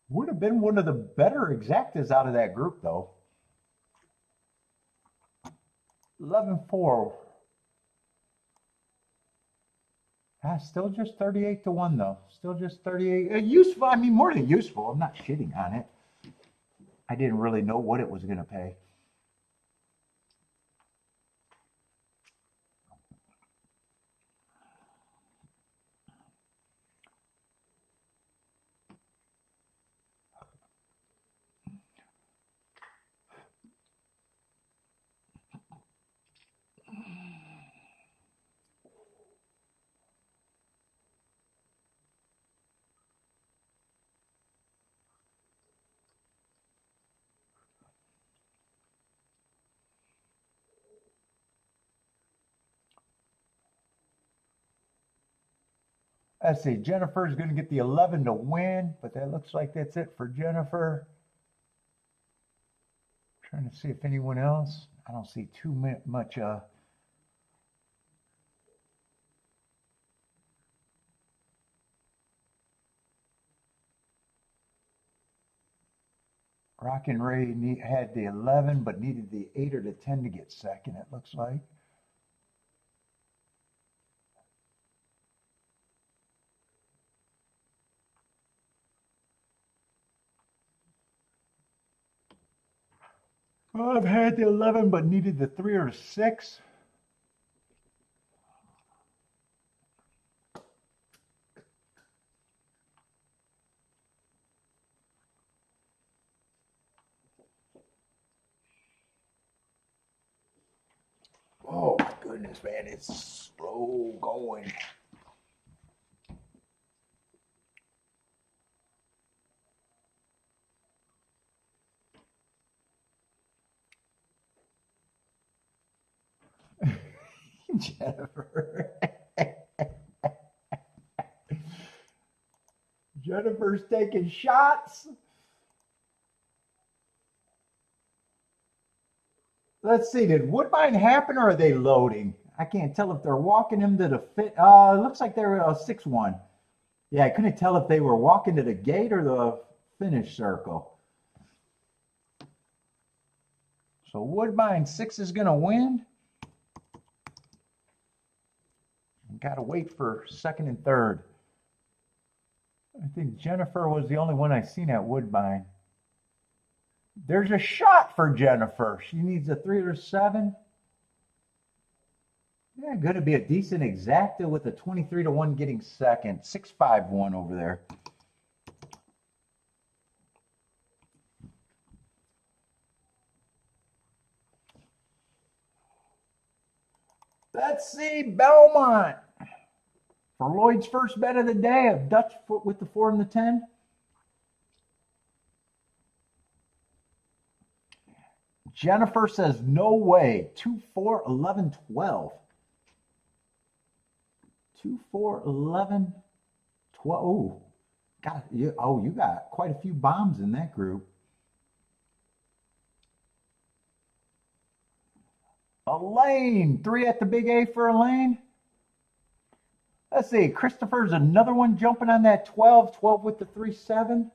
[SPEAKER 1] would have been one of the better exactas out of that group, though. 11-4. Still just 38 to 1, though. Still just 38. Useful. I mean, more than useful. I'm not shitting on it. I didn't really know what it was going to pay. Let's see, Jennifer's going to get the 11 to win, but that looks like that's it for Jennifer. Trying to see if anyone else. I don't see too much. Rockin' Ray had the 11, but needed the 8 or the 10 to get second, it looks like. I've had the 11, but needed the 3 or 6. Oh my goodness, man, it's slow going. Jennifer. Jennifer's taking shots. Let's see, did Woodbine happen or are they loading? I can't tell if they're walking him to the fit. It looks like they're a 6-1. Yeah, I couldn't tell if they were walking to the gate or the finish circle. So Woodbine 6 is going to win. Got to wait for second and third. I think Jennifer was the only one I seen at Woodbine. There's a shot for Jennifer. She needs a 3 or 7. Yeah, going to be a decent exacta with a 23 to 1 getting second. 6-5-1 over there. Let's see, Belmont. For Lloyd's first bet of the day, a Dutch foot with the 4 and the 10. Jennifer says, no way. 2, 4, 11, 12. 2, 4, 11, 12. Oh, you got quite a few bombs in that group. Elaine, 3 at the big A for Elaine. Let's see, Christopher's another one jumping on that 12. 12 with the 3-7.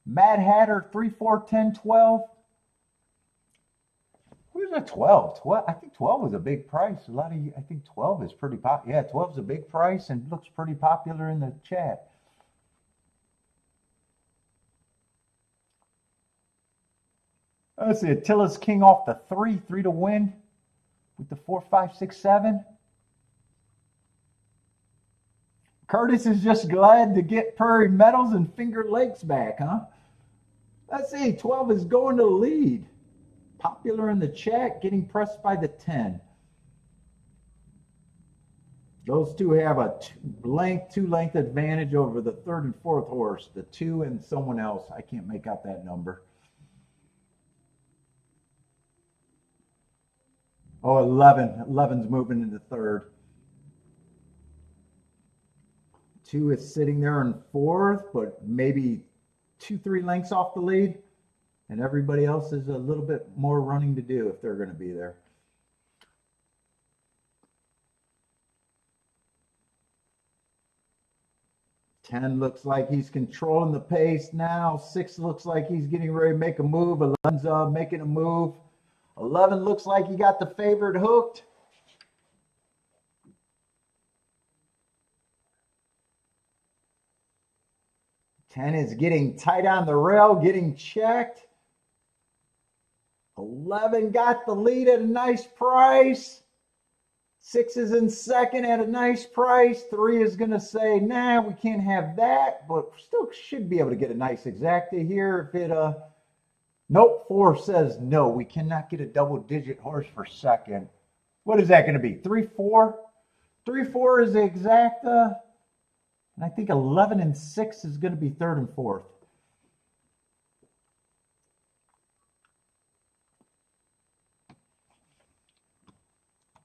[SPEAKER 1] Mad Hatter, 3, 4, 10, 12. Who's a 12? 12? I think 12 is a big price. I think 12 is pretty popular. Yeah, 12 is a big price and looks pretty popular in the chat. Let's see, Attila's King off the 3 to win with the 4, 5, 6, 7. Curtis is just glad to get Prairie Meadows and Finger Lakes back, huh? Let's see, 12 is going to the lead. Popular in the chat, getting pressed by the 10. Those two have a two-length advantage over the third and fourth horse, the 2 and someone else. I can't make out that number. Oh, 11. 11's moving into third. 2 is sitting there in fourth, but maybe 2-3 lengths off the lead. And everybody else is a little bit more running to do if they're going to be there. 10 looks like he's controlling the pace now. 6 looks like he's getting ready to make a move. 11's making a move. 11 looks like he got the favorite hooked. Ten is getting tight on the rail, getting checked. 11 got the lead at a nice price. 6 is in second at a nice price. 3 is going to say, nah, we can't have that, but still should be able to get a nice exacta here. If it, nope, 4 says no, we cannot get a double-digit horse for second. What is that going to be? 3-4? 3-4 is the exacta. And I think 11 and 6 is going to be third and fourth.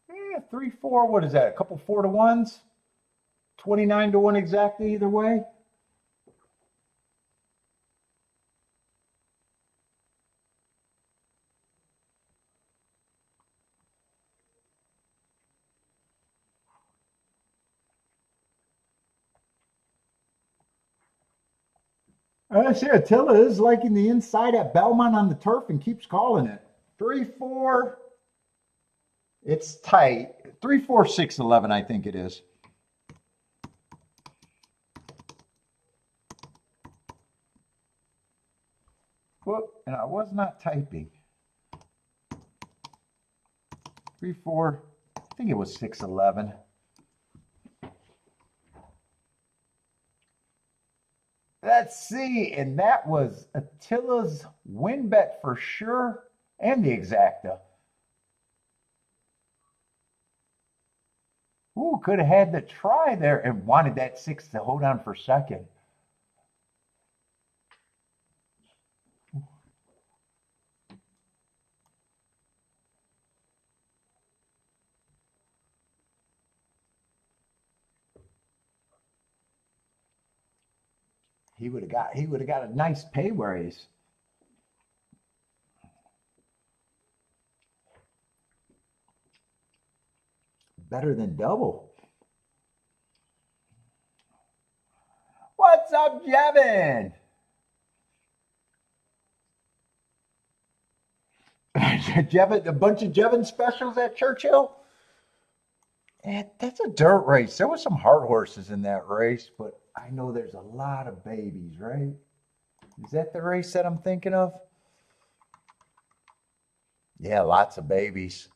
[SPEAKER 1] Yeah, 3-4. What is that? A couple 4-to-1s? 29-to-1 exactly either way. I see Attila is liking the inside at Belmont on the turf and keeps calling it. 3-4. It's tight. 3-4, 6-11, I think it is. Whoop, and I was not typing. 3-4, I think it was 6-11. Let's see, and that was Attila's win bet for sure, and the exacta. Ooh, could have had the try there and wanted that 6 to hold on for second. He would have got a nice pay raise. Better than double. What's up, Jevin? Jevin, a bunch of Jevin specials at Churchill? That's a dirt race. There were some hard horses in that race, but I know there's a lot of babies, right? Is that the race that I'm thinking of? Yeah, lots of babies.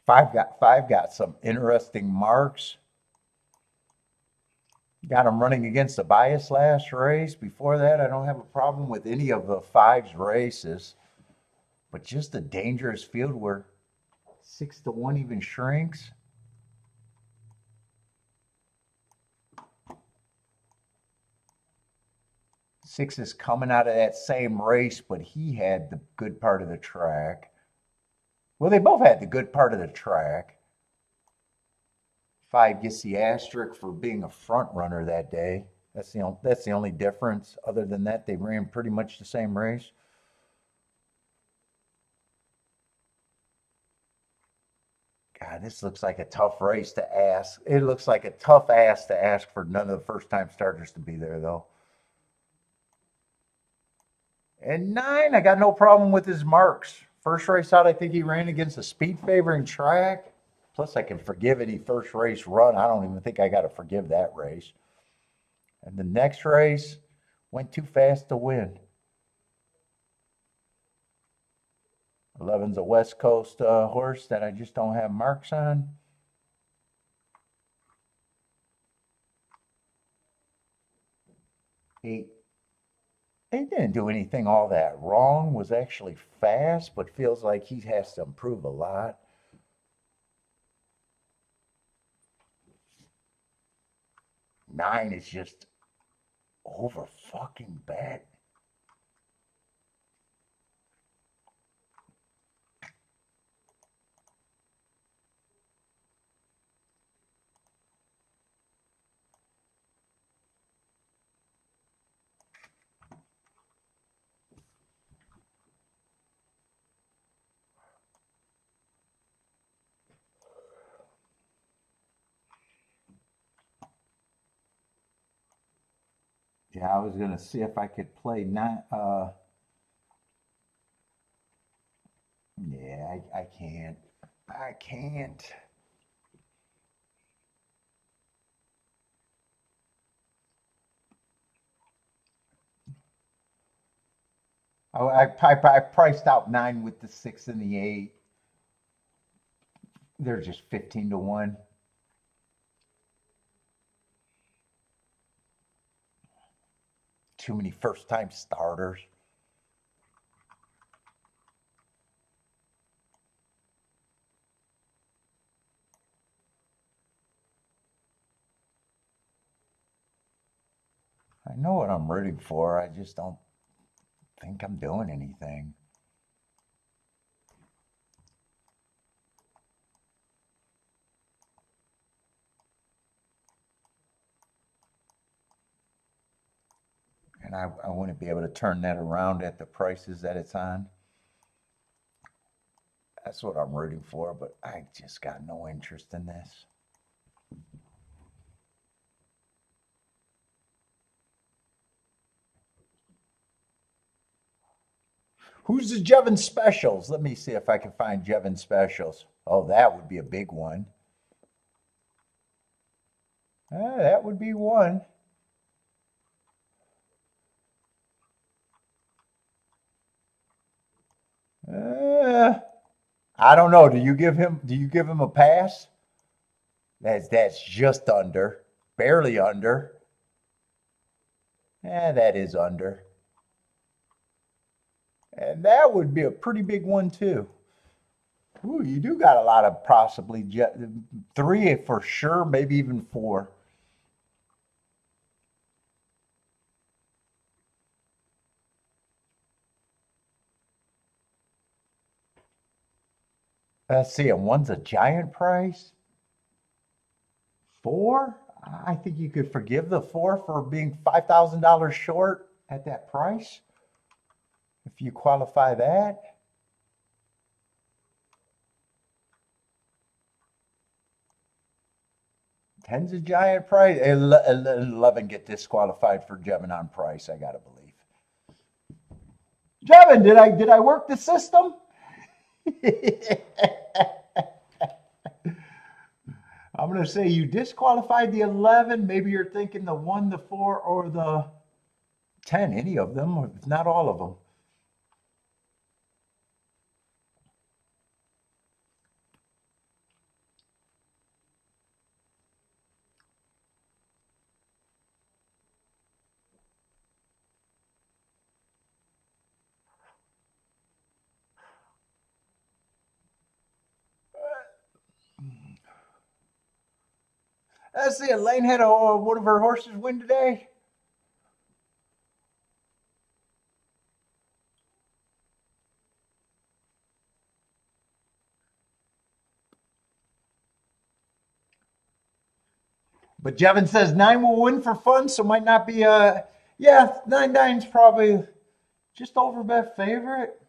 [SPEAKER 1] Five got some interesting marks. Got him running against a bias last race. Before that, I don't have a problem with any of the 5's races. But just a dangerous field where 6-to-1 even shrinks. Six is coming out of that same race, but he had the good part of the track. Well, they both had the good part of the track. 5 gets the asterisk for being a front runner that day. That's the only difference. Other than that, they ran pretty much the same race. God, this looks like a tough race to ask. It looks like a tough ask to ask for none of the first-time starters to be there, though. And 9, I got no problem with his marks. First race out, I think he ran against a speed favoring track. Plus, I can forgive any first race run. I don't even think I got to forgive that race. And the next race went too fast to win. 11's a West Coast horse that I just don't have marks on. He didn't do anything all that wrong, was actually fast, but feels like he has to improve a lot. Nine is just over fucking bad. Yeah, I was gonna see if I could play nine. Yeah, I can't. I can't. I priced out nine with the six and the eight. They're just 15 to 1. Too many first time starters. I know what I'm rooting for. I just don't think I'm doing anything. And I wouldn't be able to turn that around at the prices that it's on. That's what I'm rooting for, but I just got no interest in this. Who's the Jevon Specials? Let me see if I can find Jevon Specials. Oh, that would be a big one. That would be one. I don't know. Do you give him a pass? That's just under, barely under. That is under. And that would be a pretty big one too. Ooh, you do got a lot of possibly three for sure, maybe even four. Let's see, and one's a giant price. Four? I think you could forgive the four for being $5,000 short at that price if you qualify that. Ten's a giant price. 11 get disqualified for Jevon on price, I gotta believe. Jevon, did I work the system? I'm gonna say you disqualified the 11. Maybe you're thinking the 1, the 4, or the 10. Any of them, if not all of them. Let's see, Elaine had one of her horses win today. But Jevon says 9 will win for fun, so might not be a. Yeah, 9-9's probably just over bet favorite.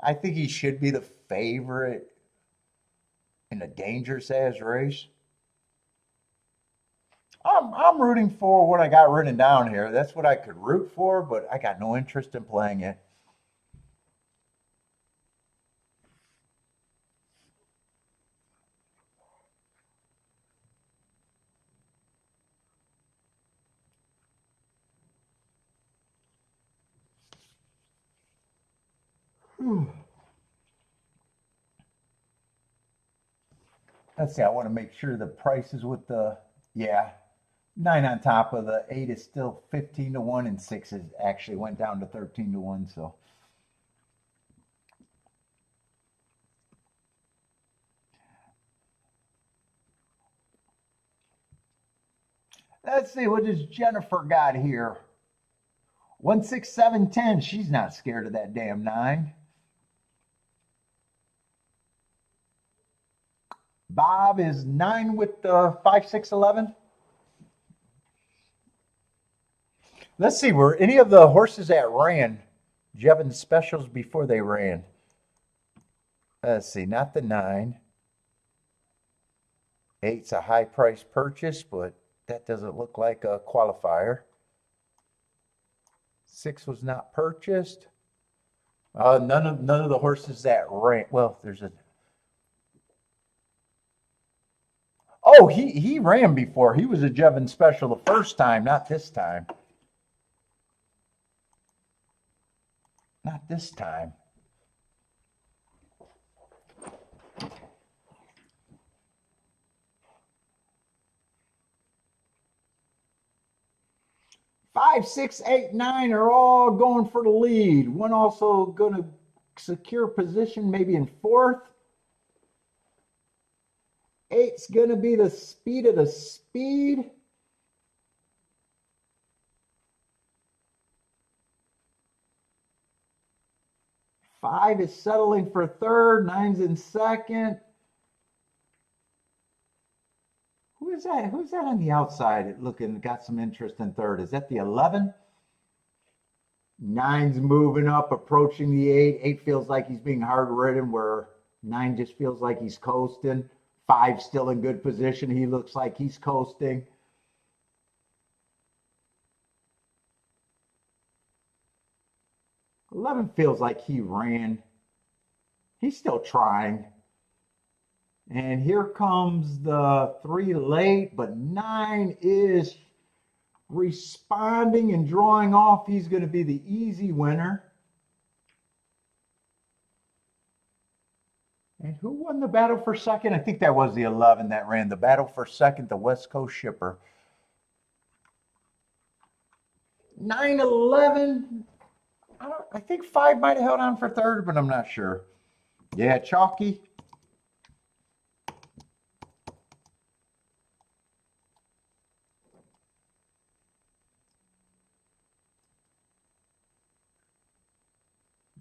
[SPEAKER 1] I think he should be the favorite in a dangerous ass race. I'm rooting for what I got written down here. That's what I could root for, but I got no interest in playing it. Let's see, I want to make sure the prices with the, yeah, 9 on top of the 8 is still 15 to 1, and 6 is actually went down to 13 to 1. So let's see, what does Jennifer got here? 16710. She's not scared of that damn 9. Bob is 9 with the 5611. Let's see, were any of the horses that ran Jevons specials before they ran? Let's see, not the 9. 8's a high price purchase, but that doesn't look like a qualifier. 6 was not purchased. None of the horses that ran. Well, there's a. Oh, he ran before. He was a Jevons special the first time, not this time. Not this time. Five, 6, 8, 9 are all going for the lead. One also going to secure position, maybe in 4th. 8's going to be the speed of the speed. Five is settling for 3rd. 9's in 2nd. Who is that? Who's that on the outside looking, got some interest in 3rd? Is that the 11? 9's moving up, approaching the 8. 8 feels like he's being hard ridden, where 9 just feels like he's coasting. 5 still in good position. He looks like he's coasting. $11 feels like he ran. He's still trying. And here comes the 3 late, but 9 is responding and drawing off. He's going to be the easy winner. And who won the battle for 2nd? I think that was the 11 that ran the battle for 2nd, the West Coast Shipper. 9-11. I think 5 might have held on for 3rd, but I'm not sure. Yeah, chalky.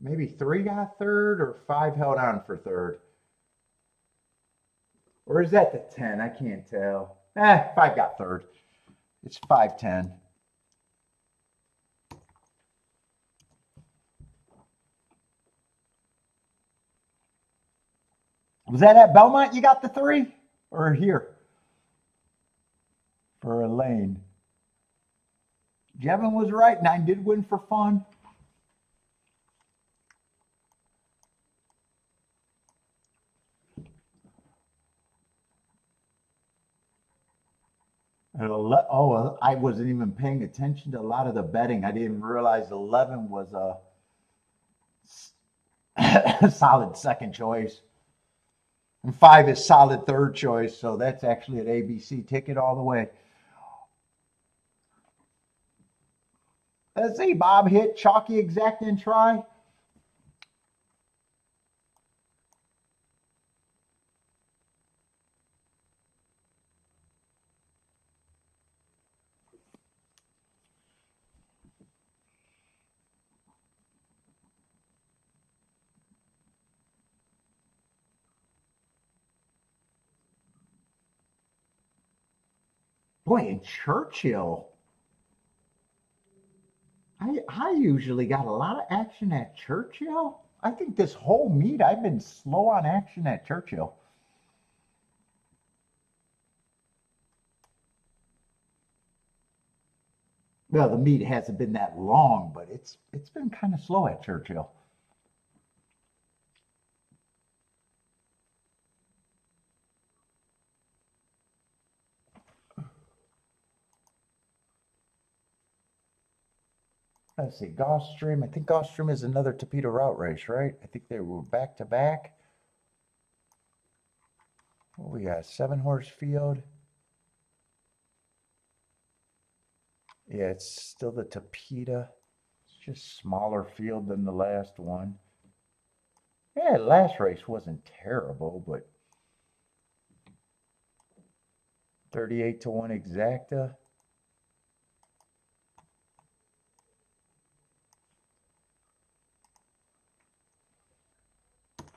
[SPEAKER 1] Maybe 3 got 3rd, or 5 held on for 3rd. Or is that the 10? I can't tell. 5 got 3rd. It's 5-10. Was that at Belmont you got the 3? Or here? For Elaine. Jevon was right. 9 did win for fun. Oh, I wasn't even paying attention to a lot of the betting. I didn't realize 11 was a solid 2nd choice. And 5 is solid 3rd choice. So that's actually an ABC ticket all the way. Let's see. Bob hit chalky exact and try. Boy, in Churchill, I usually got a lot of action at Churchill. I think this whole meet I've been slow on action at Churchill. Well, the meet hasn't been that long, but it's been kind of slow at Churchill. Let's see, Gulfstream. I think Gulfstream is another Tapeta route race, right? I think they were back to back. What we got? 7-horse field. Yeah, it's still the Tapeta. It's just smaller field than the last one. Yeah, last race wasn't terrible, but 38 to 1 exacta.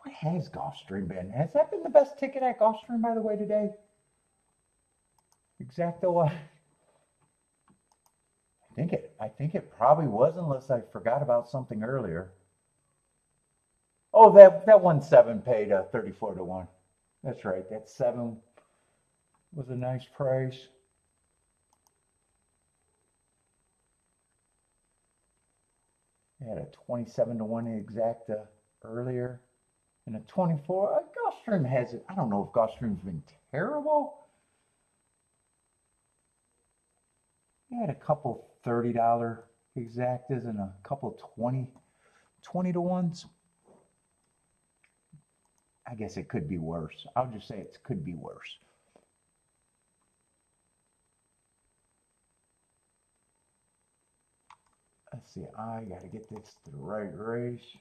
[SPEAKER 1] What has Gulfstream been? Has that been the best ticket at Gulfstream, by the way, today? Exacta what? I think it probably was, unless I forgot about something earlier. Oh, that 1-7 paid 34 to 1. That's right. That 7 was a nice price. I had a 27 to 1 exacta earlier. And a 24. Gulfstream has it. I don't know if Gulfstream's been terrible. I had a couple $30 exactas and a couple 20 to 1s. I guess it could be worse. I'll just say it could be worse. Let's see. I got to get this to the right race.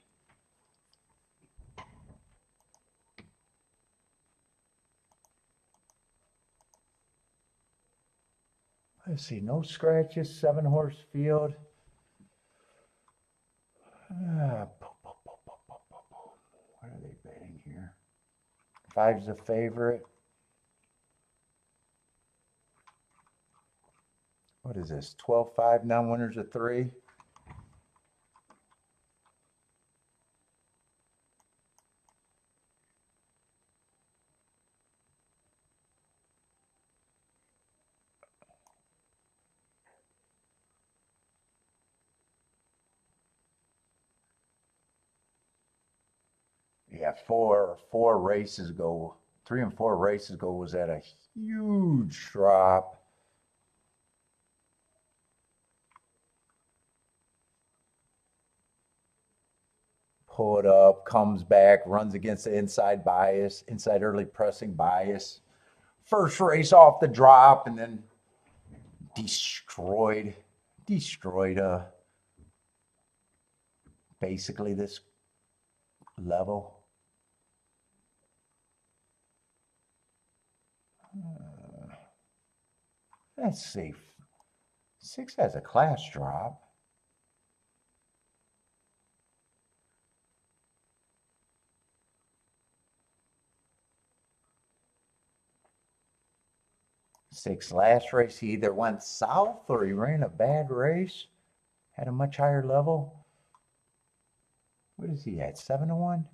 [SPEAKER 1] Let's see. No scratches. 7-horse field. What are they betting here? 5's the favorite. What is this? 12-5, non-winners of 3. Yeah, 4 races ago, 3 and 4 races ago was at a huge drop. Pull it up, comes back, runs against the inside bias, inside early pressing bias. First race off the drop, and then destroyed basically this level. Let's see. 6 has a class drop. Six last race, he either went south or he ran a bad race, had a much higher level. What is he at? 7 to 1?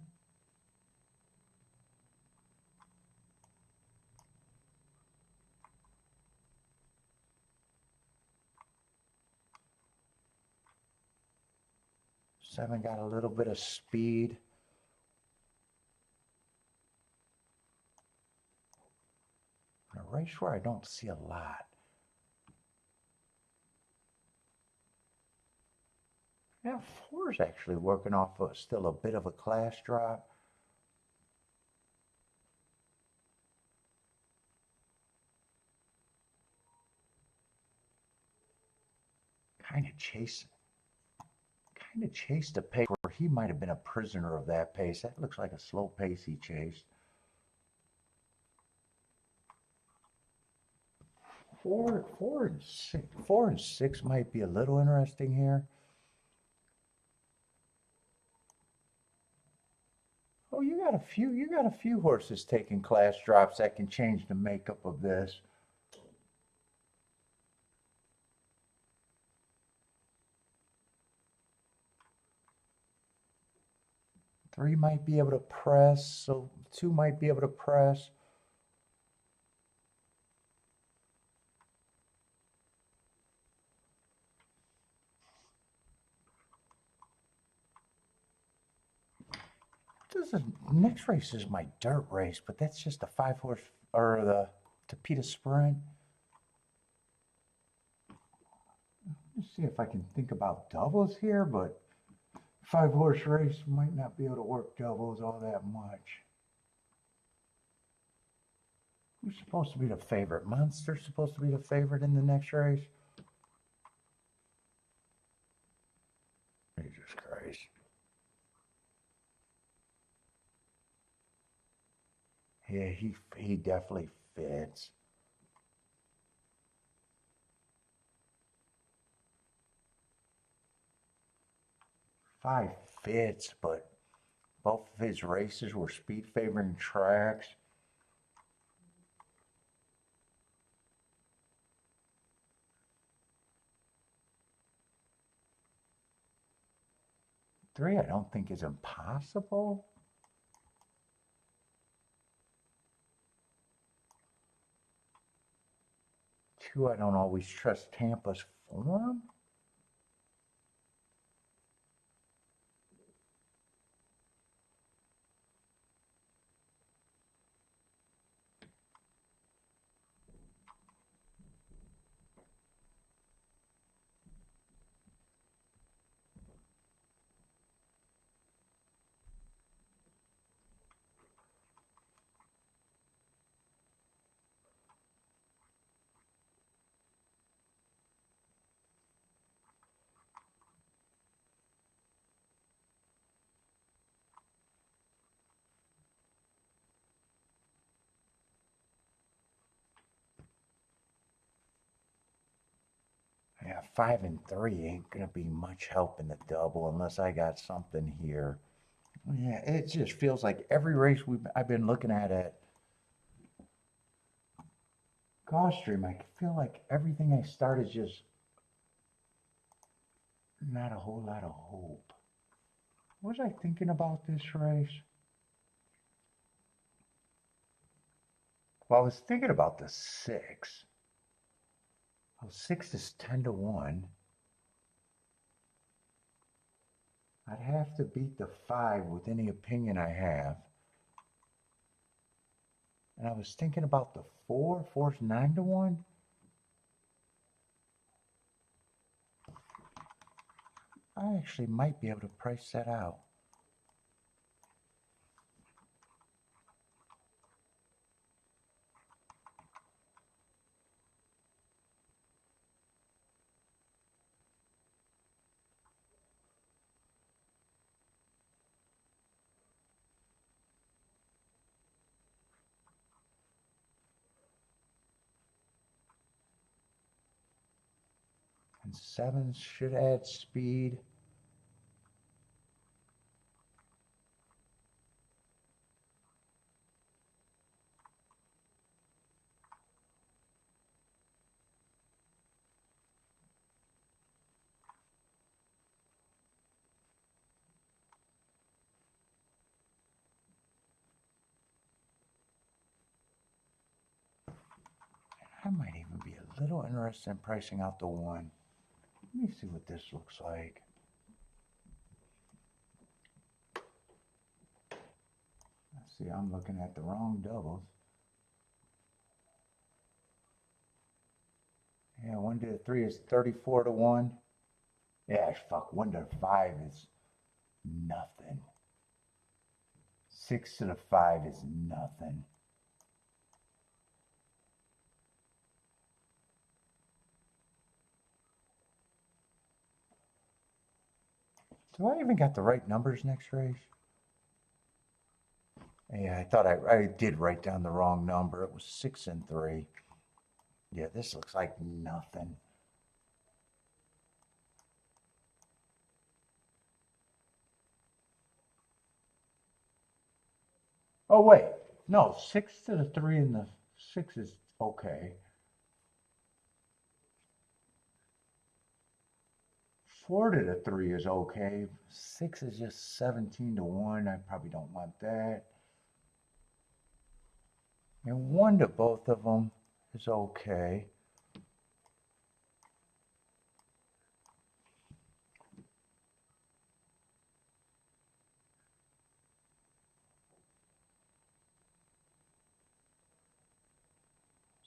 [SPEAKER 1] Seven got a little bit of speed. A race where I don't see a lot. Yeah, 4's actually working off of still a bit of a class drop. Kind of chased a pace where he might have been a prisoner of that pace. That looks like a slow pace he chased. 4 and 6 might be a little interesting here. Oh, you got a few horses taking class drops that can change the makeup of this. Three might be able to press, so 2 might be able to press. Next race is my dirt race, but that's just a 5-horse or the Tapeta Sprint. Let's See if I can think about doubles here, but 5-horse race might not be able to work doubles all that much. Who's supposed to be the favorite? Monster's supposed to be the favorite in the next race? Jesus Christ. Yeah, he definitely fits. Five fits, but both of his races were speed favoring tracks. Three, I don't think is impossible. Two, I don't always trust Tampa's form. Yeah, 5 and 3 ain't gonna be much help in the double unless I got something here. Yeah, it just feels like every race I've been looking at Gulfstream, I feel like everything I start is just not a whole lot of hope. What was I thinking about this race? Well, I was thinking about the 6. Well, 6 is 10 to 1. I'd have to beat the 5 with any opinion I have. And I was thinking about the 4. 4's 9 to 1. I actually might be able to price that out. And 7 should add speed. I might even be a little interested in pricing out the 1. Let me see what this looks like. See, I'm looking at the wrong doubles. Yeah, 1 to 3 is 34 to 1. Yeah, fuck, 1 to 5 is nothing. 6 to the 5 is nothing. Do I even got the right numbers next race? Yeah, I thought I did write down the wrong number. It was 6 and 3. Yeah, this looks like nothing. Oh, wait. No, 6 to the 3 and the 6 is okay. 4 to the 3 is okay. 6 is just 17 to 1. I probably don't want that. And 1 to both of them is okay.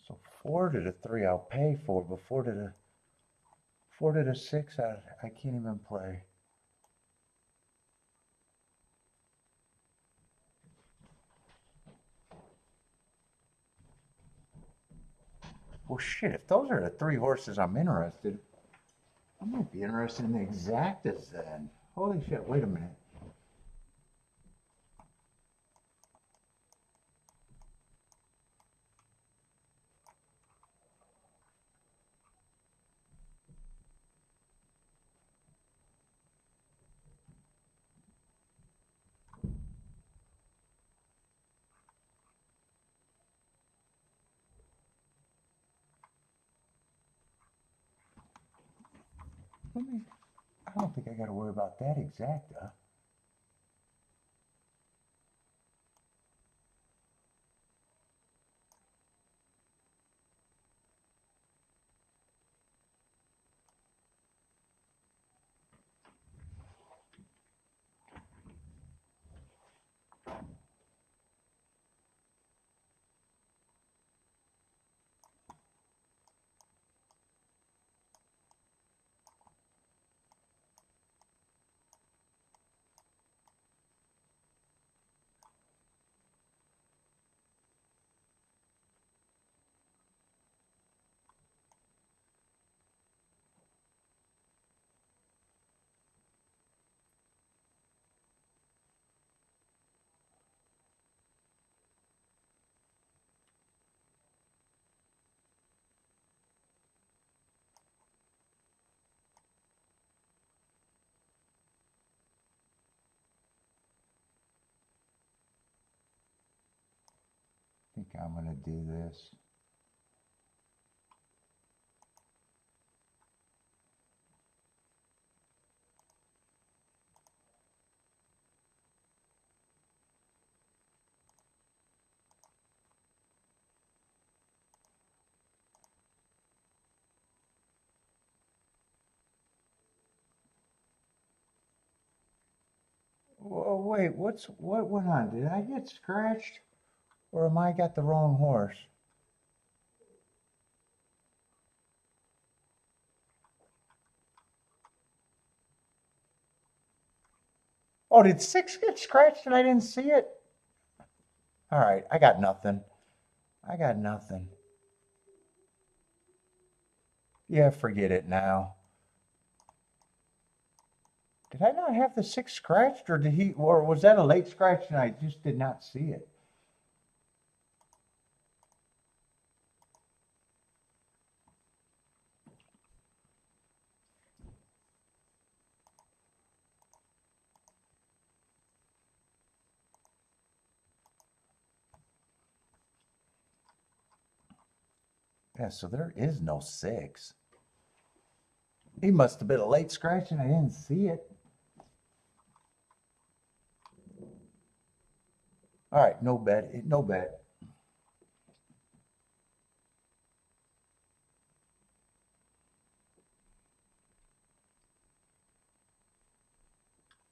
[SPEAKER 1] So 4 to the 3 I'll pay for, but 4 to the 4 to the 6, I can't even play. Well, shit, if those are the 3 horses I'm interested, I might be interested in the exactas then. Holy shit, wait a minute. I don't think I got to worry about that exacta. I think I'm going to do this. Oh, wait, what went on? Did I get scratched? Or am I got the wrong horse? Oh, did 6 get scratched and I didn't see it? All right, I got nothing. I got nothing. Yeah, forget it now. Did I not have the 6 scratched, or was that a late scratch and I just did not see it? Yeah, so there is no 6. He must have been a late scratch and I didn't see it. All right, no bet, no bet.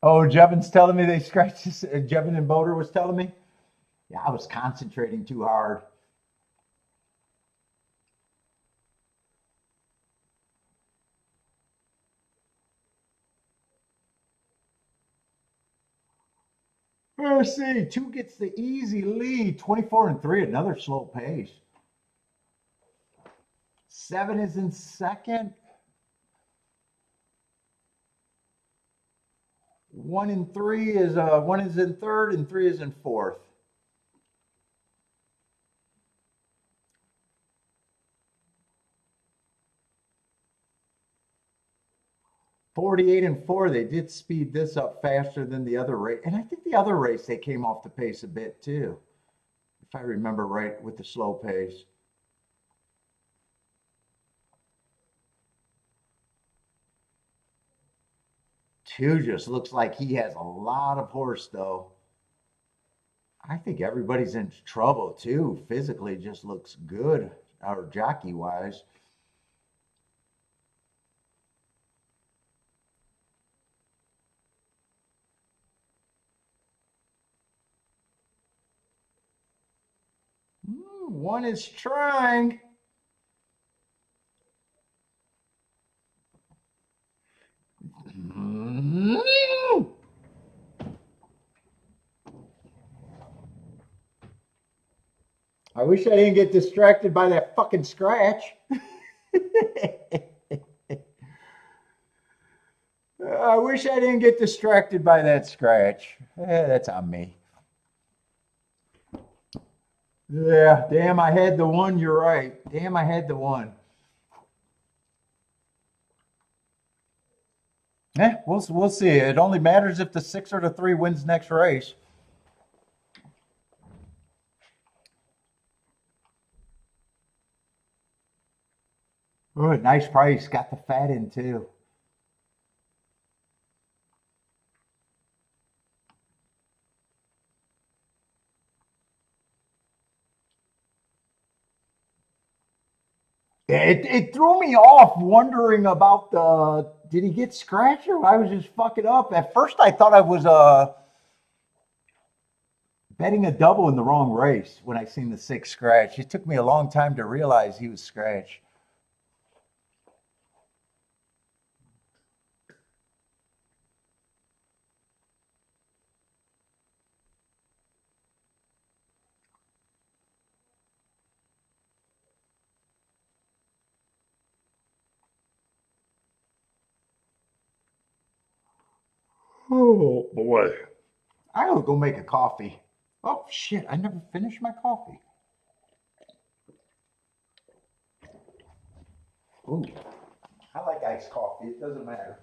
[SPEAKER 1] Oh, Jevin's telling me they scratched this. Jevin and Boder was telling me. Yeah, I was concentrating too hard. Let's see. 2 gets the easy lead. 24 and 3, another slow pace. 7 is in second. 1 and 3 is 1 is in third and 3 is in fourth. $48 and 4. They did speed this up faster than the other race, and I think the other race they came off the pace a bit too, if I remember right, with the slow pace. 2 just looks like he has a lot of horse though. I think everybody's in trouble too. Physically, just looks good, or jockey wise. One is trying. Mm. I wish I didn't get distracted by that fucking scratch. I wish I didn't get distracted by that scratch. That's on me. Yeah, damn, I had the one. You're right. Damn, I had the one. We'll see. It only matters if the 6 or the 3 wins next race. Oh, nice price. Got the fat in too. It threw me off wondering about the did he get scratched or I was just fucking up. At first I thought I was betting a double in the wrong race when I seen the 6 scratch. It took me a long time to realize he was scratched. Oh boy. I gotta go make a coffee. Oh shit, I never finished my coffee. Ooh. I like iced coffee. It doesn't matter.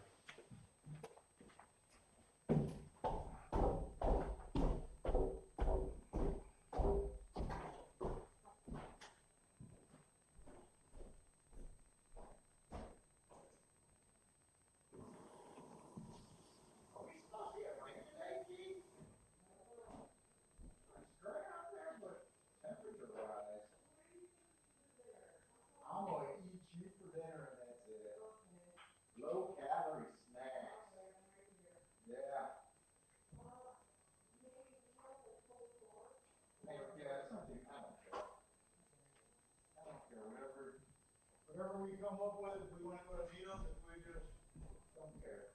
[SPEAKER 1] I'm gonna eat you for dinner and that's it. Low calorie snacks. Yeah. Yeah, something. I don't care. Whatever we come up with, if we want to go to meals, if we just don't care.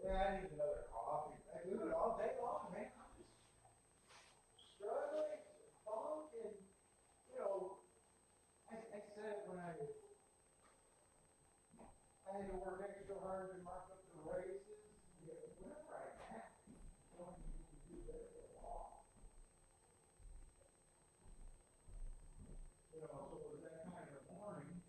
[SPEAKER 1] Yeah, I need another coffee. I do it all day long, man. I'm just struggling, funk, and you know, I said when I had to work extra hard to mark up the races, whenever I can, you know, you can do that for a while. You know, so it was that kind of morning,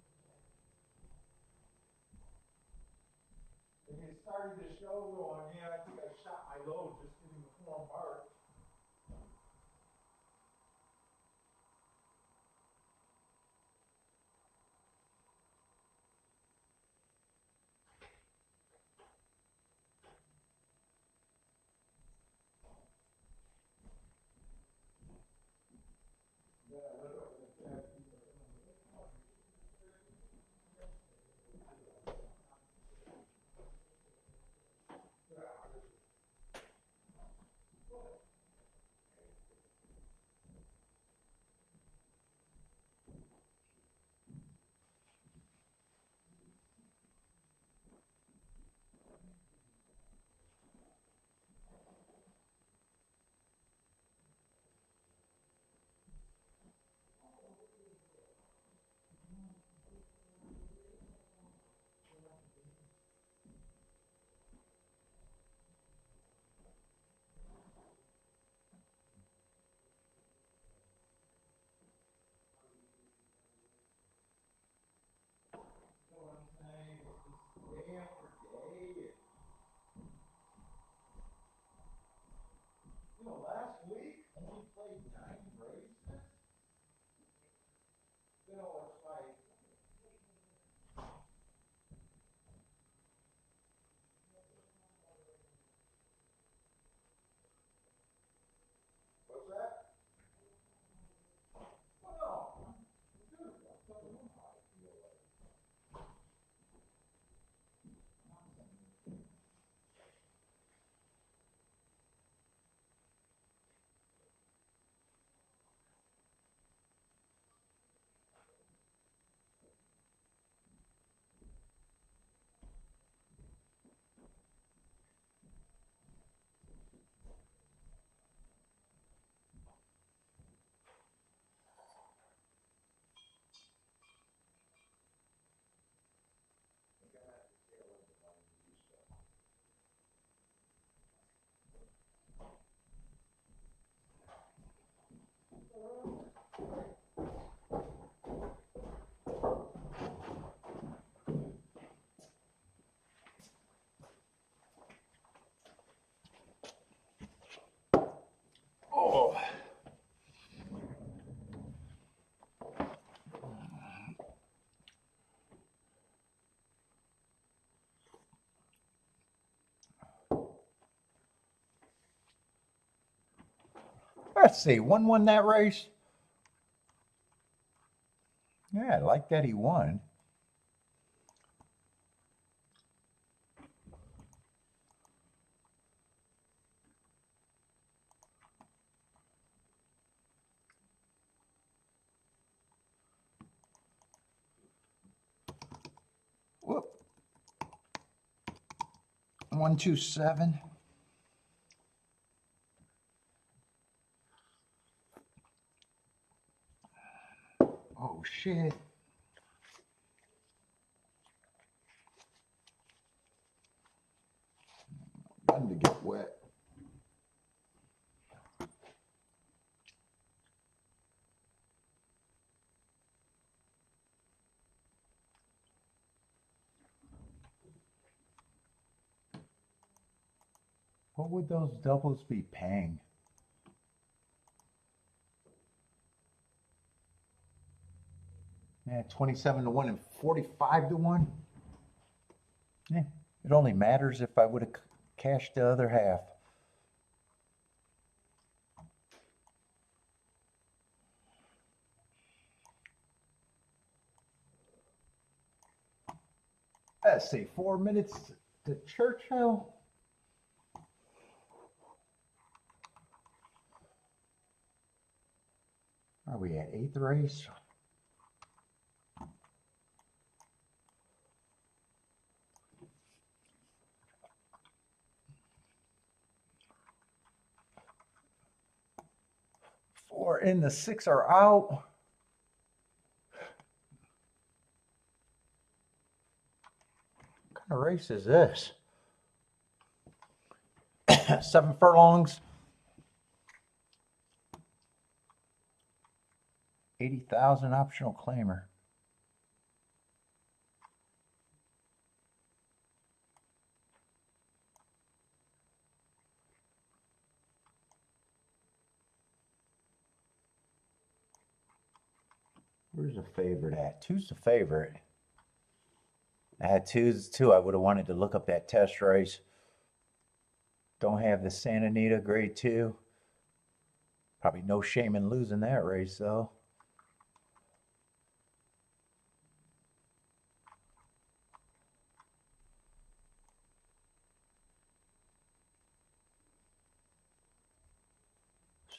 [SPEAKER 1] and it started to show going, yeah, I think I shot my load just getting the form marked. Let's see, one won that race. Yeah, I like that he won. Whoop. 127. Oh shit. Time to get wet. What would those doubles be paying? Yeah, 27 to 1 and 45 to 1. Yeah, it only matters if I would have cashed the other half. Let's see, 4 minutes to Churchill. Are we at 8th race? Four in, the 6 are out. What kind of race is this? 7 furlongs. 80,000 optional claimer. Where's the favorite at? 2's the favorite. I had 2's too. I would have wanted to look up that test race. Don't have the Santa Anita grade 2. Probably no shame in losing that race though.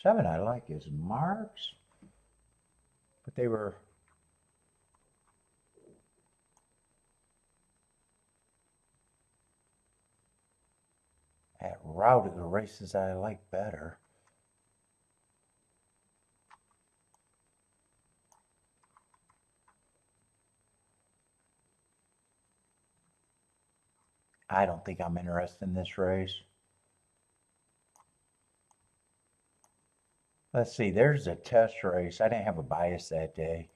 [SPEAKER 1] Seven I like is Marks, but they were at route of the races I like better. I don't think I'm interested in this race. Let's see, there's a test race. I didn't have a bias that day.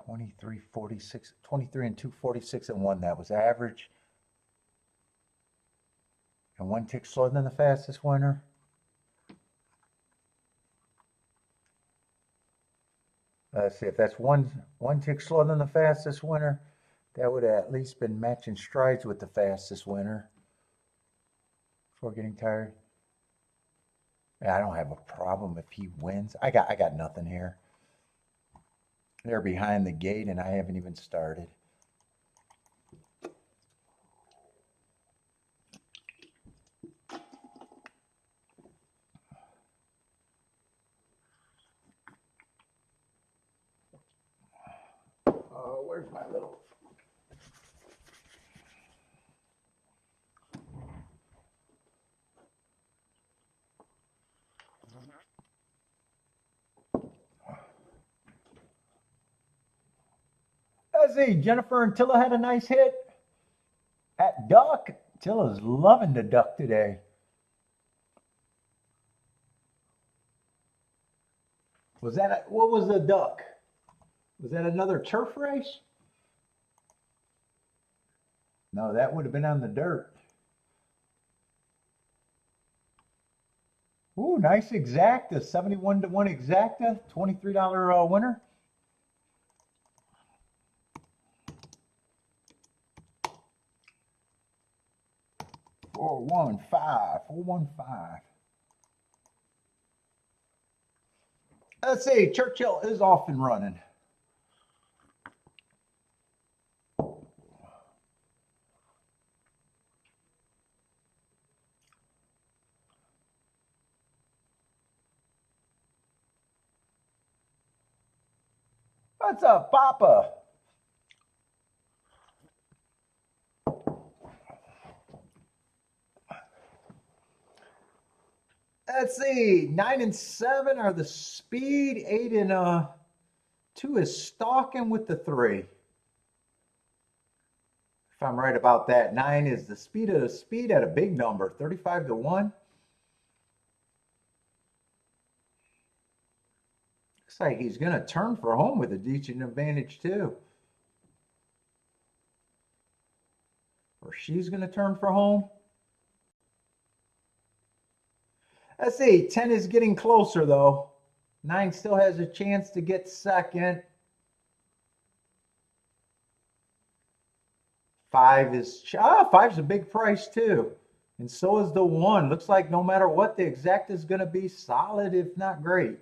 [SPEAKER 1] $23.46, 23 and 246 and 1. That was average. And 1 tick slower than the fastest winner. Let's see, if that's one tick slower than the fastest winner, that would have at least been matching strides with the fastest winner. Before getting tired. Yeah, I don't have a problem if he wins. I got nothing here. They're behind the gate and I haven't even started. Where's my little... Let's see, Jennifer and Tilla had a nice hit at duck. Tilla's loving the duck today. What was the duck? Was that another turf race? No, that would have been on the dirt. Ooh, nice exacta, 71 to 1 exacta, $23 winner. 415. Let's see, Churchill is off and running. What's up, Papa? Let's see, 9 and 7 are the speed. 8 and 2 is stalking with the 3. If I'm right about that, 9 is the speed of the speed at a big number, 35 to 1. Looks like he's going to turn for home with a decent advantage too. Or she's going to turn for home. Let's see, 10 is getting closer though. 9 still has a chance to get second. 5 is, 5's a big price too. And so is the 1. Looks like no matter what, the exact is going to be solid, if not great.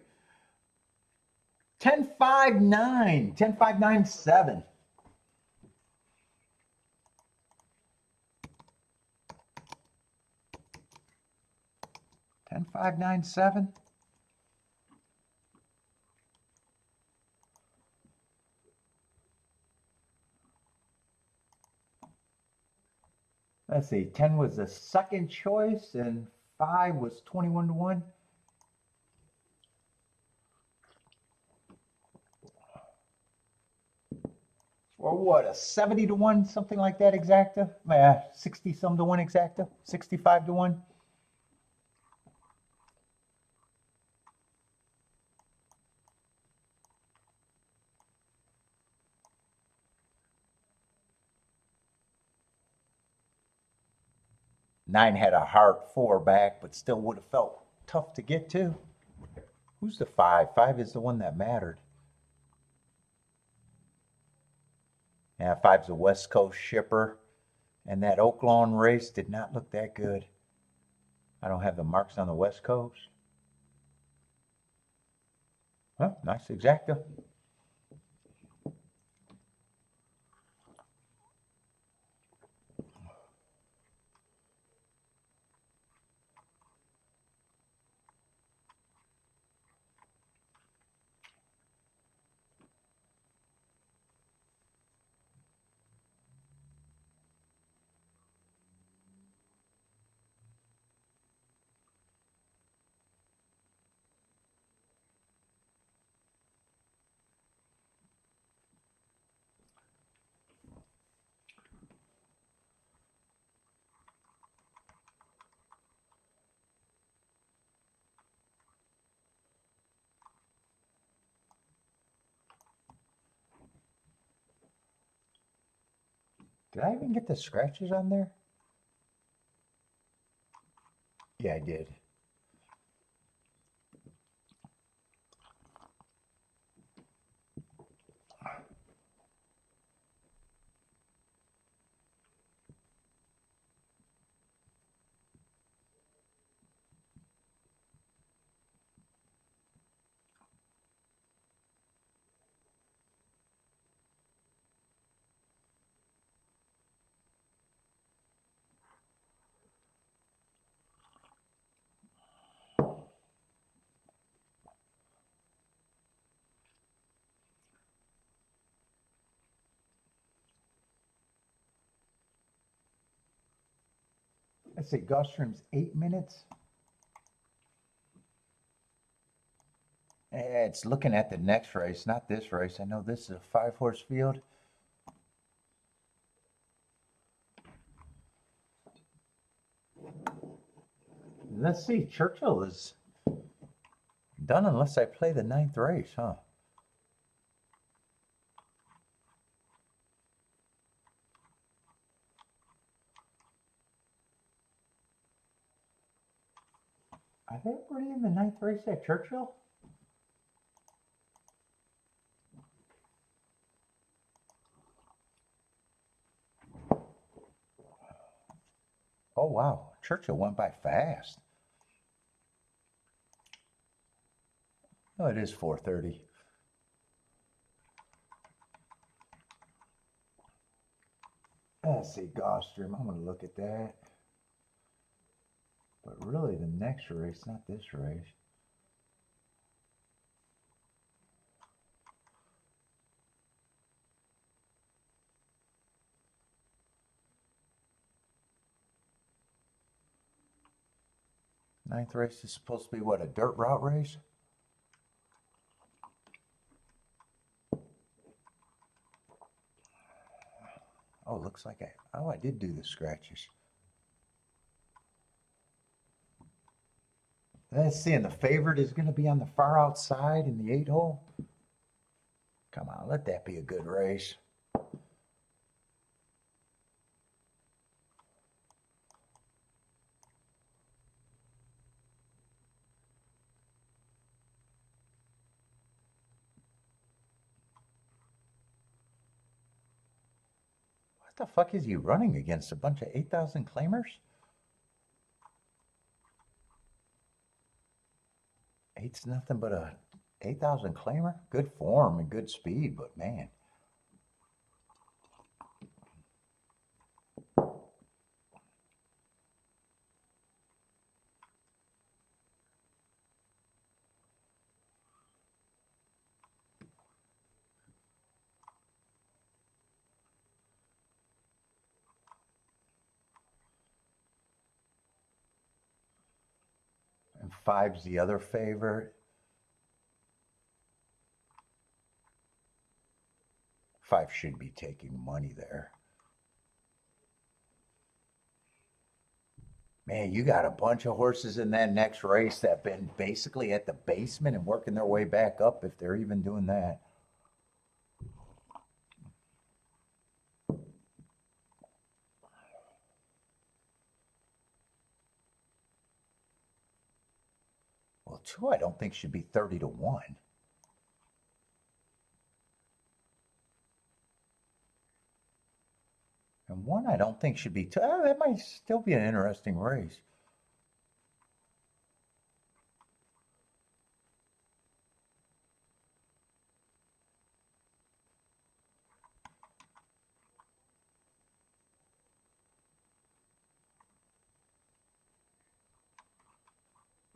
[SPEAKER 1] 10-5-9, 10-5-9-7. 10-5-9-7. Let's see, 10 was the second choice and 5 was 21 to 1. Or what, a 70 to 1, something like that exacta? 60 some to 1 exacta? 65 to 1? Nine had a hard 4 back, but still would have felt tough to get to. Who's the 5? 5 is the one that mattered. Yeah, 5's a West Coast shipper. And that Oak Lawn race did not look that good. I don't have the marks on the West Coast. Well, nice exacta. Did I even get the scratches on there? Yeah, I did. Let's see, Gulfstream's 8 minutes. It's looking at the next race, not this race. I know this is a 5-horse field. Let's see, Churchill is done unless I play the 9th race, huh? Are they already in the 9th race at Churchill? Oh, wow. Churchill went by fast. Oh, it is 4:30. Let's see, Gulfstream. I'm going to look at that. But really, the next race, not this race. Ninth race is supposed to be what, a dirt route race? Oh, looks like I did do the scratches. Let's see, and the favorite is going to be on the far outside in the 8-hole. Come on, let that be a good race. What the fuck is he running against? A bunch of 8,000 claimers? Eight's nothing but a 8,000 claimer. Good form and good speed, but man. And five's the other favorite. Five should be taking money there. Man, you got a bunch of horses in that next race that have been basically at the basement and working their way back up, if they're even doing that. Well, two I don't think should be 30-1. And one I don't think should be two. That might still be an interesting race.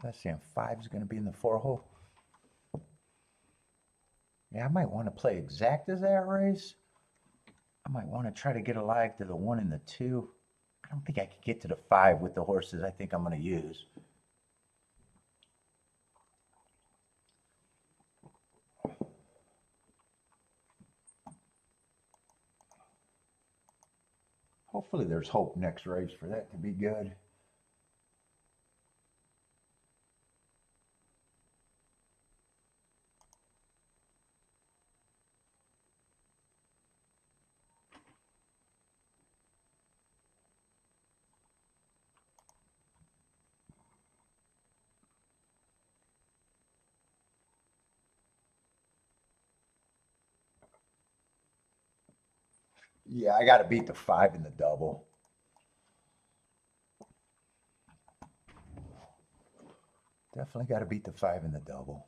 [SPEAKER 1] Let's see, and five's going to be in the 4-hole. Yeah, I might want to play exact as that race. I might want to try to get alive to the 1 and the 2. I don't think I could get to the 5 with the horses I think I'm going to use. Hopefully there's hope next race for that to be good. Yeah, I got to beat the 5 in the double. Definitely got to beat the 5 in the double.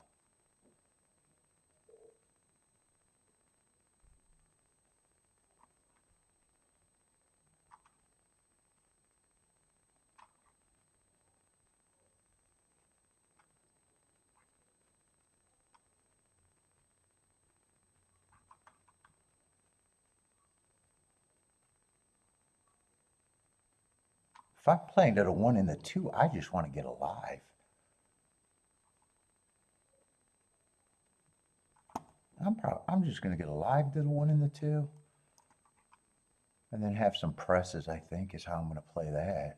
[SPEAKER 1] If I'm playing to the 1 and the 2, I just want to get alive. I'm just going to get alive to the 1 and the 2. And then have some presses, I think, is how I'm going to play that.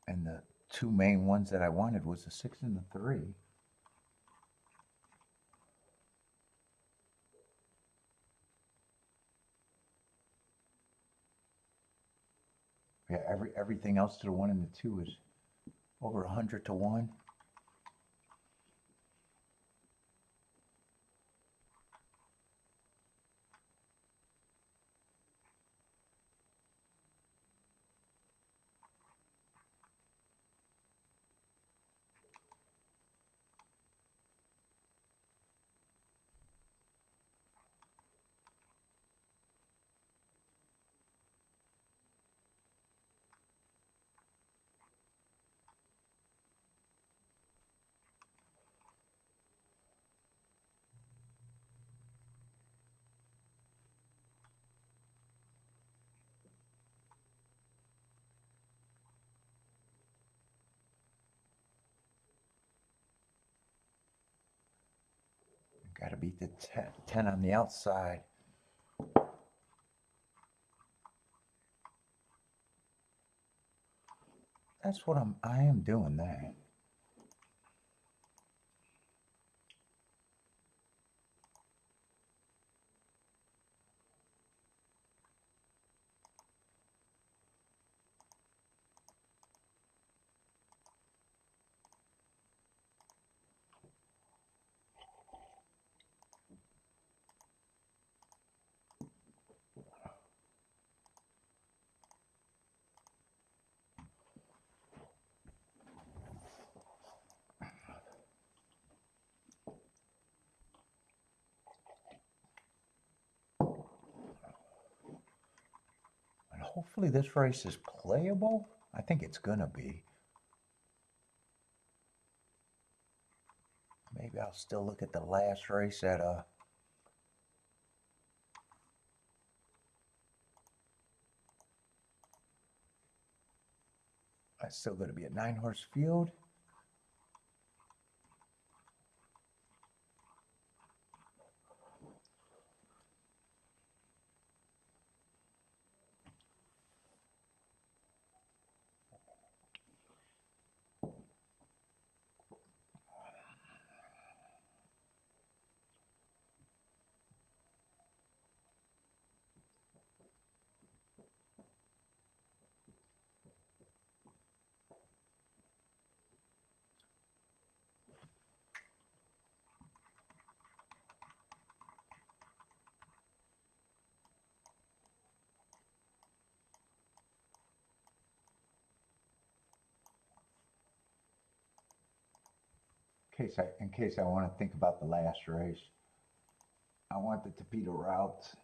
[SPEAKER 1] And the two main ones that I wanted was the 6 and the 3. Yeah, everything else to the 1 and the 2 is over 100-1. Got to beat the 10 on the outside. That's what I am doing that. Hopefully this race is playable. I think it's gonna be. Maybe I'll still look at the last race at It's still gonna be a 9-horse field. In case I want to think about the last race, I want the torpedo routes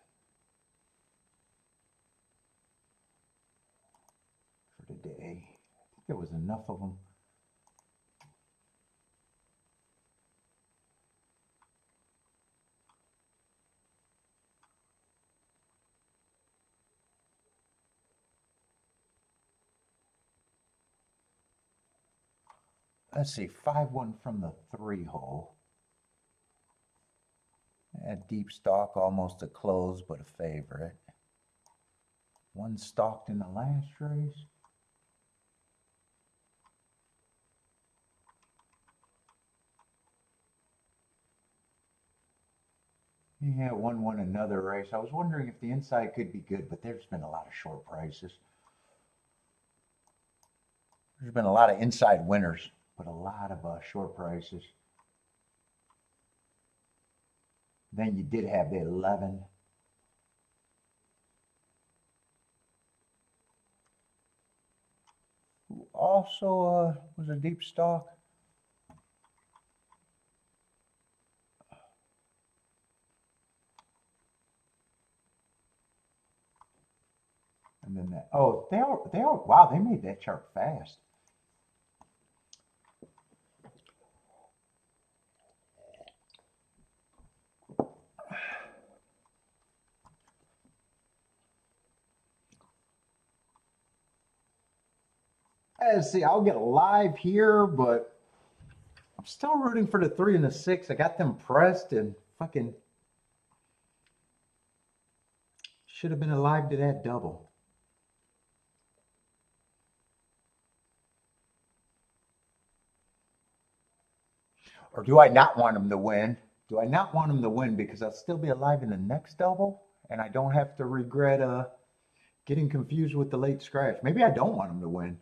[SPEAKER 1] for today. I think there was enough of them. Let's see, 5-1 from the 3 hole. At deep stalk, almost a close, but a favorite. One stalked in the last race. Yeah, 1-1 another race. I was wondering if the inside could be good, but there's been a lot of short prices. There's been a lot of inside winners, but a lot of short prices. Then you did have the 11. Who also was a deep stalk. And then that, oh, they all, wow, they made that chart fast. Let's see, I'll get live here, but I'm still rooting for the 3 and the 6. I got them pressed and fucking should have been alive to that double. Or do I not want them to win? Do I not want them to win because I'll still be alive in the next double and I don't have to regret getting confused with the late scratch? Maybe I don't want them to win.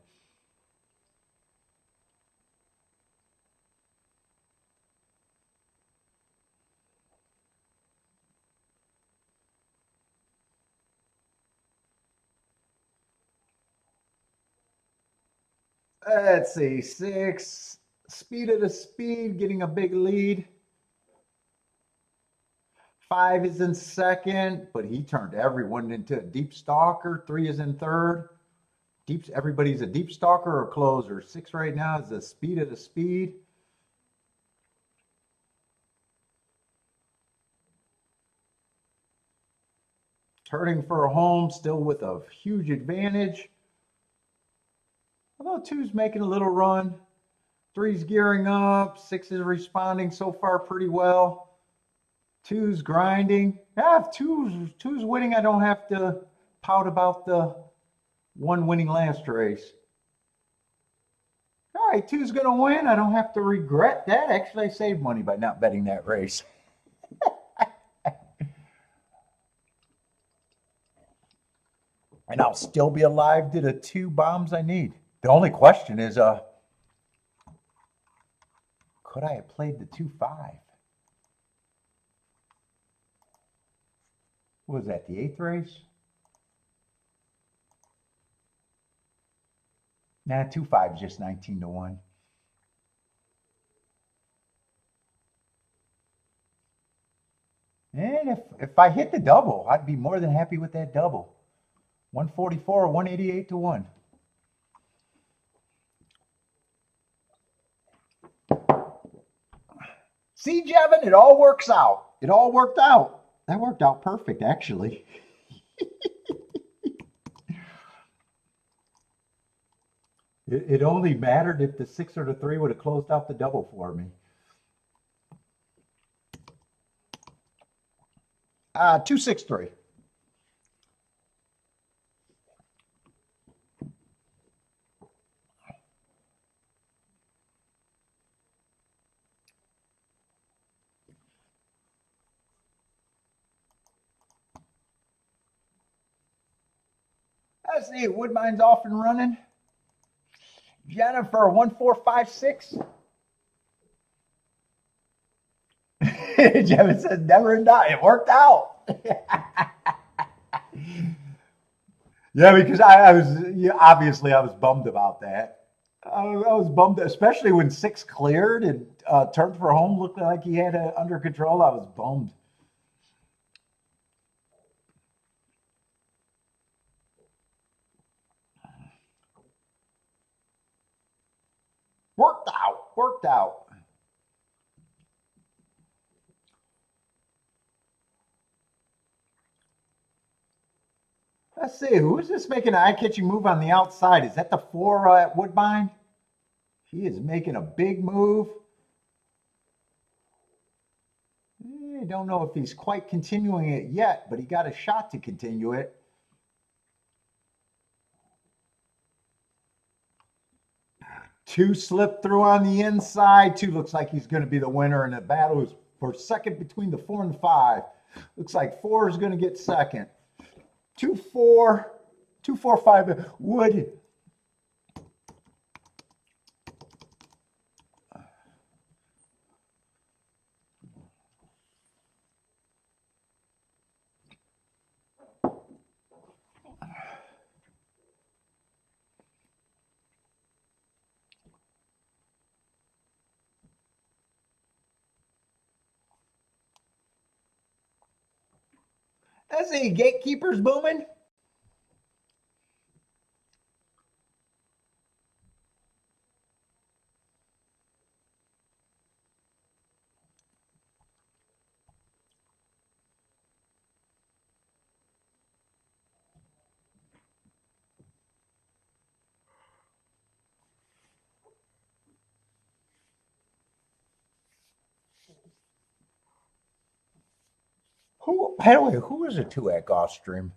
[SPEAKER 1] Let's see, 6, speed of the speed, getting a big lead. 5 is in second, but he turned everyone into a deep stalker. 3 is in third. Everybody's a deep stalker or closer. 6 right now is the speed of the speed. Turning for a home, still with a huge advantage. Although 2's making a little run. 3's gearing up. 6 is responding so far pretty well. Two's grinding. Yeah, if two's winning, I don't have to pout about the one winning last race. All right, two's going to win. I don't have to regret that. Actually, I saved money by not betting that race. And I'll still be alive to the 2 bombs I need. The only question is, could I have played the 2-5? What was that, the 8th race? Nah, 2-5 is just 19 to 1. And if I hit the double, I'd be more than happy with that double. 144 or 188 to 1. See, Jevin, it all works out. It all worked out. That worked out perfect, actually. It only mattered if the 6 or the 3 would have closed out the double for me. 263. Let's see, Woodbine's off and running. Jennifer, 1456. Jevin says never die. It worked out. Yeah, because I was obviously I was bummed about that. I was bummed, especially when 6 cleared and turned for home looked like he had it under control. I was bummed. Worked out. Worked out. Let's see, who is this making an eye-catching move on the outside? Is that the 4 at Woodbine? He is making a big move. I don't know if he's quite continuing it yet, but he got a shot to continue it. Two slipped through on the inside. 2 looks like he's going to be the winner, and the battle is for second between the 4 and 5. Looks like 4 is going to get second. 2-4, 2-4-5. Wood. Let's see, gatekeepers booming. Who, by the way, who is a 2 at Gulfstream?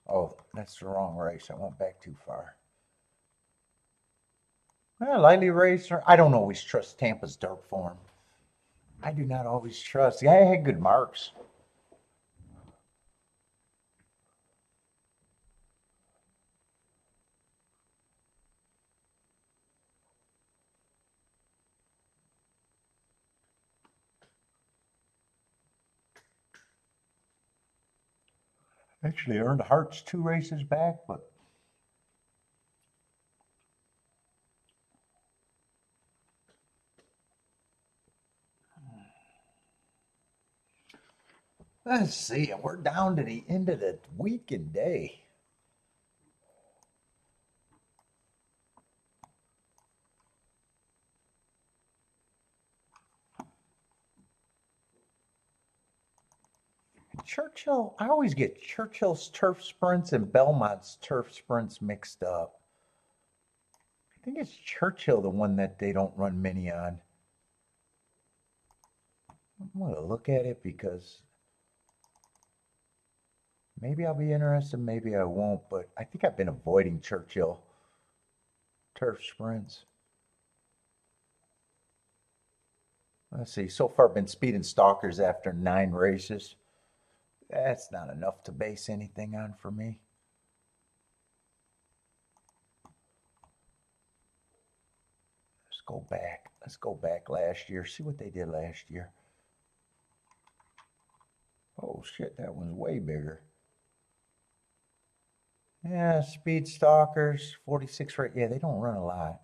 [SPEAKER 1] Oh, that's the wrong race. I went back too far. Well, lightly racer. I don't always trust Tampa's dirt form. I do not always trust. Yeah, I had good marks. Actually earned hearts 2 races back, but let's see. We're down to the end of the week and day. Churchill, I always get Churchill's turf sprints and Belmont's turf sprints mixed up. I think it's Churchill, the one that they don't run many on. I'm going to look at it because maybe I'll be interested, maybe I won't, but I think I've been avoiding Churchill turf sprints. Let's see, so far been speeding stalkers after 9 races. That's not enough to base anything on for me. Let's go back. Let's go back last year, see what they did last year. Oh shit, that one's way bigger. Yeah, speed stalkers, 46 rate. Yeah, they don't run a lot.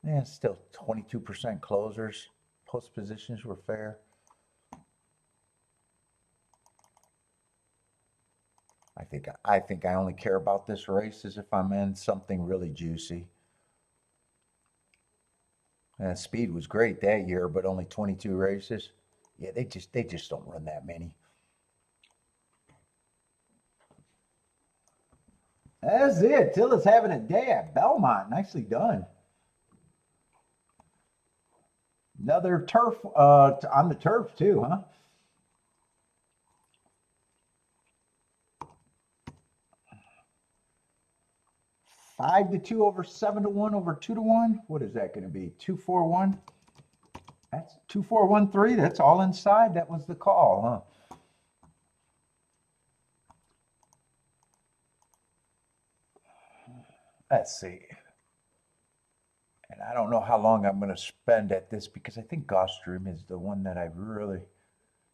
[SPEAKER 1] Yeah, still 22% closers. Post positions were fair. I think I only care about this race as if I'm in something really juicy. And speed was great that year, but only 22 races. Yeah, they just don't run that many. That's it. Tilla's having a day at Belmont. Nicely done. Another turf on the turf too, huh? Five to two over 7-1 over 2-1. What is that going to be? 2-4-1. That's 2-4-1-3. That's all inside. That was the call, huh? Let's see. And I don't know how long I'm going to spend at this because I think Gulfstream is the one that I really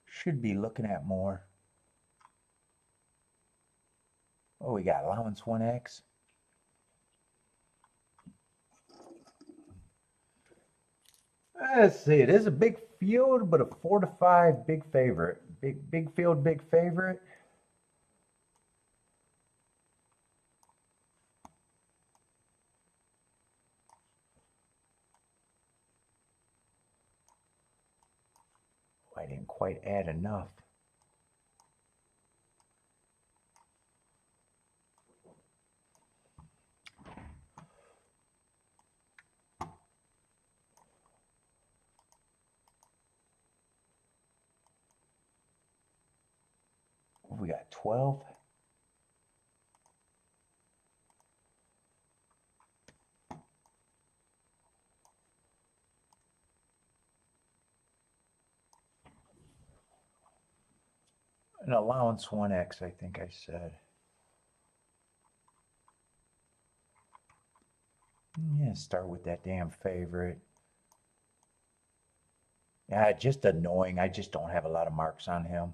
[SPEAKER 1] should be looking at more. Oh, we got allowance 1X. Let's see. It is a big field, but a 4-5 big favorite. Big field, big favorite. I didn't quite add enough. We got 12. An allowance 1X, I think I said. Yeah, start with that damn favorite. Yeah, just annoying. I just don't have a lot of marks on him.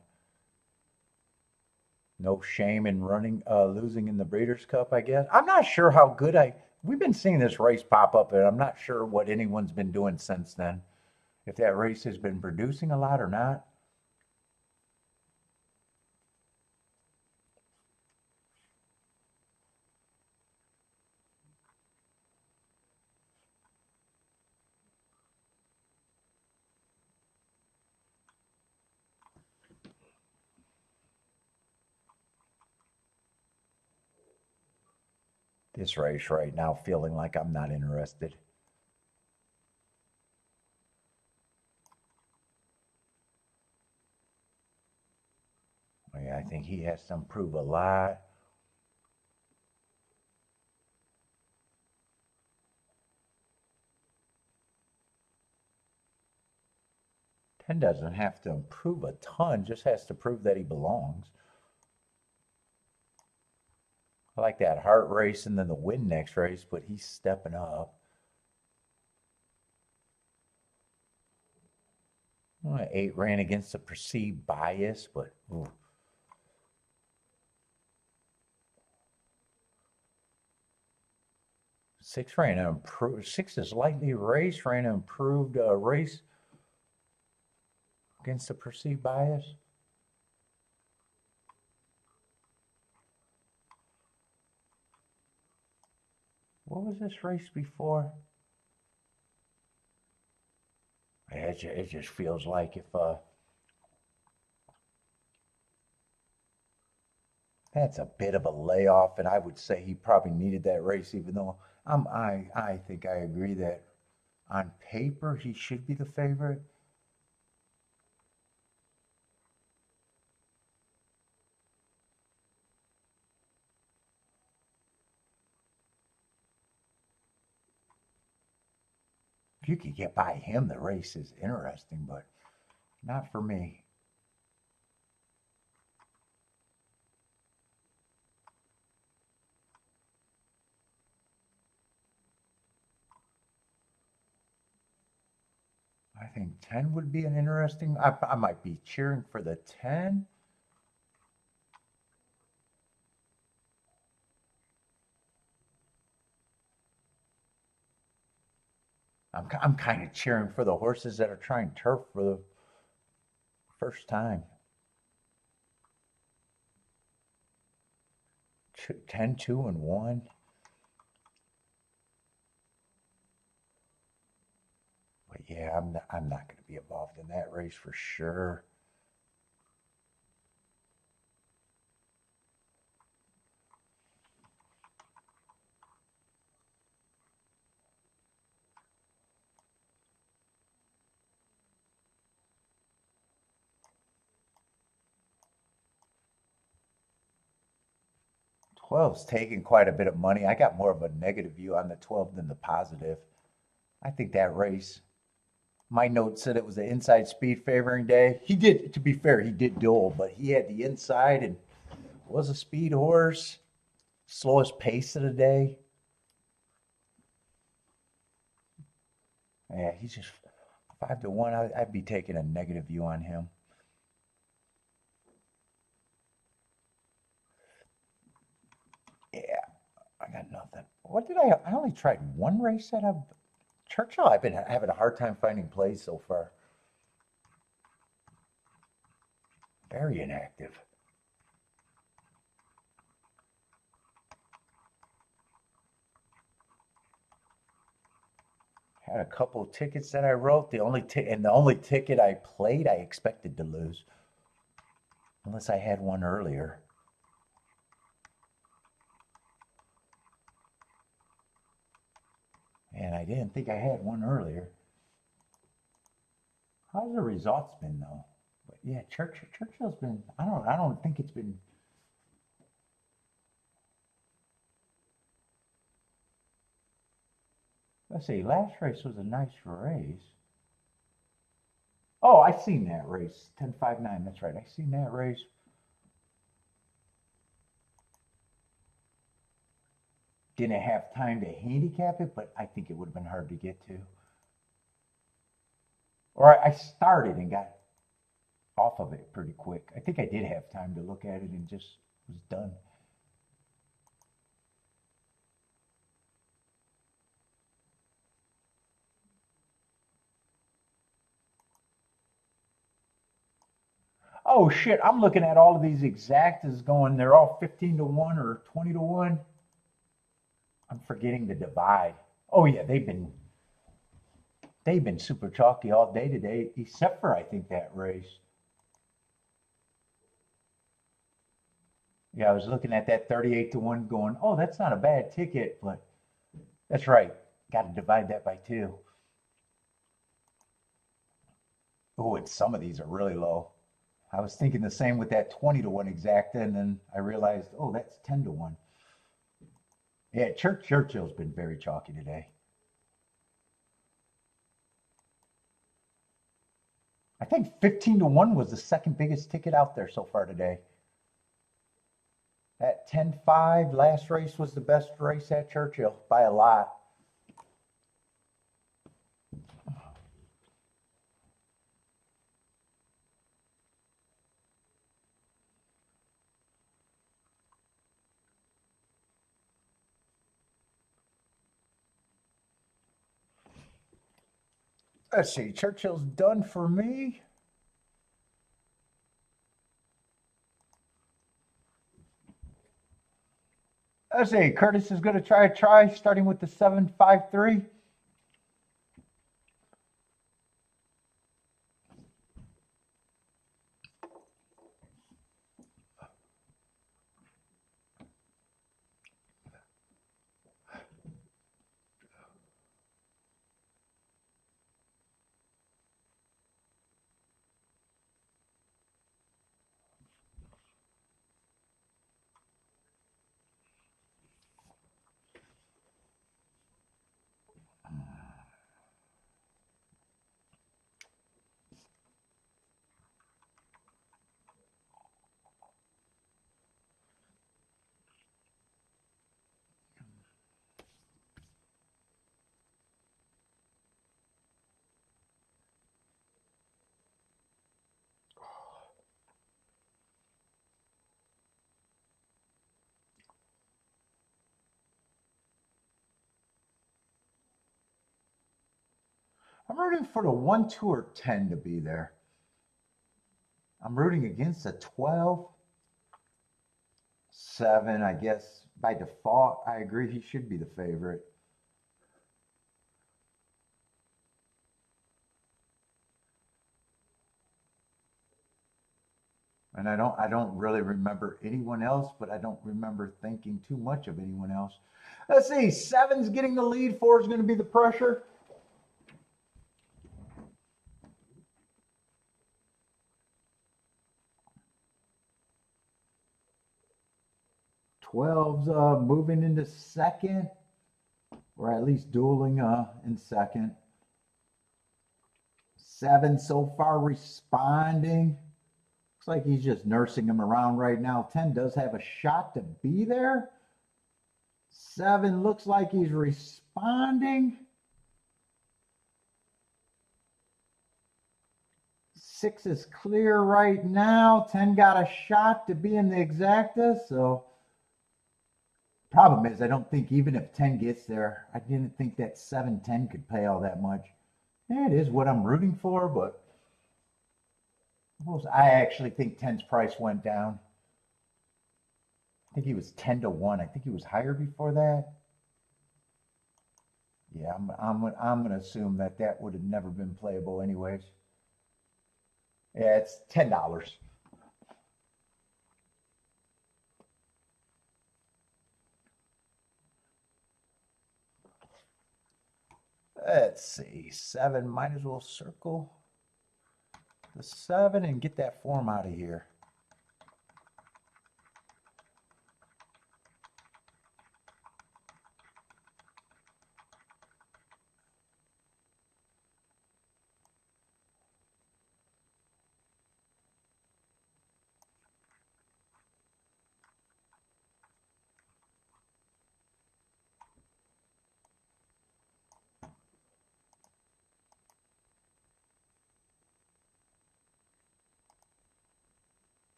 [SPEAKER 1] No shame in running, losing in the Breeders' Cup, I guess. I'm not sure how good we've been seeing this race pop up, and I'm not sure what anyone's been doing since then. If that race has been producing a lot or not. This race right now, feeling like I'm not interested. Yeah, I think he has to improve a lot. 10 doesn't have to improve a ton, just has to prove that he belongs. I like that heart race and then the win next race, but he's stepping up. 8 ran against the perceived bias, but ooh. 6 ran an improved. 6 is lightly raced, ran an improved race against the perceived bias. What was this race before? It just feels like if That's a bit of a layoff, and I would say he probably needed that race, even though I think I agree that on paper he should be the favorite. If you could get by him, the race is interesting, but not for me. I think 10 would be an interesting. I might be cheering for the 10. I'm kind of cheering for the horses that are trying turf for the first time. 10, 2, and 1. But yeah, I'm not going to be involved in that race for sure. Twelve's taking quite a bit of money. I got more of a negative view on the 12 than the positive. I think that race, my note said it was an inside speed favoring day. He did, to be fair, he did duel, but he had the inside and was a speed horse. Slowest pace of the day. Yeah, he's just 5 to 1. I'd be taking a negative view on him. Yeah, I got nothing. What did I only tried one race at a Churchill. I've been having a hard time finding plays so far. Very inactive. Had a couple of tickets that I wrote. The only ticket I played, I expected to lose, unless I had one earlier. And I didn't think I had one earlier. How's the results been though? But yeah, Churchill's been. I don't think it's been. Let's see. Last race was a nice race. Oh, I seen that race. 10-5-9. That's right. I seen that race. Didn't have time to handicap it, but I think it would have been hard to get to. Or I started and got off of it pretty quick. I think I did have time to look at it and just was done. Oh shit, I'm looking at all of these exactas going, they're all 15 to 1 or 20 to 1. I'm forgetting the divide. Oh yeah, they've been super chalky all day today, except for I think that race. Yeah, I was looking at that 38 to 1 going, oh, that's not a bad ticket, but that's right. Got to divide that by 2. Oh, and some of these are really low. I was thinking the same with that 20 to 1 exacta, and then I realized, oh, that's 10 to 1. Yeah, Churchill's been very chalky today. I think 15 to 1 was the second biggest ticket out there so far today. That 10-5 last race was the best race at Churchill by a lot. Let's see, Churchill's done for me. Let's see, Curtis is going to try starting with the 7-5-3. I'm rooting for the 1, 2, or 10 to be there. I'm rooting against a 12. 7, I guess by default, I agree he should be the favorite. And I don't really remember anyone else, but I don't remember thinking too much of anyone else. Let's see, 7's getting the lead, 4 is going to be the pressure. Twelve's moving into second, or at least dueling in second. 7 so far responding. Looks like he's just nursing him around right now. 10 does have a shot to be there. 7 looks like he's responding. 6 is clear right now. 10 got a shot to be in the exacta. So problem is, I don't think even if 10 gets there, I didn't think that 7-10 could pay all that much. It is what I'm rooting for, but I actually think 10's price went down. I think he was 10 to 1. I think he was higher before that. Yeah, I'm going to assume that would have never been playable anyways. Yeah, it's $10. Let's see, 7, might as well circle the 7 and get that form out of here.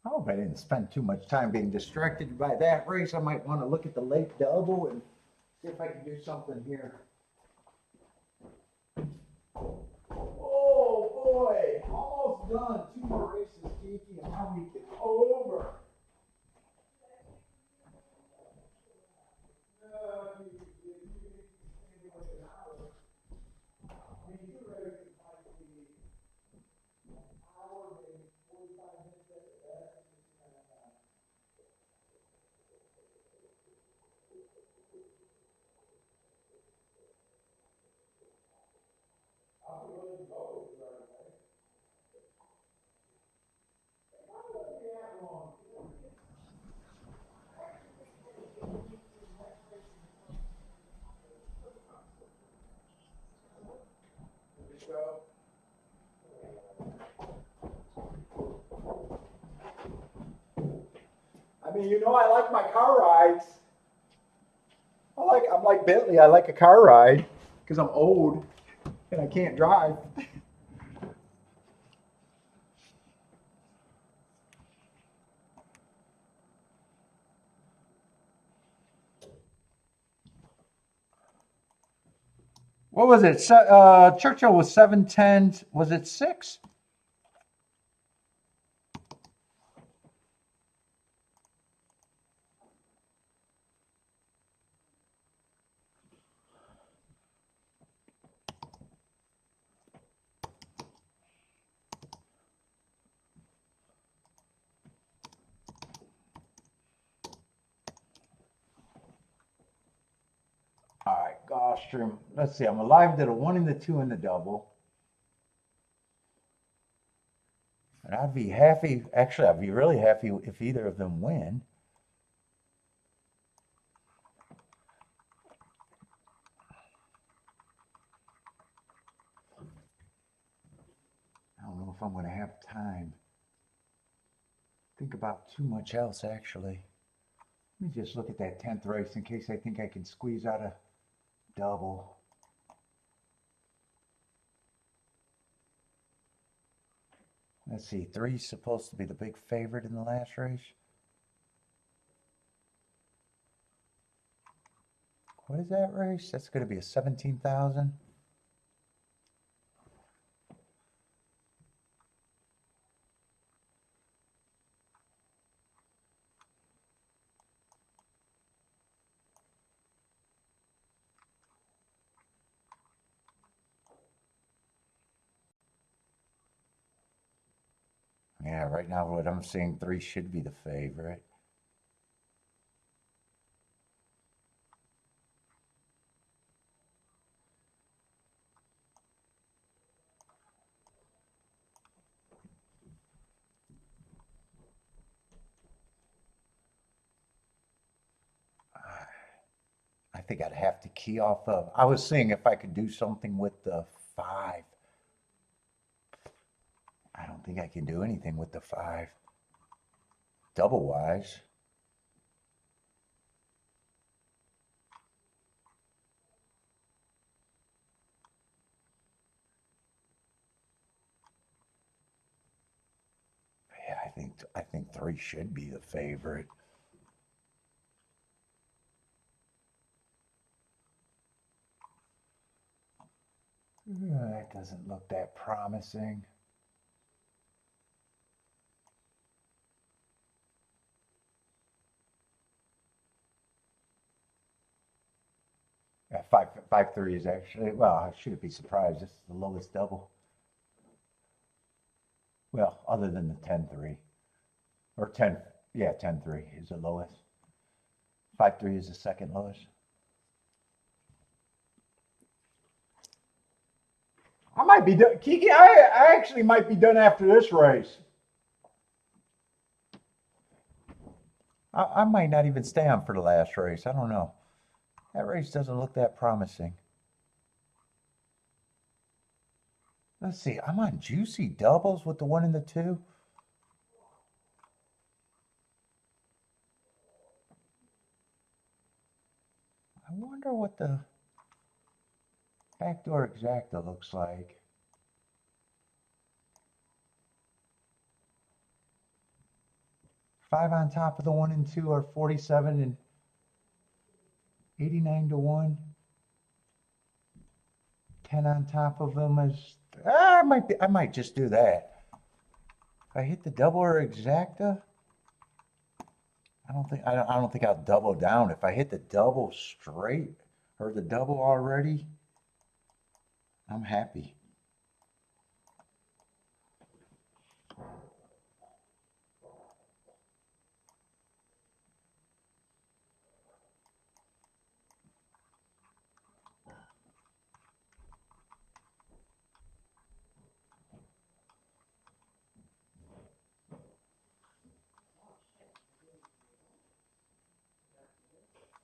[SPEAKER 1] I hope I didn't spend too much time being distracted by that race. I might want to look at the late double and see if I can do something here. Oh boy, almost done. 2 more races, Kiki, and our week is over. I mean, you know, I like my car rides. I'm like Bentley. I like a car ride because I'm old and I can't drive. What was it? Churchill was 710. Was it 6? All right, Gulfstream. Let's see. I'm alive to the 1 and the 2 and the double. And I'd be happy. Actually, I'd be really happy if either of them win. I don't know if I'm going to have time. Think about too much else, actually. Let me just look at that 10th race in case I think I can squeeze out a double. Let's see, 3's supposed to be the big favorite in the last race. What is that race? That's going to be a 17,000. Yeah, right now what I'm seeing, 3 should be the favorite. I think I'd have to key off of. I was seeing if I could do something with the 5. I don't think I can do anything with the 5. Double wise. Yeah, I think 3 should be the favorite. That doesn't look that promising. Yeah, 5-3 is actually, well, I shouldn't be surprised. This is the lowest double. Well, other than the 10-3. Or 10, yeah, 10-3 is the lowest. 5-3 is the second lowest. I might be done. Kiki, I actually might be done after this race. I might not even stay on for the last race. I don't know. That race doesn't look that promising. Let's see. I'm on juicy doubles with the 1 and the 2. I wonder what the backdoor exacta looks like. Five on top of the 1 and 2 are 47 and 89 to 1. 10 on top of them is I might just do that. If I hit the double or exacta, I don't think I'll double down. If I hit the double straight or the double already, I'm happy.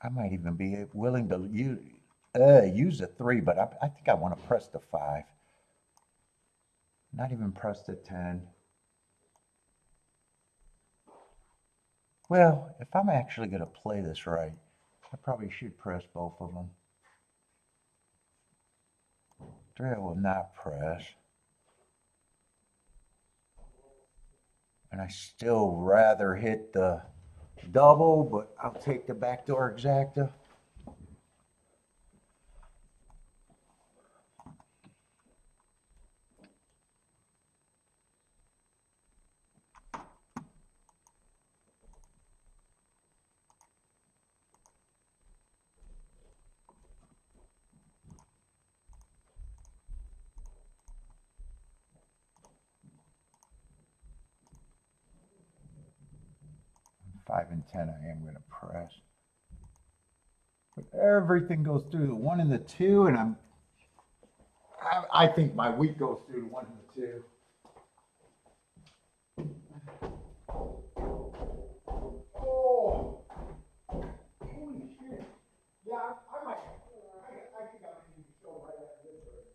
[SPEAKER 1] I might even be willing to use a 3, but I think I want to press the 5. Not even press the 10. Well, if I'm actually going to play this right, I probably should press both of them. 3 I will not press. And I still rather hit the double, but I'll take the backdoor exacta. Five and 10 I am going to press. But everything goes through the 1 and the 2, and I think my week goes through the 1 and the 2. Oh, holy shit. Yeah, I might. I think I might need to show right after this race.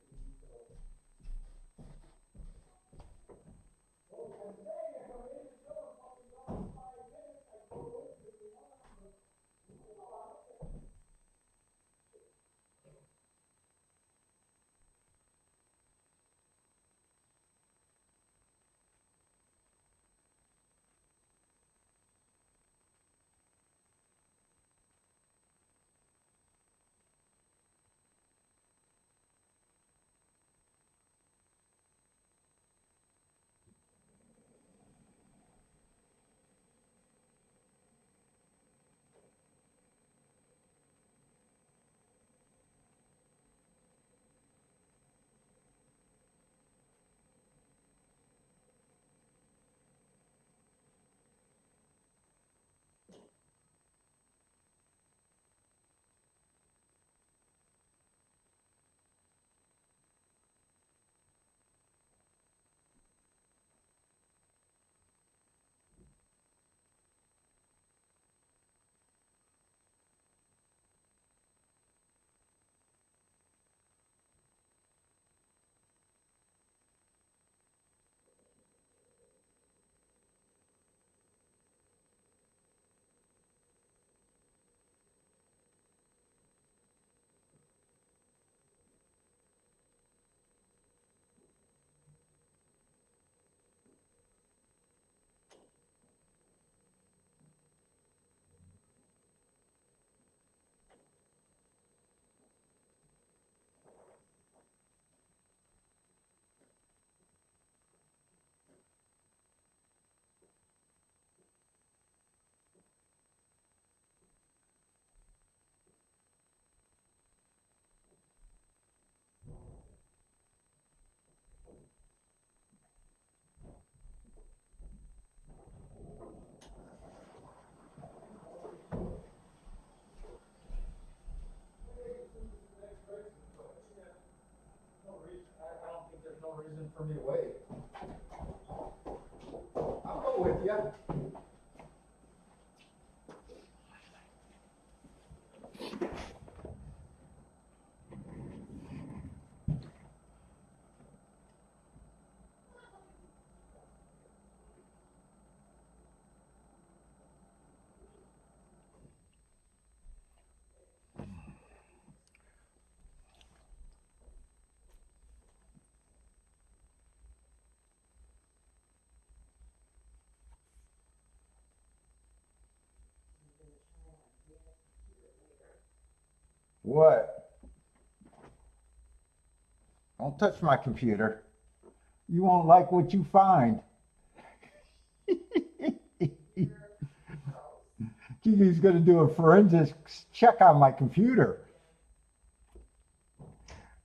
[SPEAKER 1] What? Don't touch my computer. You won't like what you find. Kiki's going to do a forensics check on my computer.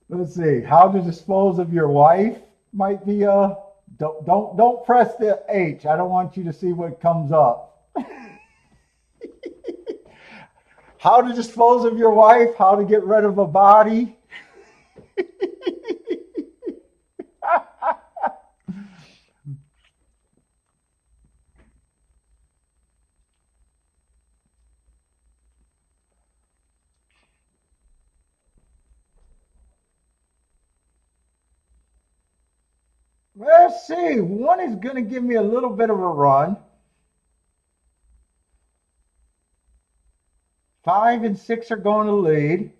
[SPEAKER 1] Let's see. How to dispose of your wife might be a. Don't press the H. I don't want you to see what comes up. How to dispose of your wife. How to get rid of a body. Let's see. One is going to give me a little bit of a run. 5 and 6 are going to lead.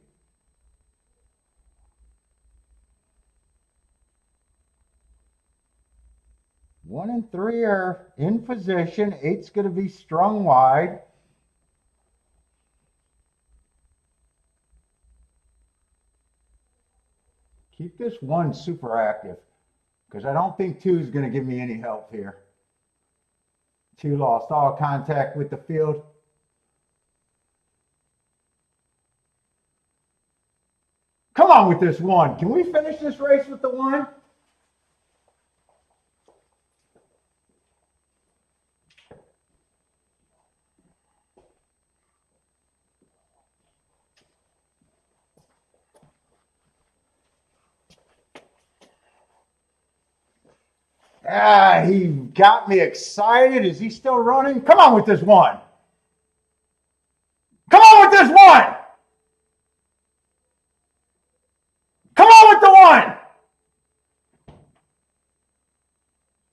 [SPEAKER 1] 1 and 3 are in position. 8's going to be strung wide. Keep this 1 super active, because I don't think 2 is going to give me any help here. 2 lost all contact with the field. Come on with this 1. Can we finish this race with the 1? Ah, he got me excited. Is he still running? Come on with this 1. Come on with this 1. Come on with the 1.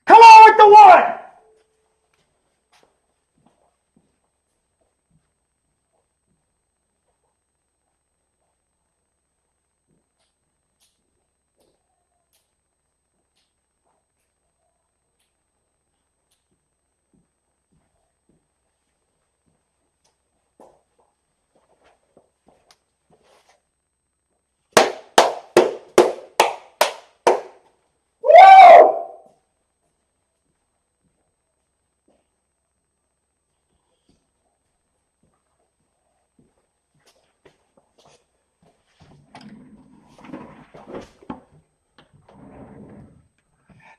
[SPEAKER 1] Come on with the 1.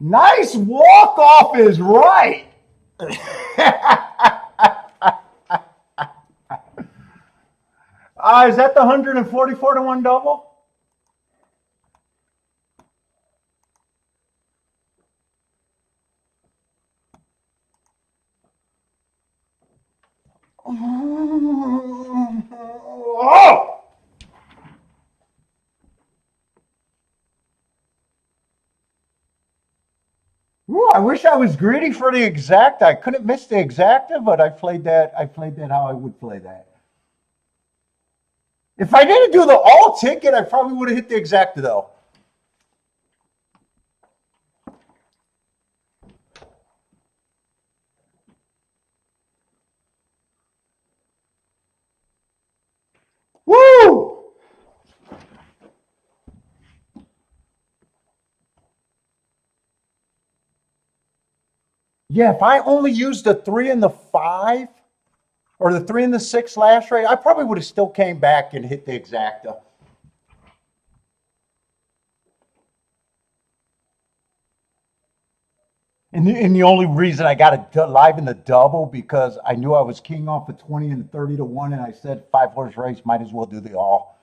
[SPEAKER 1] Nice walk off his right. Is that the 144 to 1 double? Oh! Ooh, I wish I was greedy for the exacta. I couldn't miss the exacta, but I played that how I would play that. If I didn't do the all ticket, I probably would have hit the exacta though. Woo! Yeah, if I only used the 3 and the 5, or the 3 and the 6 last rate, I probably would have still came back and hit the exacta. And the only reason I got it live in the double, because I knew I was king off of 20 and 30 to 1, and I said 5-horse race, might as well do the all.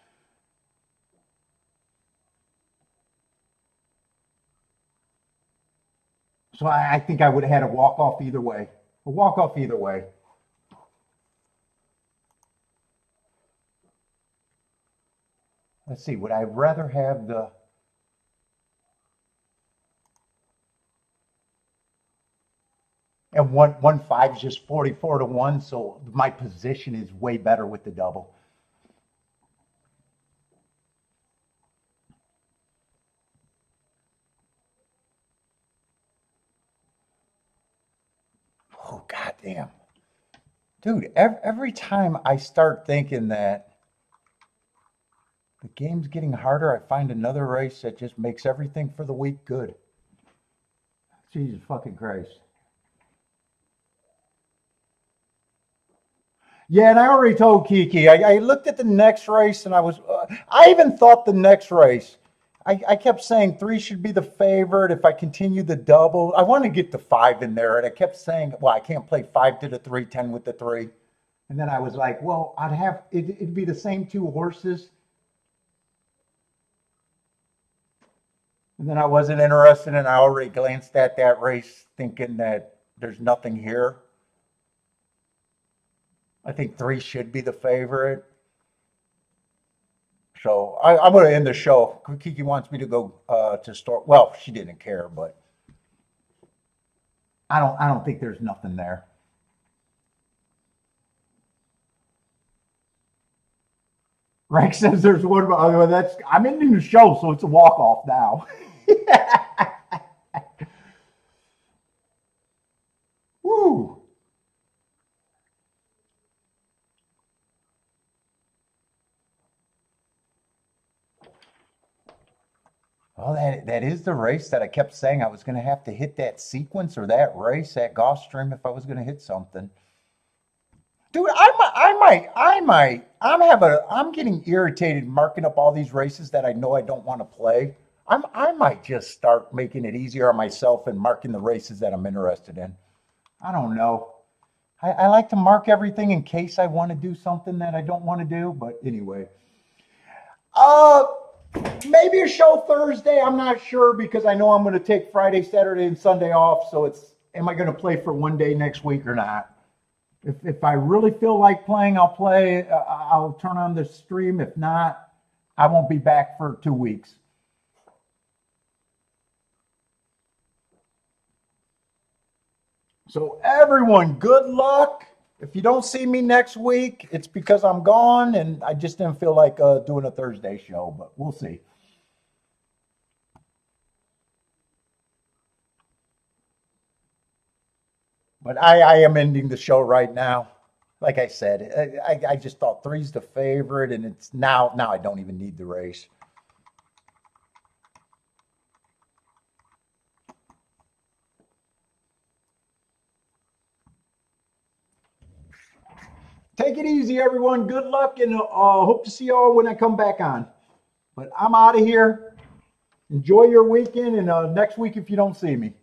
[SPEAKER 1] So I think I would have had a walk-off either way. A walk-off either way. Let's see, would I rather have the... And 1-5 is just 44 to 1, so my position is way better with the double. Oh, goddamn. Dude, every time I start thinking that The game's getting harder. I find another race that just makes everything for the week good. Jesus fucking Christ. Yeah, and I already told Kiki. I looked at the next race and I even thought the next race. I kept saying 3 should be the favorite if I continue the double. I want to get the 5 in there. And I kept saying, well, I can't play 5 to the 3, 10 with the 3. And then I was like, well, it'd be the same 2 horses. And then I wasn't interested, and I already glanced at that race thinking that there's nothing here. I think 3 should be the favorite. So I'm going to end the show. Kiki wants me to go to store. Well, she didn't care, but I don't think there's nothing there. Rex says there's one. I'm ending the show, so it's a walk off now. Woo. Well, that is the race that I kept saying I was going to have to hit that sequence or that race at Gulfstream if I was going to hit something. Dude, I'm getting irritated marking up all these races that I know I don't want to play. I might just start making it easier on myself and marking the races that I'm interested in. I don't know. I like to mark everything in case I want to do something that I don't want to do. But anyway, maybe a show Thursday. I'm not sure because I know I'm going to take Friday, Saturday, and Sunday off. So am I going to play for one day next week or not? If I really feel like playing, I'll play. I'll turn on the stream. If not, I won't be back for 2 weeks. So everyone, good luck. If you don't see me next week, it's because I'm gone and I just didn't feel like doing a Thursday show, but we'll see. But I am ending the show right now. Like I said, I just thought 3's the favorite, and it's now I don't even need the race. Take it easy, everyone. Good luck, and hope to see y'all when I come back on. But I'm out of here. Enjoy your weekend, and next week if you don't see me.